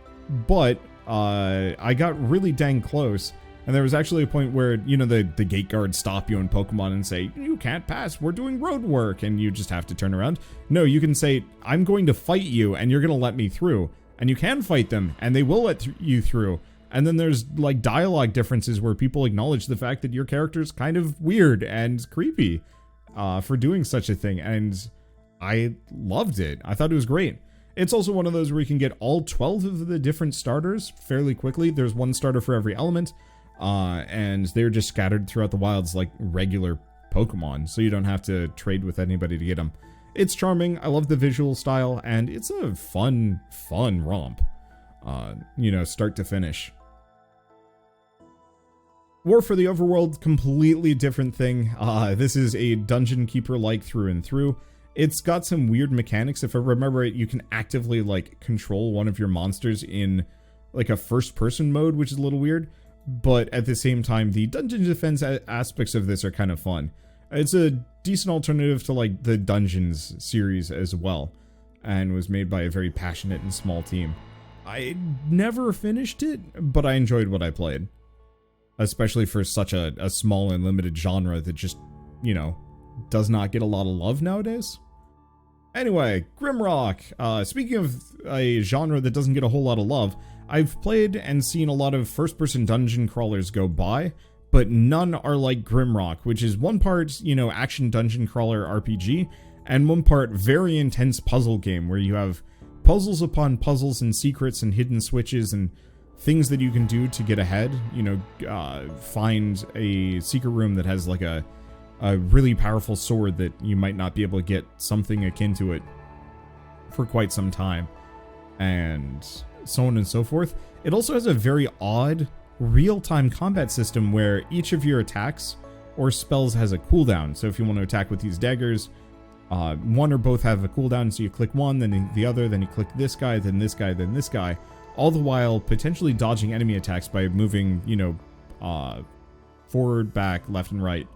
but I got really dang close. And there was actually a point where, you know, the gate guards stop you in Pokemon and say, you can't pass, we're doing road work, and you just have to turn around. No, you can say, I'm going to fight you, and you're going to let me through. And you can fight them, and they will let you through. And then there's, like, dialogue differences where people acknowledge the fact that your character's kind of weird and creepy for doing such a thing. And I loved it. I thought it was great. It's also one of those where you can get all 12 of the different starters fairly quickly. There's one starter for every element, and they're just scattered throughout the wilds like regular Pokemon, so you don't have to trade with anybody to get them. It's charming. I love the visual style, and it's a fun romp, you know, start to finish. War for the Overworld, completely different thing. This is a dungeon keeper-like through and through. It's got some weird mechanics. If I remember it, you can actively, like, control one of your monsters in, like, a first-person mode, which is a little weird. But at the same time, the dungeon defense aspects of this are kind of fun. It's a decent alternative to, like, the Dungeons series as well, and was made by a very passionate and small team. I never finished it, but I enjoyed what I played. Especially for such a small and limited genre that just, you know, does not get a lot of love nowadays. Anyway, Grimrock. Speaking of a genre that doesn't get a whole lot of love, I've played and seen a lot of first-person dungeon crawlers go by, but none are like Grimrock, which is one part, you know, action dungeon crawler RPG, and one part very intense puzzle game where you have puzzles upon puzzles and secrets and hidden switches and things that you can do to get ahead. You know, find a secret room that has like a really powerful sword that you might not be able to get something akin to it for quite some time, and so on and so forth. It also has a very odd real-time combat system where each of your attacks or spells has a cooldown. So if you want to attack with these daggers, one or both have a cooldown, so you click one, then the other, then you click this guy, then this guy, then this guy, all the while potentially dodging enemy attacks by moving, you know, forward, back, left, and right.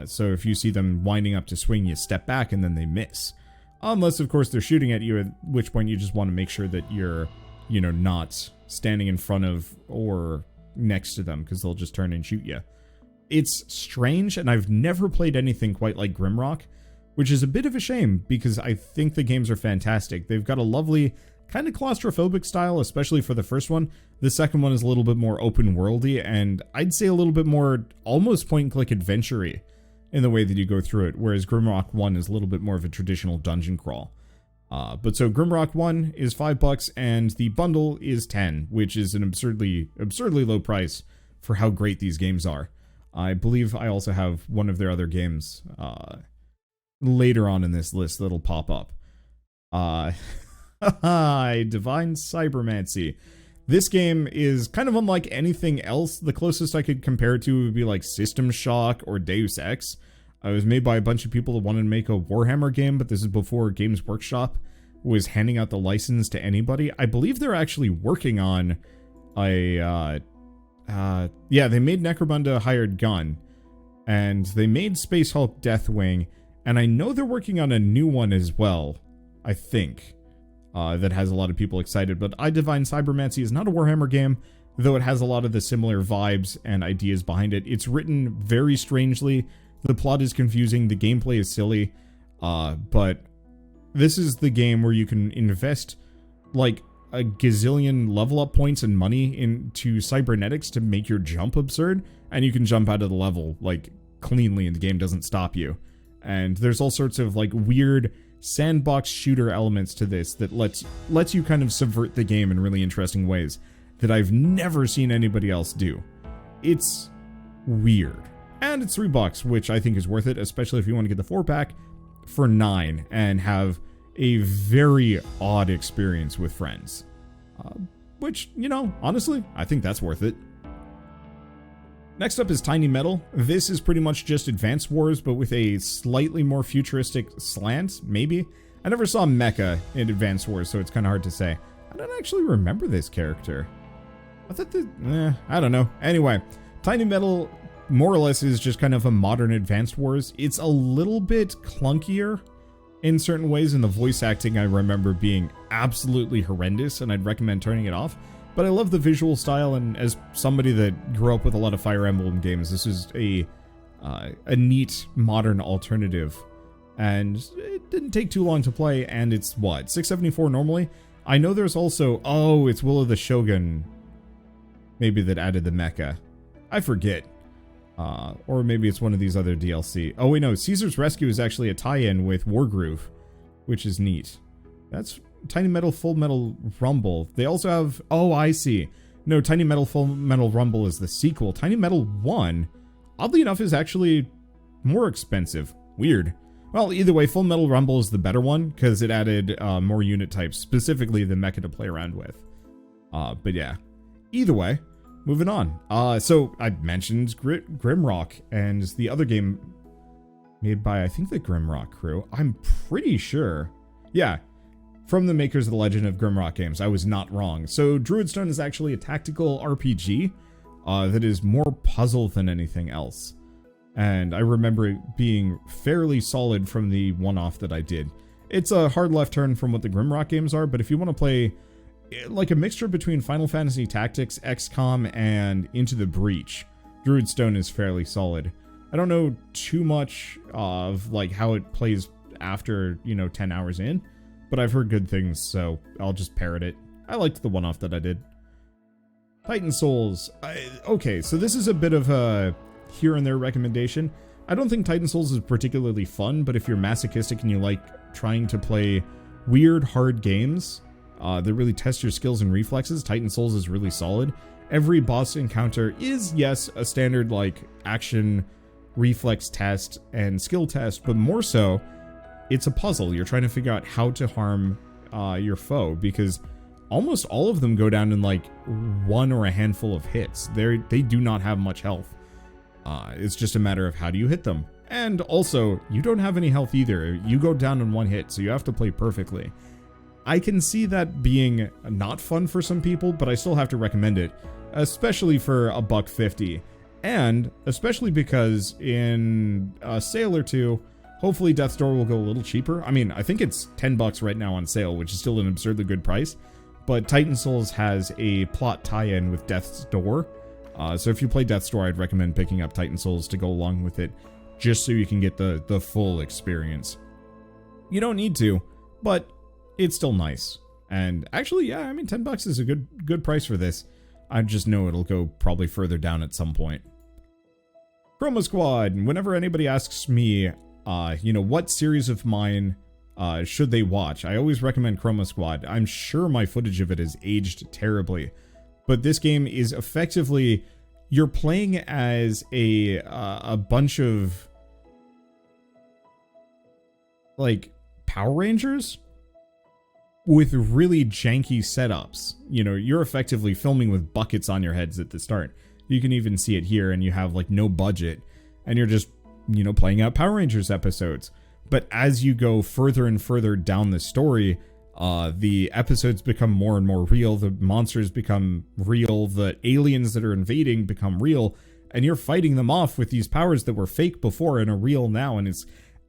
So if you see them winding up to swing, you step back and then they miss. Unless, of course, they're shooting at you, at which point you just want to make sure that you're, you know, not standing in front of or next to them, because they'll just turn and shoot you. It's strange, and I've never played anything quite like Grimrock, which is a bit of a shame, because I think the games are fantastic. They've got a lovely, kind of claustrophobic style, especially for the first one. The second one is a little bit more open-worldy, and I'd say a little bit more almost point-and-click adventure-y in the way that you go through it, whereas Grimrock 1 is a little bit more of a traditional dungeon crawl. But so Grimrock 1 is $5, and the bundle is $10, which is an absurdly low price for how great these games are. I believe I also have one of their other games later on in this list that'll pop up. Divine Cybermancy. This game is kind of unlike anything else. The closest I could compare it to would be like System Shock or Deus Ex. It was made by a bunch of people that wanted to make a Warhammer game, but this is before Games Workshop was handing out the license to anybody. I believe they're actually working on a, yeah, they made Necromunda Hired Gun, and they made Space Hulk Deathwing, and I know they're working on a new one as well, I think, that has a lot of people excited. But Divine Cybermancy is not a Warhammer game, though it has a lot of the similar vibes and ideas behind it. It's written very strangely. The plot is confusing, the gameplay is silly, but this is the game where you can invest like a gazillion level up points and money into cybernetics to make your jump absurd, and you can jump out of the level like cleanly and the game doesn't stop you. And there's all sorts of like weird sandbox shooter elements to this that lets you kind of subvert the game in really interesting ways that I've never seen anybody else do. It's weird. And it's $3, which I think is worth it, especially if you want to get the 4-pack for $9 and have a very odd experience with friends. Which, you know, honestly, I think that's worth it. Next up is Tiny Metal. This is pretty much just Advance Wars, but with a slightly more futuristic slant, maybe? I never saw Mecha in Advance Wars, so it's kind of hard to say. I don't actually remember this character. I thought I don't know. Anyway, Tiny Metal more or less is just kind of a modern Advanced Wars. It's a little bit clunkier in certain ways, and the voice acting I remember being absolutely horrendous, and I'd recommend turning it off. But I love the visual style, and as somebody that grew up with a lot of Fire Emblem games, this is a neat modern alternative. And it didn't take too long to play, and it's what, $6.74 normally? I know there's also, oh, it's Will of the Shogun, maybe, that added the mecha. I forget. Or maybe it's one of these other DLC. Oh wait, no, Caesar's Rescue is actually a tie-in with Wargroove, which is neat. That's Tiny Metal Full Metal Rumble. They also have, oh, I see. No, Tiny Metal Full Metal Rumble is the sequel. Tiny Metal 1, oddly enough, is actually more expensive. Weird. Well, either way, Full Metal Rumble is the better one, because it added more unit types, specifically the mecha to play around with. But yeah, either way. Moving on. So I mentioned Grimrock, and the other game made by, I think, the Grimrock crew. I'm pretty sure. Yeah, from the makers of the Legend of Grimrock games. I was not wrong. So Druidstone is actually a tactical RPG that is more puzzle than anything else. And I remember it being fairly solid from the one-off that I did. It's a hard left turn from what the Grimrock games are, but if you want to play like a mixture between Final Fantasy Tactics, XCOM, and Into the Breach, Druidstone is fairly solid. I don't know too much of like how it plays after, 10 hours in, but I've heard good things, so I'll just parrot it. I liked the one-off that I did. Titan Souls. Okay, so this is a bit of a here and there recommendation. I don't think Titan Souls is particularly fun, but if you're masochistic and you like trying to play weird, hard games that really test your skills and reflexes, Titan Souls is really solid. Every boss encounter is, yes, a standard like action, reflex test, and skill test, but more so, it's a puzzle. You're trying to figure out how to harm your foe, because almost all of them go down in like one or a handful of hits. They do not have much health. It's just a matter of how do you hit them. And also, you don't have any health either. You go down in one hit, so you have to play perfectly. I can see that being not fun for some people, but I still have to recommend it, especially for $1.50, and especially because in a sale or two, hopefully Death's Door will go a little cheaper. I mean, I think it's $10 right now on sale, which is still an absurdly good price, but Titan Souls has a plot tie-in with Death's Door, so if you play Death's Door, I'd recommend picking up Titan Souls to go along with it, just so you can get the full experience. You don't need to, but it's still nice. And actually, yeah, I mean, $10 is a good price for this. I just know it'll go probably further down at some point. Chroma Squad. Whenever anybody asks me, what series of mine should they watch, I always recommend Chroma Squad. I'm sure my footage of it has aged terribly, but this game is effectively, you're playing as a bunch of like Power Rangers with really janky setups. You're effectively filming with buckets on your heads at the start. You can even see it here, and you have like no budget, and you're just, playing out Power Rangers episodes. But as you go further and further down the story, the episodes become more and more real, the monsters become real, the aliens that are invading become real, and you're fighting them off with these powers that were fake before and are real now, and it's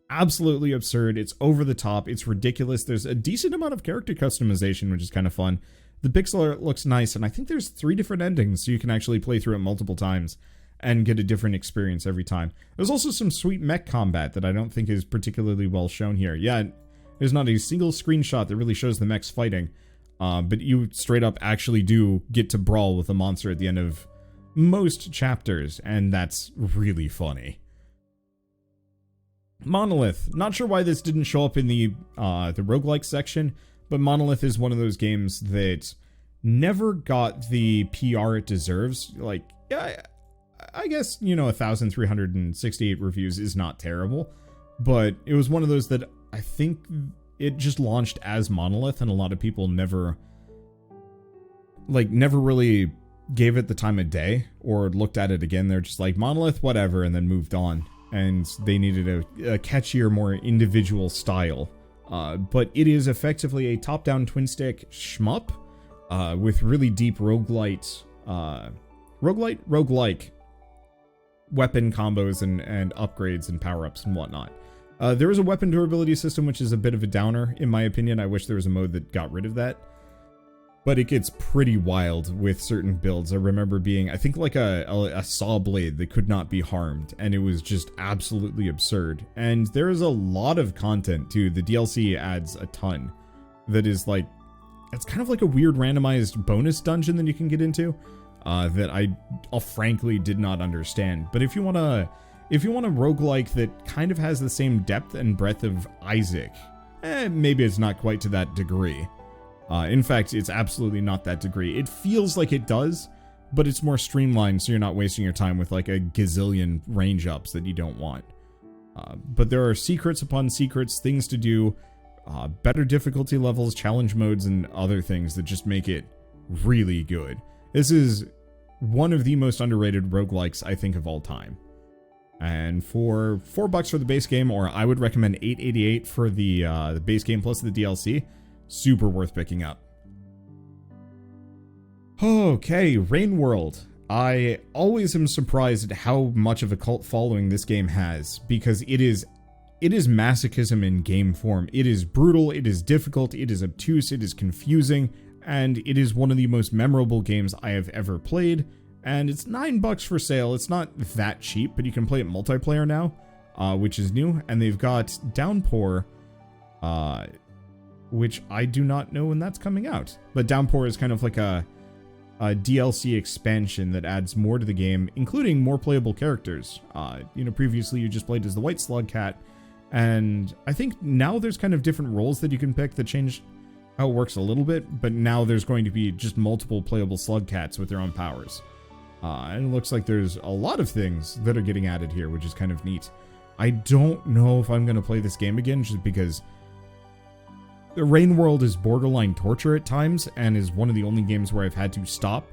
absolutely absurd. It's over the top. It's ridiculous. There's a decent amount of character customization, which is kind of fun. The pixel art looks nice, and I think there's 3 different endings, so you can actually play through it multiple times and get a different experience every time. There's also some sweet mech combat that I don't think is particularly well shown here. Yeah, there's not a single screenshot that really shows the mechs fighting, but you straight up actually do get to brawl with a monster at the end of most chapters, and that's really funny. Monolith. Not sure why this didn't show up in the roguelike section, but Monolith is one of those games that never got the PR it deserves. Like, yeah, I guess, 1,368 reviews is not terrible, but it was one of those that I think it just launched as Monolith, and a lot of people never really gave it the time of day or looked at it again. They're just like, Monolith, whatever, and then moved on. And they needed a catchier, more individual style. But it is effectively a top-down twin-stick shmup with really deep roguelike weapon combos and upgrades and power-ups and whatnot. There is a weapon durability system, which is a bit of a downer, in my opinion. I wish there was a mode that got rid of that. But it gets pretty wild with certain builds. I remember being, I think, like a saw blade that could not be harmed, and it was just absolutely absurd. And there is a lot of content, too. The DLC adds a ton. That is like, it's kind of like a weird randomized bonus dungeon that you can get into, that I frankly did not understand. But if you want a roguelike that kind of has the same depth and breadth of Isaac, maybe it's not quite to that degree. In fact, it's absolutely not that degree. It feels like it does, but it's more streamlined, so you're not wasting your time with like a gazillion range ups that you don't want. But there are secrets upon secrets, things to do, better difficulty levels, challenge modes, and other things that just make it really good. This is one of the most underrated roguelikes, I think, of all time. And for $4 for the base game, or I would recommend $8.88 for the base game plus the DLC, super worth picking up. Okay, Rain World. I always am surprised at how much of a cult following this game has, because it is masochism in game form. It is brutal, it is difficult, it is obtuse, it is confusing, and it is one of the most memorable games I have ever played. And it's $9 for sale. It's not that cheap, but you can play it multiplayer now, which is new. And they've got Downpour, which I do not know when that's coming out. But Downpour is kind of like a DLC expansion that adds more to the game, including more playable characters. Previously you just played as the White Slug Cat, and I think now there's kind of different roles that you can pick that change how it works a little bit, but now there's going to be just multiple playable Slug Cats with their own powers. And it looks like there's a lot of things that are getting added here, which is kind of neat. I don't know if I'm going to play this game again, just because the Rain World is borderline torture at times, and is one of the only games where I've had to stop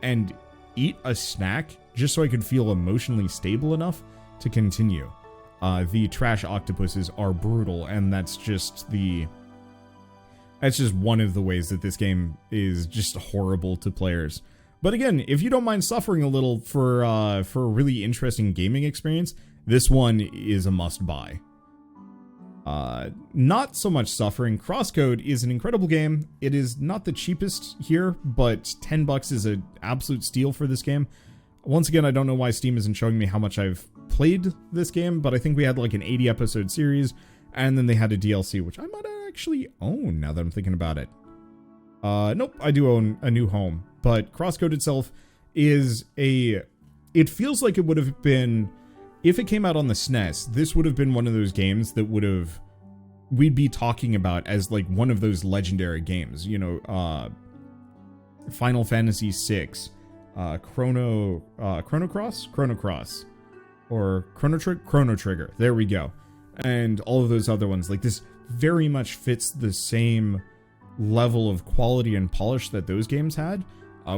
and eat a snack just so I could feel emotionally stable enough to continue. The trash octopuses are brutal, and that's just one of the ways that this game is just horrible to players. But again, if you don't mind suffering a little for a really interesting gaming experience, this one is a must-buy. Not so much suffering. Crosscode is an incredible game. It is not the cheapest here, but $10 is an absolute steal for this game. Once again, I don't know why Steam isn't showing me how much I've played this game, but I think we had like an 80-episode series, and then they had a DLC, which I might actually own now that I'm thinking about it. Nope, I do own A New Home, but Crosscode itself is it feels like it would have been, if it came out on the SNES, this would have been one of those games that we'd be talking about as like one of those legendary games, Final Fantasy VI, Chrono Cross, or Chrono Trigger, there we go, and all of those other ones. Like, this very much fits the same level of quality and polish that those games had,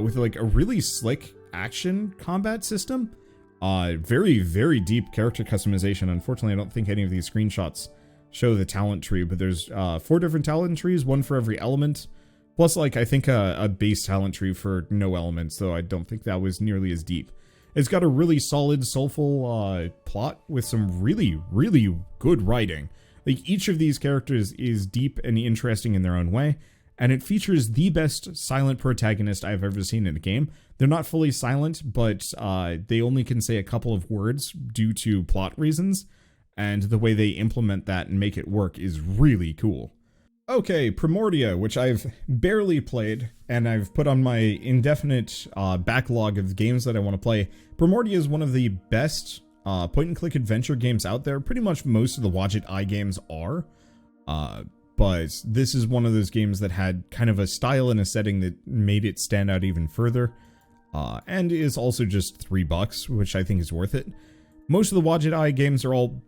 with like a really slick action combat system, very, very deep character customization. Unfortunately, I don't think any of these screenshots show the talent tree, but there's 4 different talent trees, one for every element, plus like I think a base talent tree for no elements, though I don't think that was nearly as deep. It's got a really solid, soulful plot with some really, really good writing. Like, each of these characters is deep and interesting in their own way, and it features the best silent protagonist I've ever seen in a game. They're not fully silent, but they only can say a couple of words due to plot reasons, and the way they implement that and make it work is really cool. Okay, Primordia, which I've barely played, and I've put on my indefinite backlog of games that I want to play. Primordia is one of the best point-and-click adventure games out there. Pretty much most of the Watch It Eye games are, but this is one of those games that had kind of a style and a setting that made it stand out even further, and is also just $3, which I think is worth it. Most of the Watch It Eye games are all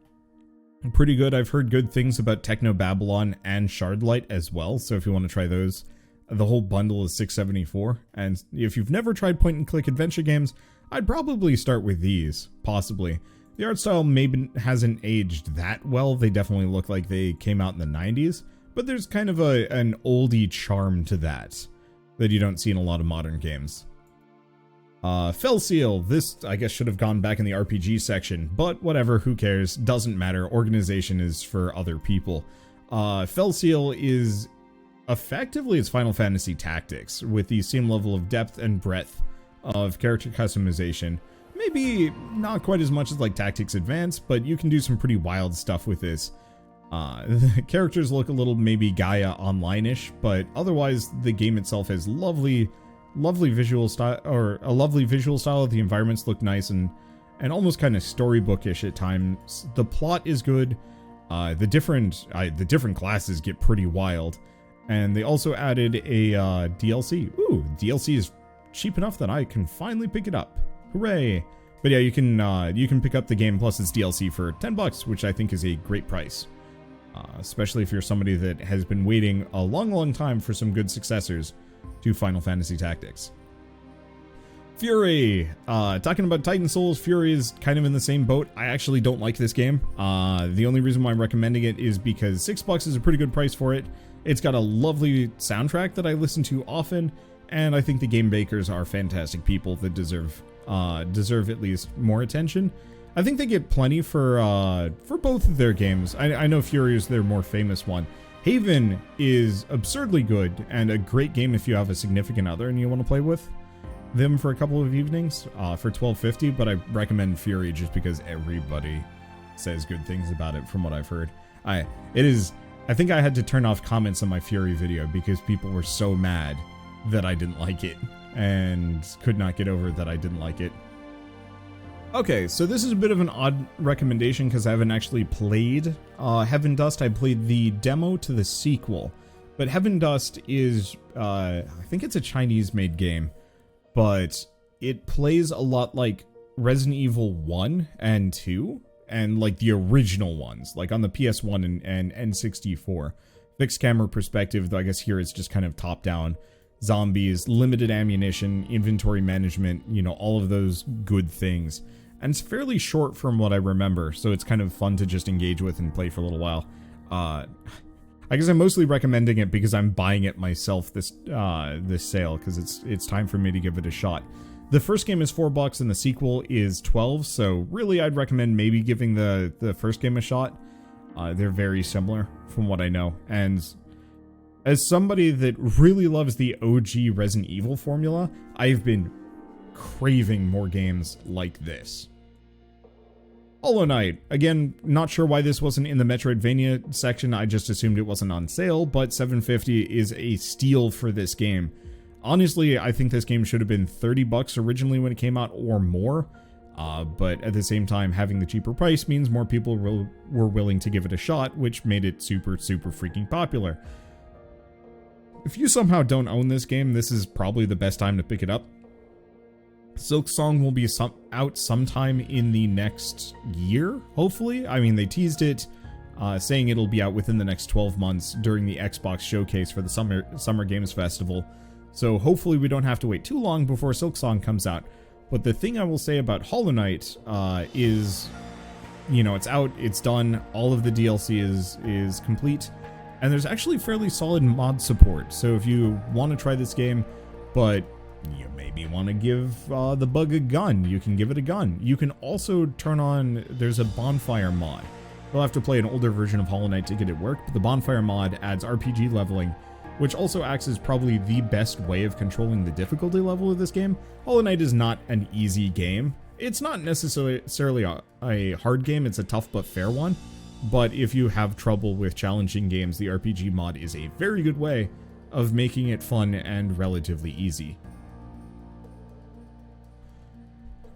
pretty good. I've heard good things about Techno Babylon and Shardlight as well, so if you want to try those, the whole bundle is $6.74, and if you've never tried point-and-click adventure games, I'd probably start with these, possibly. The art style maybe hasn't aged that well. They definitely look like they came out in the 90s, but there's kind of an oldie charm to that you don't see in a lot of modern games. Fellseal, this I guess should have gone back in the RPG section, but whatever, who cares, doesn't matter, organization is for other people. Fellseal is effectively it's Final Fantasy Tactics, with the same level of depth and breadth of character customization. Maybe not quite as much as like Tactics Advance, but you can do some pretty wild stuff with this. The characters look a little maybe Gaia Online-ish, but otherwise the game itself has lovely visual style, or a lovely visual style. The environments look nice and almost kind of storybookish at times. The plot is good. The different classes get pretty wild, and they also added a DLC. Ooh, DLC is cheap enough that I can finally pick it up. Hooray! But yeah, you can pick up the game plus its DLC for $10, which I think is a great price. Especially if you're somebody that has been waiting a long time for some good successors to Final Fantasy Tactics. Fury! Talking about Titan Souls, Fury is kind of in the same boat. I actually don't like this game. The only reason why I'm recommending it is because $6 is a pretty good price for it. It's got a lovely soundtrack that I listen to often, and I think the game makers are fantastic people that deserve at least more attention. I think they get plenty for both of their games. I know Fury is their more famous one. Haven is absurdly good and a great game if you have a significant other and you want to play with them for a couple of evenings for $12.50, but I recommend Fury just because everybody says good things about it from what I've heard. I think I had to turn off comments on my Fury video because people were so mad that I didn't like it. and could not get over that I didn't like it. Okay, so this is a bit of an odd recommendation because I haven't actually played Heaven Dust. I played the demo to the sequel, but Heaven Dust is, I think it's a Chinese-made game, but it plays a lot like Resident Evil 1 and 2, and like the original ones, like on the PS1 and N64. Fixed camera perspective, though I guess here it's just kind of top-down. Zombies, limited ammunition, inventory management, you know, all of those good things. And it's fairly short from what I remember, so it's kind of fun to just engage with and play for a little while. I guess I'm mostly recommending it because I'm buying it myself this sale, because it's time for me to give it a shot. The first game is $4 and the sequel is $12, so really I'd recommend maybe giving the first game a shot. They're very similar from what I know, and as somebody that really loves the OG Resident Evil formula, I've been craving more games like this. Hollow Knight. Again, not sure why this wasn't in the Metroidvania section, I just assumed it wasn't on sale, but $7.50 is a steal for this game. Honestly, I think this game should have been $30 originally when it came out, or more, but at the same time, having the cheaper price means more people were willing to give it a shot, which made it super, super freaking popular. If you somehow don't own this game, this is probably the best time to pick it up. Silksong will be out sometime in the next year, hopefully. I mean, they teased it, saying it'll be out within the next 12 months during the Xbox showcase for the Summer Games Festival. So hopefully we don't have to wait too long before Silksong comes out. But the thing I will say about Hollow Knight is, you know, it's out, it's done, all of the DLC is complete, and there's actually fairly solid mod support. So if you want to try this game, but you maybe want to give the bug a gun, you can give it a gun. You can also turn on, there's a bonfire mod. You'll have to play an older version of Hollow Knight to get it work, but the bonfire mod adds RPG leveling, which also acts as probably the best way of controlling the difficulty level of this game. Hollow Knight is not an easy game. It's not necessarily a hard game, it's a tough but fair one. But if you have trouble with challenging games, the RPG mod is a very good way of making it fun and relatively easy.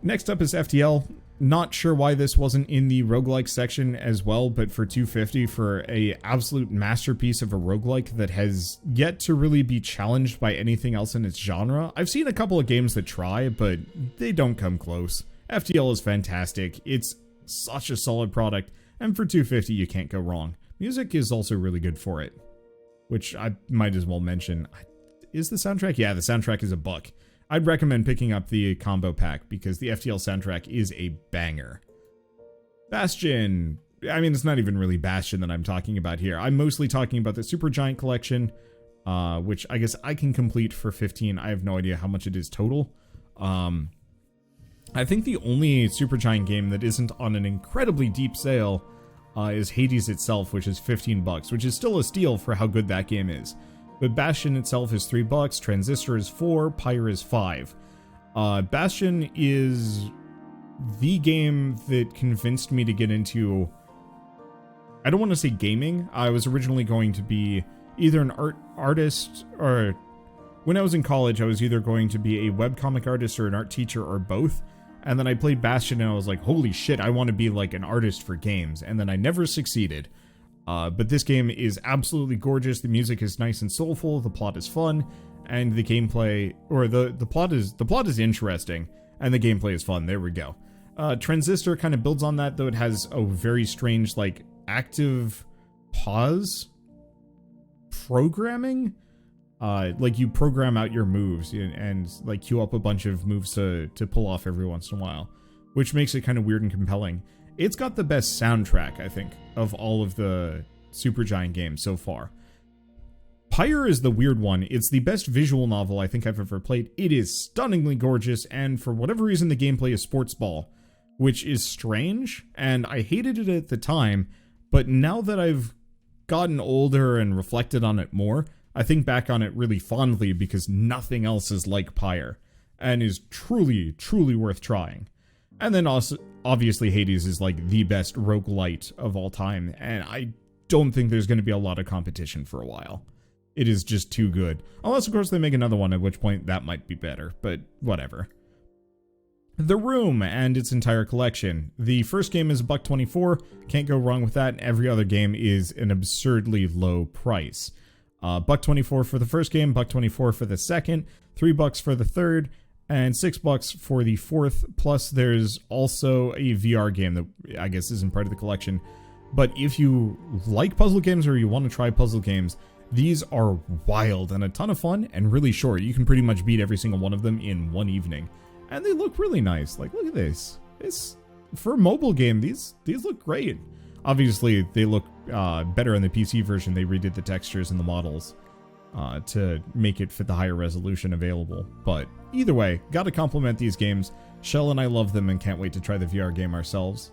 Next up is FTL. Not sure why this wasn't in the roguelike section as well, but for $2.50 for a absolute masterpiece of a roguelike that has yet to really be challenged by anything else in its genre. I've seen a couple of games that try, but they don't come close. FTL is fantastic. It's such a solid product, and for $2.50 you can't go wrong. Music is also really good for it, which I might as well mention. Is the soundtrack? Yeah, the soundtrack is $1. I'd recommend picking up the combo pack because the FTL soundtrack is a banger. Bastion. I mean, it's not even really Bastion that I'm talking about here. I'm mostly talking about the Supergiant collection, which I guess I can complete for $15. I have no idea how much it is total. I think the only Supergiant game that isn't on an incredibly deep sale is Hades itself, which is $15, which is still a steal for how good that game is. But Bastion itself is $3, Transistor is $4, Pyre is $5. Bastion is the game that convinced me to get into, I don't want to say gaming. I was originally going to be either an artist, or when I was in college, I was either going to be a webcomic artist or an art teacher or both. And then I played Bastion and I was like, holy shit, I want to be like an artist for games. And then I never succeeded. But this game is absolutely gorgeous. The music is nice and soulful. The plot is fun, and the gameplay, or the plot is interesting, and the gameplay is fun. There we go. Transistor kind of builds on that, though it has a very strange, like, active pause programming. Like you program out your moves and like queue up a bunch of moves to pull off every once in a while, which makes it kind of weird and compelling. It's got the best soundtrack, I think, of all of the Supergiant games so far. Pyre is the weird one. It's the best visual novel I think I've ever played. It is stunningly gorgeous, and for whatever reason the gameplay is sports ball, which is strange, and I hated it at the time, but now that I've gotten older and reflected on it more, I think back on it really fondly because nothing else is like Pyre, and is truly, truly worth trying. And then also, obviously, Hades is like the best roguelite of all time, and I don't think there's going to be a lot of competition for a while. It is just too good. Unless, of course, they make another one, at which point that might be better, but whatever. The Room and its entire collection. The first game is $1.24. Can't go wrong with that. Every other game is an absurdly low price. $1.24 for the first game, $1.24 for the second, $3 for the third, and $6 for the fourth. Plus, there's also a VR game that I guess isn't part of the collection. But if you like puzzle games or you want to try puzzle games, these are wild and a ton of fun and really short. You can pretty much beat every single one of them in one evening. And they look really nice. Like, look at this. For a mobile game, these look great. Obviously, they look better in the PC version. They redid the textures and the models to make it fit the higher resolution available. But either way, gotta compliment these games. Shell and I love them and can't wait to try the VR game ourselves.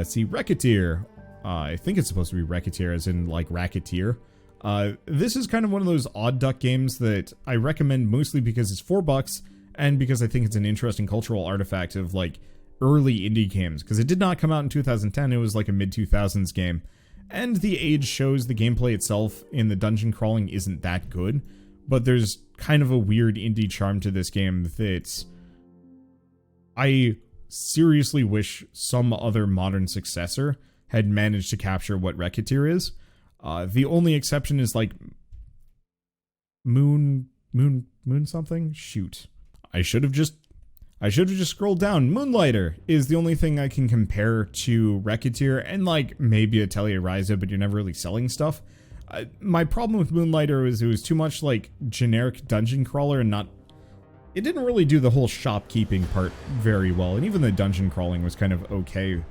See, Racketeer. I think it's supposed to be Racketeer, as in, like, Racketeer. This is kind of one of those odd duck games that I recommend mostly because it's $4, and because I think it's an interesting cultural artifact of, like, early indie games. Because it did not come out in 2010, it was like a mid-2000s game. And the age shows the gameplay itself in the dungeon crawling isn't that good. But there's kind of a weird indie charm to this game that I seriously wish some other modern successor had managed to capture what Racketeer is. The only exception is, like, Moon something? Shoot. I should have just scrolled down. Moonlighter is the only thing I can compare to Racketeer, and, like, maybe Atelier Ryza, but you're never really selling stuff. My problem with Moonlighter was it was too much, like, generic dungeon crawler and not... It didn't really do the whole shopkeeping part very well, and even the dungeon crawling was kind of okay.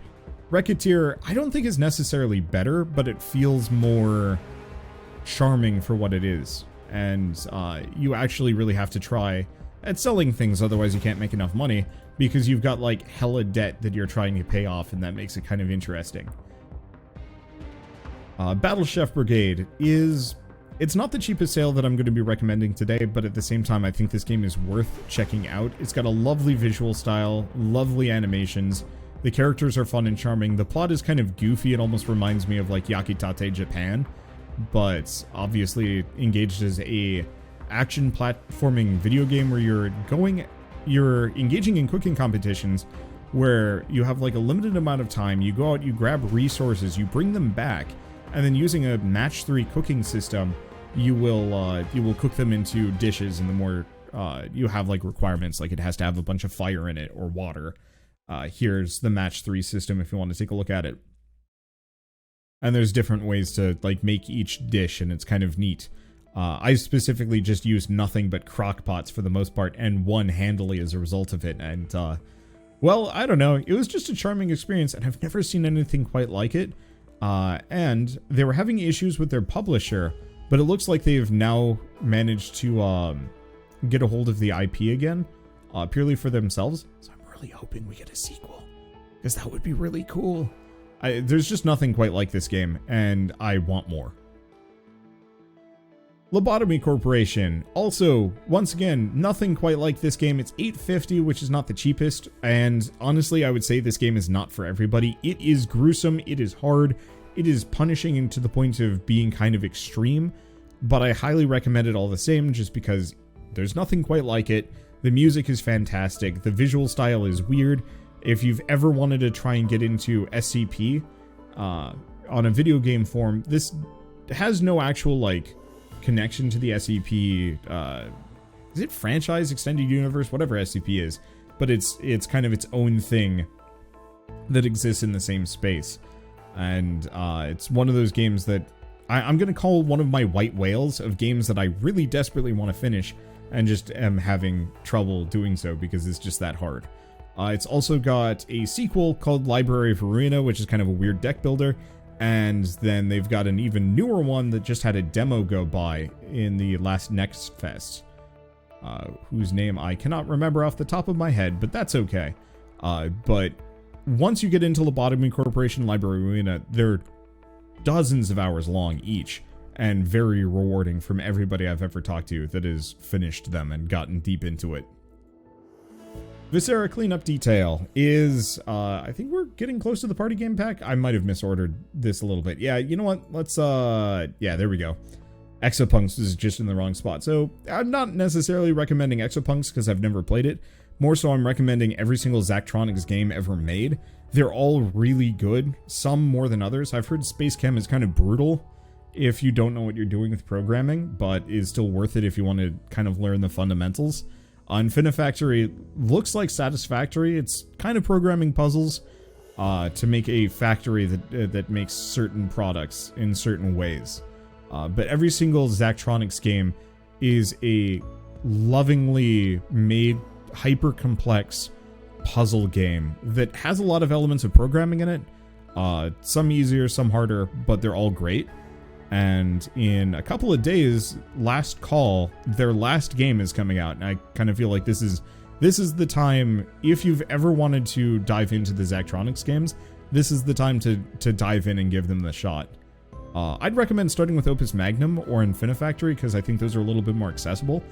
Racketeer, I don't think is necessarily better, but it feels more charming for what it is. And you actually really have to try at selling things, otherwise you can't make enough money, because you've got, like, hella debt that you're trying to pay off, and that makes it kind of interesting. Battle Chef Brigade is... It's not the cheapest sale that I'm going to be recommending today, but at the same time, I think this game is worth checking out. It's got a lovely visual style, lovely animations. The characters are fun and charming. The plot is kind of goofy. It almost reminds me of, like, Yakitate Japan, but obviously engaged as a action platforming video game where you're engaging in cooking competitions where you have, like, a limited amount of time. You go out, you grab resources, you bring them back, and then using a match 3 cooking system, you will cook them into dishes. And the more you have, like, requirements, like it has to have a bunch of fire in it or water. Here's the match 3 system if you want to take a look at it. And there's different ways to, like, make each dish, and it's kind of neat. I specifically just used nothing but crock pots for the most part, and won handily as a result of it. And, well, I don't know. It was just a charming experience, and I've never seen anything quite like it. And they were having issues with their publisher, but it looks like they've now managed to get a hold of the IP again, purely for themselves. So I'm really hoping we get a sequel, because that would be really cool. There's just nothing quite like this game, and I want more. Lobotomy Corporation. Also, once again, nothing quite like this game. It's $8.50, which is not the cheapest, and honestly, I would say this game is not for everybody. It is gruesome, it is hard, it is punishing and to the point of being kind of extreme, but I highly recommend it all the same, just because there's nothing quite like it. The music is fantastic, the visual style is weird. If you've ever wanted to try and get into SCP on a video game form, this has no actual, like, connection to the SCP, is it franchise, extended universe, whatever SCP is, but it's kind of its own thing that exists in the same space. And it's one of those games that I'm going to call one of my white whales of games that I really desperately want to finish and just am having trouble doing so because it's just that hard. It's also got a sequel called Library of Ruina, which is kind of a weird deck builder. And then they've got an even newer one that just had a demo go by in the last Next Fest, whose name I cannot remember off the top of my head, but that's okay. But once you get into Lobotomy Corporation, Library Ruina, they're dozens of hours long each, and very rewarding from everybody I've ever talked to that has finished them and gotten deep into it. Viscera Cleanup Detail is, I think we're getting close to the party game pack. I might have misordered this a little bit. Yeah, you know what? Let's, yeah, there we go. Exopunks is just in the wrong spot. So I'm not necessarily recommending Exopunks because I've never played it. More so, I'm recommending every single Zachtronics game ever made. They're all really good, some more than others. I've heard Space Chem is kind of brutal if you don't know what you're doing with programming, but is still worth it if you want to kind of learn the fundamentals. Infinifactory looks like Satisfactory. It's kind of programming puzzles to make a factory that makes certain products in certain ways. But every single Zachtronics game is a lovingly made, hyper-complex puzzle game that has a lot of elements of programming in it. Some easier, some harder, but they're all great. And in a couple of days, Last Call, their last game is coming out, and I kind of feel like this is the time, if you've ever wanted to dive into the Zachtronics games, this is the time to dive in and give them the shot. I'd recommend starting with Opus Magnum or Infinifactory, because I think those are a little bit more accessible.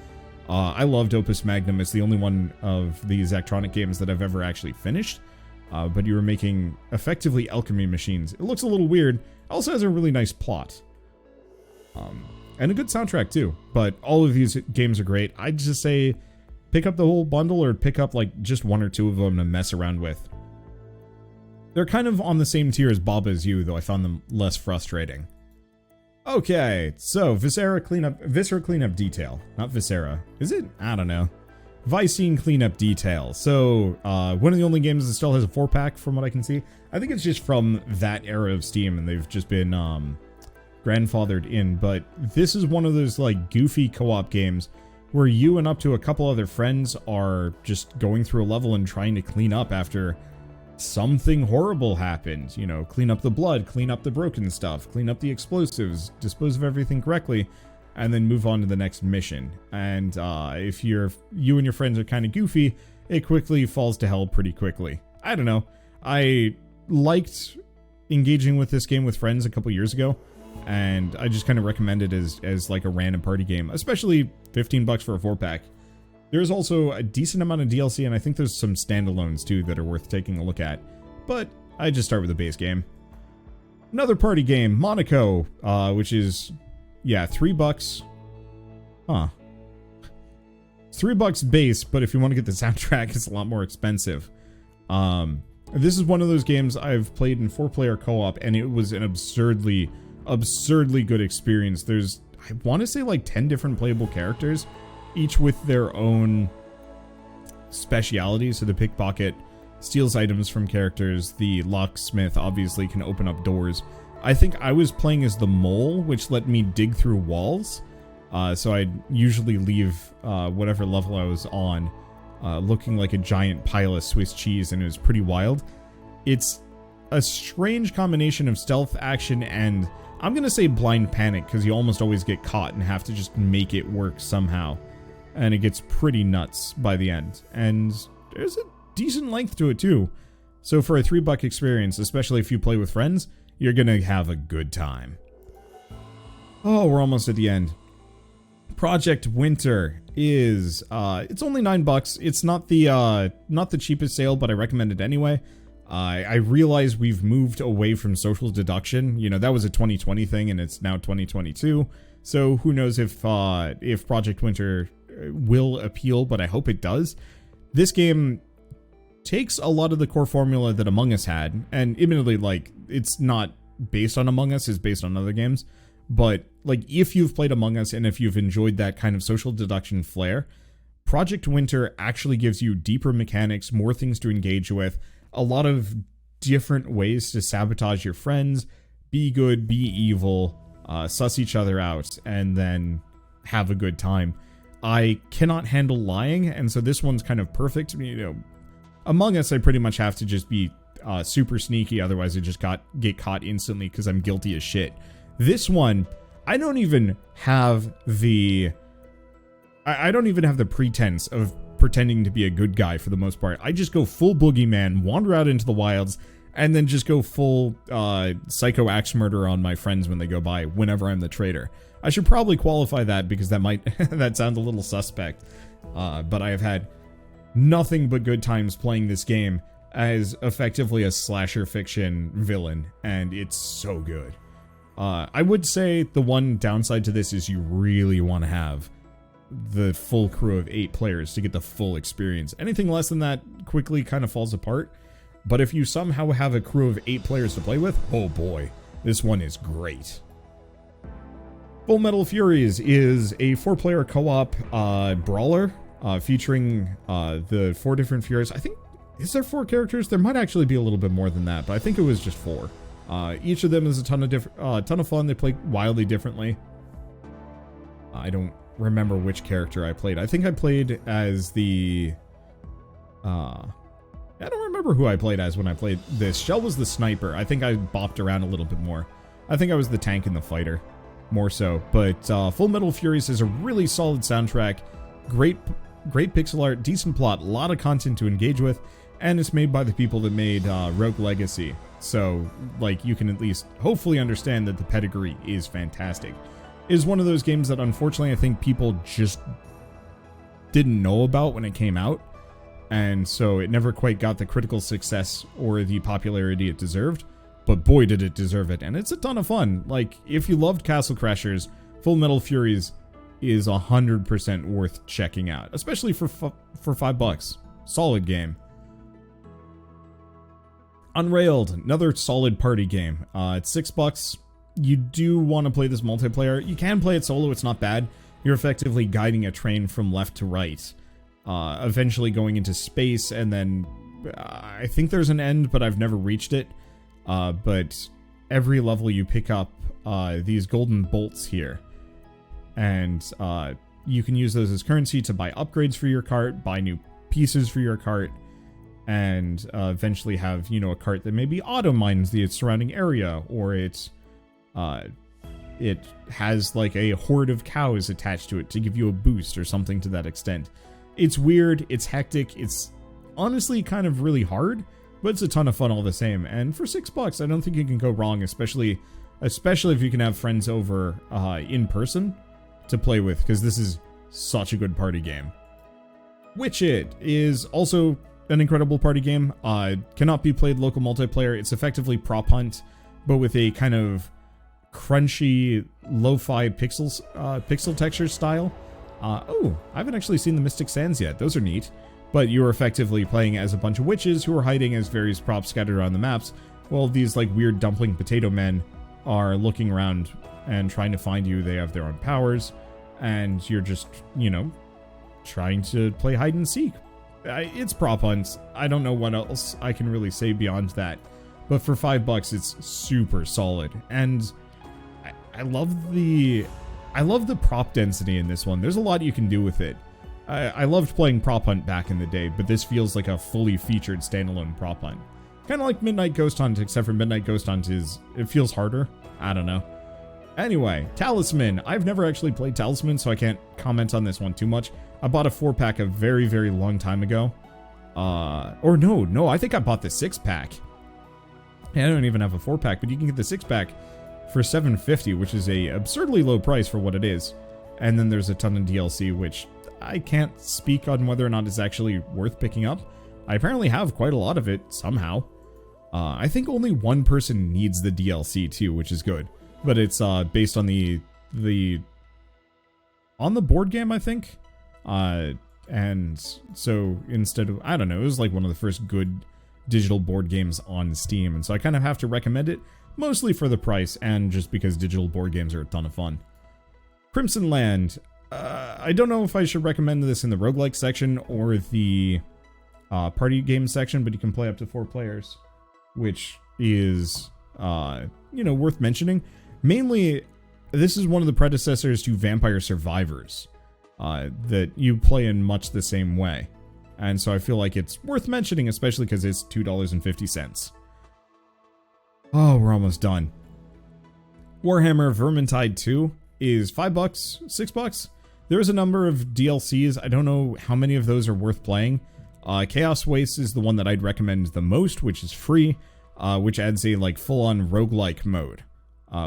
I loved Opus Magnum. It's the only one of the Zachtronic games that I've ever actually finished. But you were making, effectively, alchemy machines. It looks a little weird. It also has a really nice plot. And a good soundtrack, too. But all of these games are great. I'd just say pick up the whole bundle or pick up, like, just one or two of them to mess around with. They're kind of on the same tier as Baba Is You, though I found them less frustrating. Okay, so Viscera Cleanup Detail. Not Viscera. Is it? I don't know. Vicine Cleanup Detail. So, one of the only games that still has a 4-pack from what I can see. I think it's just from that era of Steam, and they've just been grandfathered in. But this is one of those, like, goofy co-op games where you and up to a couple other friends are just going through a level and trying to clean up after something horrible happened. You know, clean up the blood, clean up the broken stuff, clean up the explosives, dispose of everything correctly, and then move on to the next mission. And if you and your friends are kind of goofy, it quickly falls to hell pretty quickly. I don't know. I liked engaging with this game with friends a couple years ago, and I just kind of recommend it as like a random party game, especially $15 for a 4-pack. There's also a decent amount of DLC, and I think there's some standalones too that are worth taking a look at. But I just start with the base game. Another party game, Monaco, which is, yeah, $3. Huh. It's $3 base, but if you want to get the soundtrack, it's a lot more expensive. This is one of those games I've played in 4-player co-op, and it was an absurdly good experience. There's, I want to say, like 10 different playable characters, each with their own specialities. So the pickpocket steals items from characters. The locksmith obviously can open up doors. I think I was playing as the mole, which let me dig through walls. So I'd usually leave whatever level I was on looking like a giant pile of Swiss cheese, and it was pretty wild. It's a strange combination of stealth, action, and I'm going to say blind panic, because you almost always get caught and have to just make it work somehow. And it gets pretty nuts by the end. And there's a decent length to it too. So for a $3 experience, especially if you play with friends, you're going to have a good time. Oh, we're almost at the end. Project Winter is, it's only $9. It's not the cheapest sale, but I recommend it anyway. I realize we've moved away from social deduction. You know, that was a 2020 thing, and it's now 2022. So who knows if Project Winter will appeal, but I hope it does. This game takes a lot of the core formula that Among Us had, and admittedly, like, it's not based on Among Us, it's based on other games, but, like, if you've played Among Us and if you've enjoyed that kind of social deduction flair, Project Winter actually gives you deeper mechanics, more things to engage with, a lot of different ways to sabotage your friends, be good, be evil, suss each other out, and then have a good time. I cannot handle lying, and so this one's kind of perfect. You know, Among Us, I pretty much have to just be super sneaky, otherwise I just get caught instantly because I'm guilty as shit. This one, I don't even have the pretense of pretending to be a good guy for the most part. I just go full boogeyman, wander out into the wilds, and then just go full psycho axe murder on my friends when they go by, whenever I'm the traitor. I should probably qualify that because that might that sounds a little suspect. But I have had nothing but good times playing this game as effectively a slasher fiction villain, and it's so good. I would say the one downside to this is you really want to have the full crew of 8 players to get the full experience. Anything less than that quickly kind of falls apart. But if you somehow have a crew of 8 players to play with, oh boy, this one is great. Full Metal Furies is a 4-player co-op brawler featuring the 4 different Furies. I think, is there 4 characters? There might actually be a little bit more than that, but I think it was just 4. Each of them is a ton of fun. They play wildly differently. I don't remember which character I played. I think I played as the... I don't remember who I played as when I played this. Shell was the sniper. I think I bopped around a little bit more. I think I was the tank and the fighter, more so. But Full Metal Furies is a really solid soundtrack. Great pixel art, decent plot, a lot of content to engage with, and it's made by the people that made Rogue Legacy. So, like, you can at least hopefully understand that the pedigree is fantastic. It is one of those games that unfortunately I think people just didn't know about when it came out. And so it never quite got the critical success or the popularity it deserved. But boy, did it deserve it. And it's a ton of fun. Like, if you loved Castle Crashers, Full Metal Furies is 100% worth checking out. Especially for $5. Solid game. Unrailed, another solid party game. It's $6. You do want to play this multiplayer. You can play it solo, it's not bad. You're effectively guiding a train from left to right. Eventually going into space, and then I think there's an end, but I've never reached it. But every level you pick up these golden bolts here, and you can use those as currency to buy upgrades for your cart, buy new pieces for your cart, and eventually have, you know, a cart that maybe auto mines the surrounding area, or it has like a horde of cows attached to it to give you a boost or something to that extent. It's weird, it's hectic, it's honestly kind of really hard, but it's a ton of fun all the same. And for $6, I don't think you can go wrong, especially if you can have friends over in person to play with, because this is such a good party game. Witch It is also an incredible party game. Cannot be played local multiplayer. It's effectively prop hunt, but with a kind of crunchy, lo-fi pixel texture style. Oh, I haven't actually seen the Mystic Sands yet. Those are neat. But you're effectively playing as a bunch of witches who are hiding as various props scattered around the maps, while these like weird dumpling potato men are looking around and trying to find you. They have their own powers, and you're just, you know, trying to play hide and seek. It's prop hunts. I don't know what else I can really say beyond that. But for $5, it's super solid. And I love the prop density in this one. There's a lot you can do with it. I loved playing prop hunt back in the day, but this feels like a fully featured standalone prop hunt. Kind of like Midnight Ghost Hunt, except for Midnight Ghost Hunt it feels harder. I don't know. Anyway, Talisman. I've never actually played Talisman, so I can't comment on this one too much. I bought a 4-pack a very, very long time ago. Or no, I think I bought the 6-pack. I don't even have a 4-pack, but you can get the 6-pack for $7.50, which is a absurdly low price for what it is. And then there's a ton of DLC, which I can't speak on whether or not it's actually worth picking up. I apparently have quite a lot of it somehow. I think only one person needs the DLC too, which is good. But it's based on the board game, I think. And so instead of, I don't know, it was like one of the first good digital board games on Steam, and so I kind of have to recommend it, mostly for the price and just because digital board games are a ton of fun. Crimson Land. I don't know if I should recommend this in the roguelike section or the party game section, but you can play up to 4 players, which is, you know, worth mentioning. Mainly, this is one of the predecessors to Vampire Survivors, that you play in much the same way. And so I feel like it's worth mentioning, especially because it's $2.50. Oh, we're almost done. Warhammer Vermintide 2 is $5, $6. There's a number of DLCs. I don't know how many of those are worth playing. Chaos Waste is the one that I'd recommend the most, which is free, which adds a like full-on roguelike mode,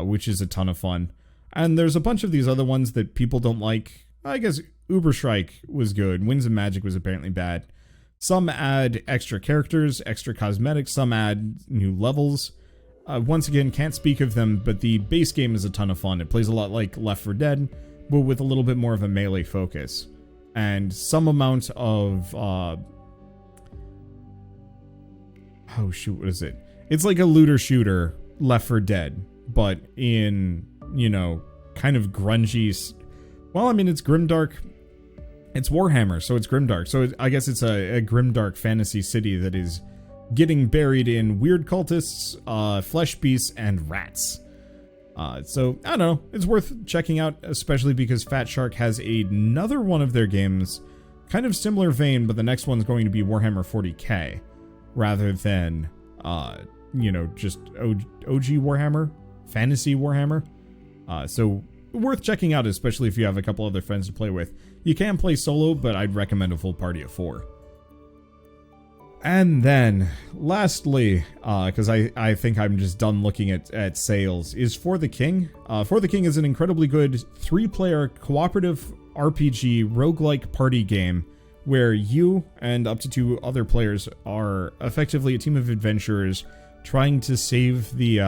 which is a ton of fun. And there's a bunch of these other ones that people don't like. I guess Uberstrike was good. Winds of Magic was apparently bad. Some add extra characters, extra cosmetics. Some add new levels. Once again, can't speak of them, but the base game is a ton of fun. It plays a lot like Left 4 Dead, but with a little bit more of a melee focus. And some amount of, oh shoot, what is it? It's like a looter shooter, Left 4 Dead, but in, you know, kind of grungy, well, I mean, it's grimdark. It's Warhammer, so it's grimdark. So I guess it's a grimdark fantasy city that is getting buried in weird cultists, flesh beasts, and rats. So, I don't know. It's worth checking out, especially because Fat Shark has another one of their games, kind of similar vein, but the next one's going to be Warhammer 40k, rather than, you know, just OG Warhammer, fantasy Warhammer. So, worth checking out, especially if you have a couple other friends to play with. You can play solo, but I'd recommend a full party of 4. And then, lastly, because I think I'm just done looking at sales, is For the King. For the King is an incredibly good 3-player cooperative RPG roguelike party game where you and up to 2 other players are effectively a team of adventurers trying to save the,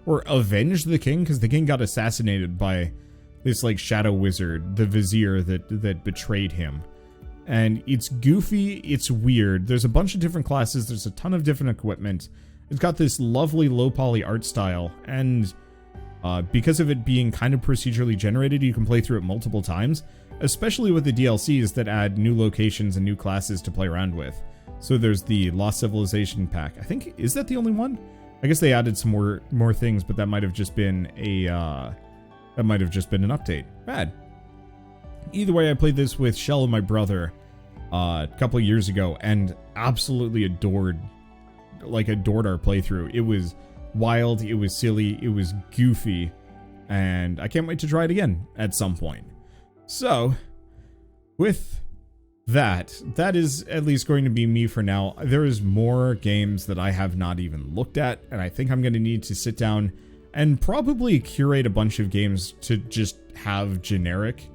or avenge the king, because the king got assassinated by this, like, shadow wizard, the vizier that betrayed him. And it's goofy, it's weird. There's a bunch of different classes, there's a ton of different equipment. It's got this lovely low-poly art style, and because of it being kind of procedurally generated, you can play through it multiple times, especially with the DLCs that add new locations and new classes to play around with. So there's the Lost Civilization pack. I think, is that the only one? I guess they added some more things, but that might have just been an update. Bad. Either way, I played this with Shell and my brother a couple of years ago and absolutely adored our playthrough. It was wild, it was silly, it was goofy, and I can't wait to try it again at some point. So, with that is at least going to be me for now. There is more games that I have not even looked at, and I think I'm going to need to sit down and probably curate a bunch of games to just have generic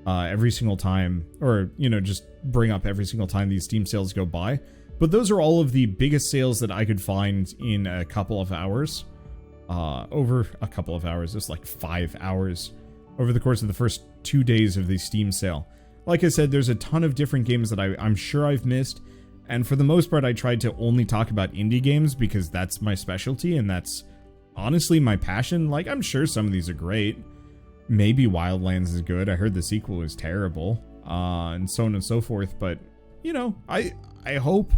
every single time, or, you know, just bring up every single time these Steam sales go by. But those are all of the biggest sales that I could find in a couple of hours. Over a couple of hours, it's like 5 hours over the course of the first 2 days of the Steam sale. Like I said, there's a ton of different games that I'm sure I've missed, and for the most part, I tried to only talk about indie games because that's my specialty, and that's honestly my passion. Like, I'm sure some of these are great. Maybe Wildlands is good. I heard the sequel is terrible, and so on and so forth. But, you know, I hope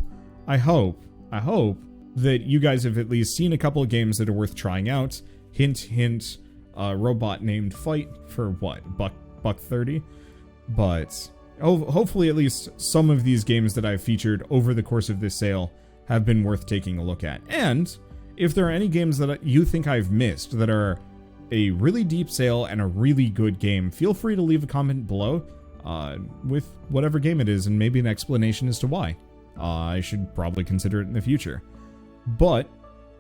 that you guys have at least seen a couple of games that are worth trying out. Hint, hint, robot named Fight for what? $130? But hopefully at least some of these games that I've featured over the course of this sale have been worth taking a look at. And if there are any games that you think I've missed that are a really deep sale and a really good game, feel free to leave a comment below with whatever game it is and maybe an explanation as to why. I should probably consider it in the future. But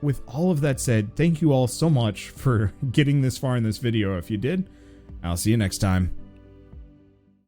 with all of that said, thank you all so much for getting this far in this video. If you did, I'll see you next time.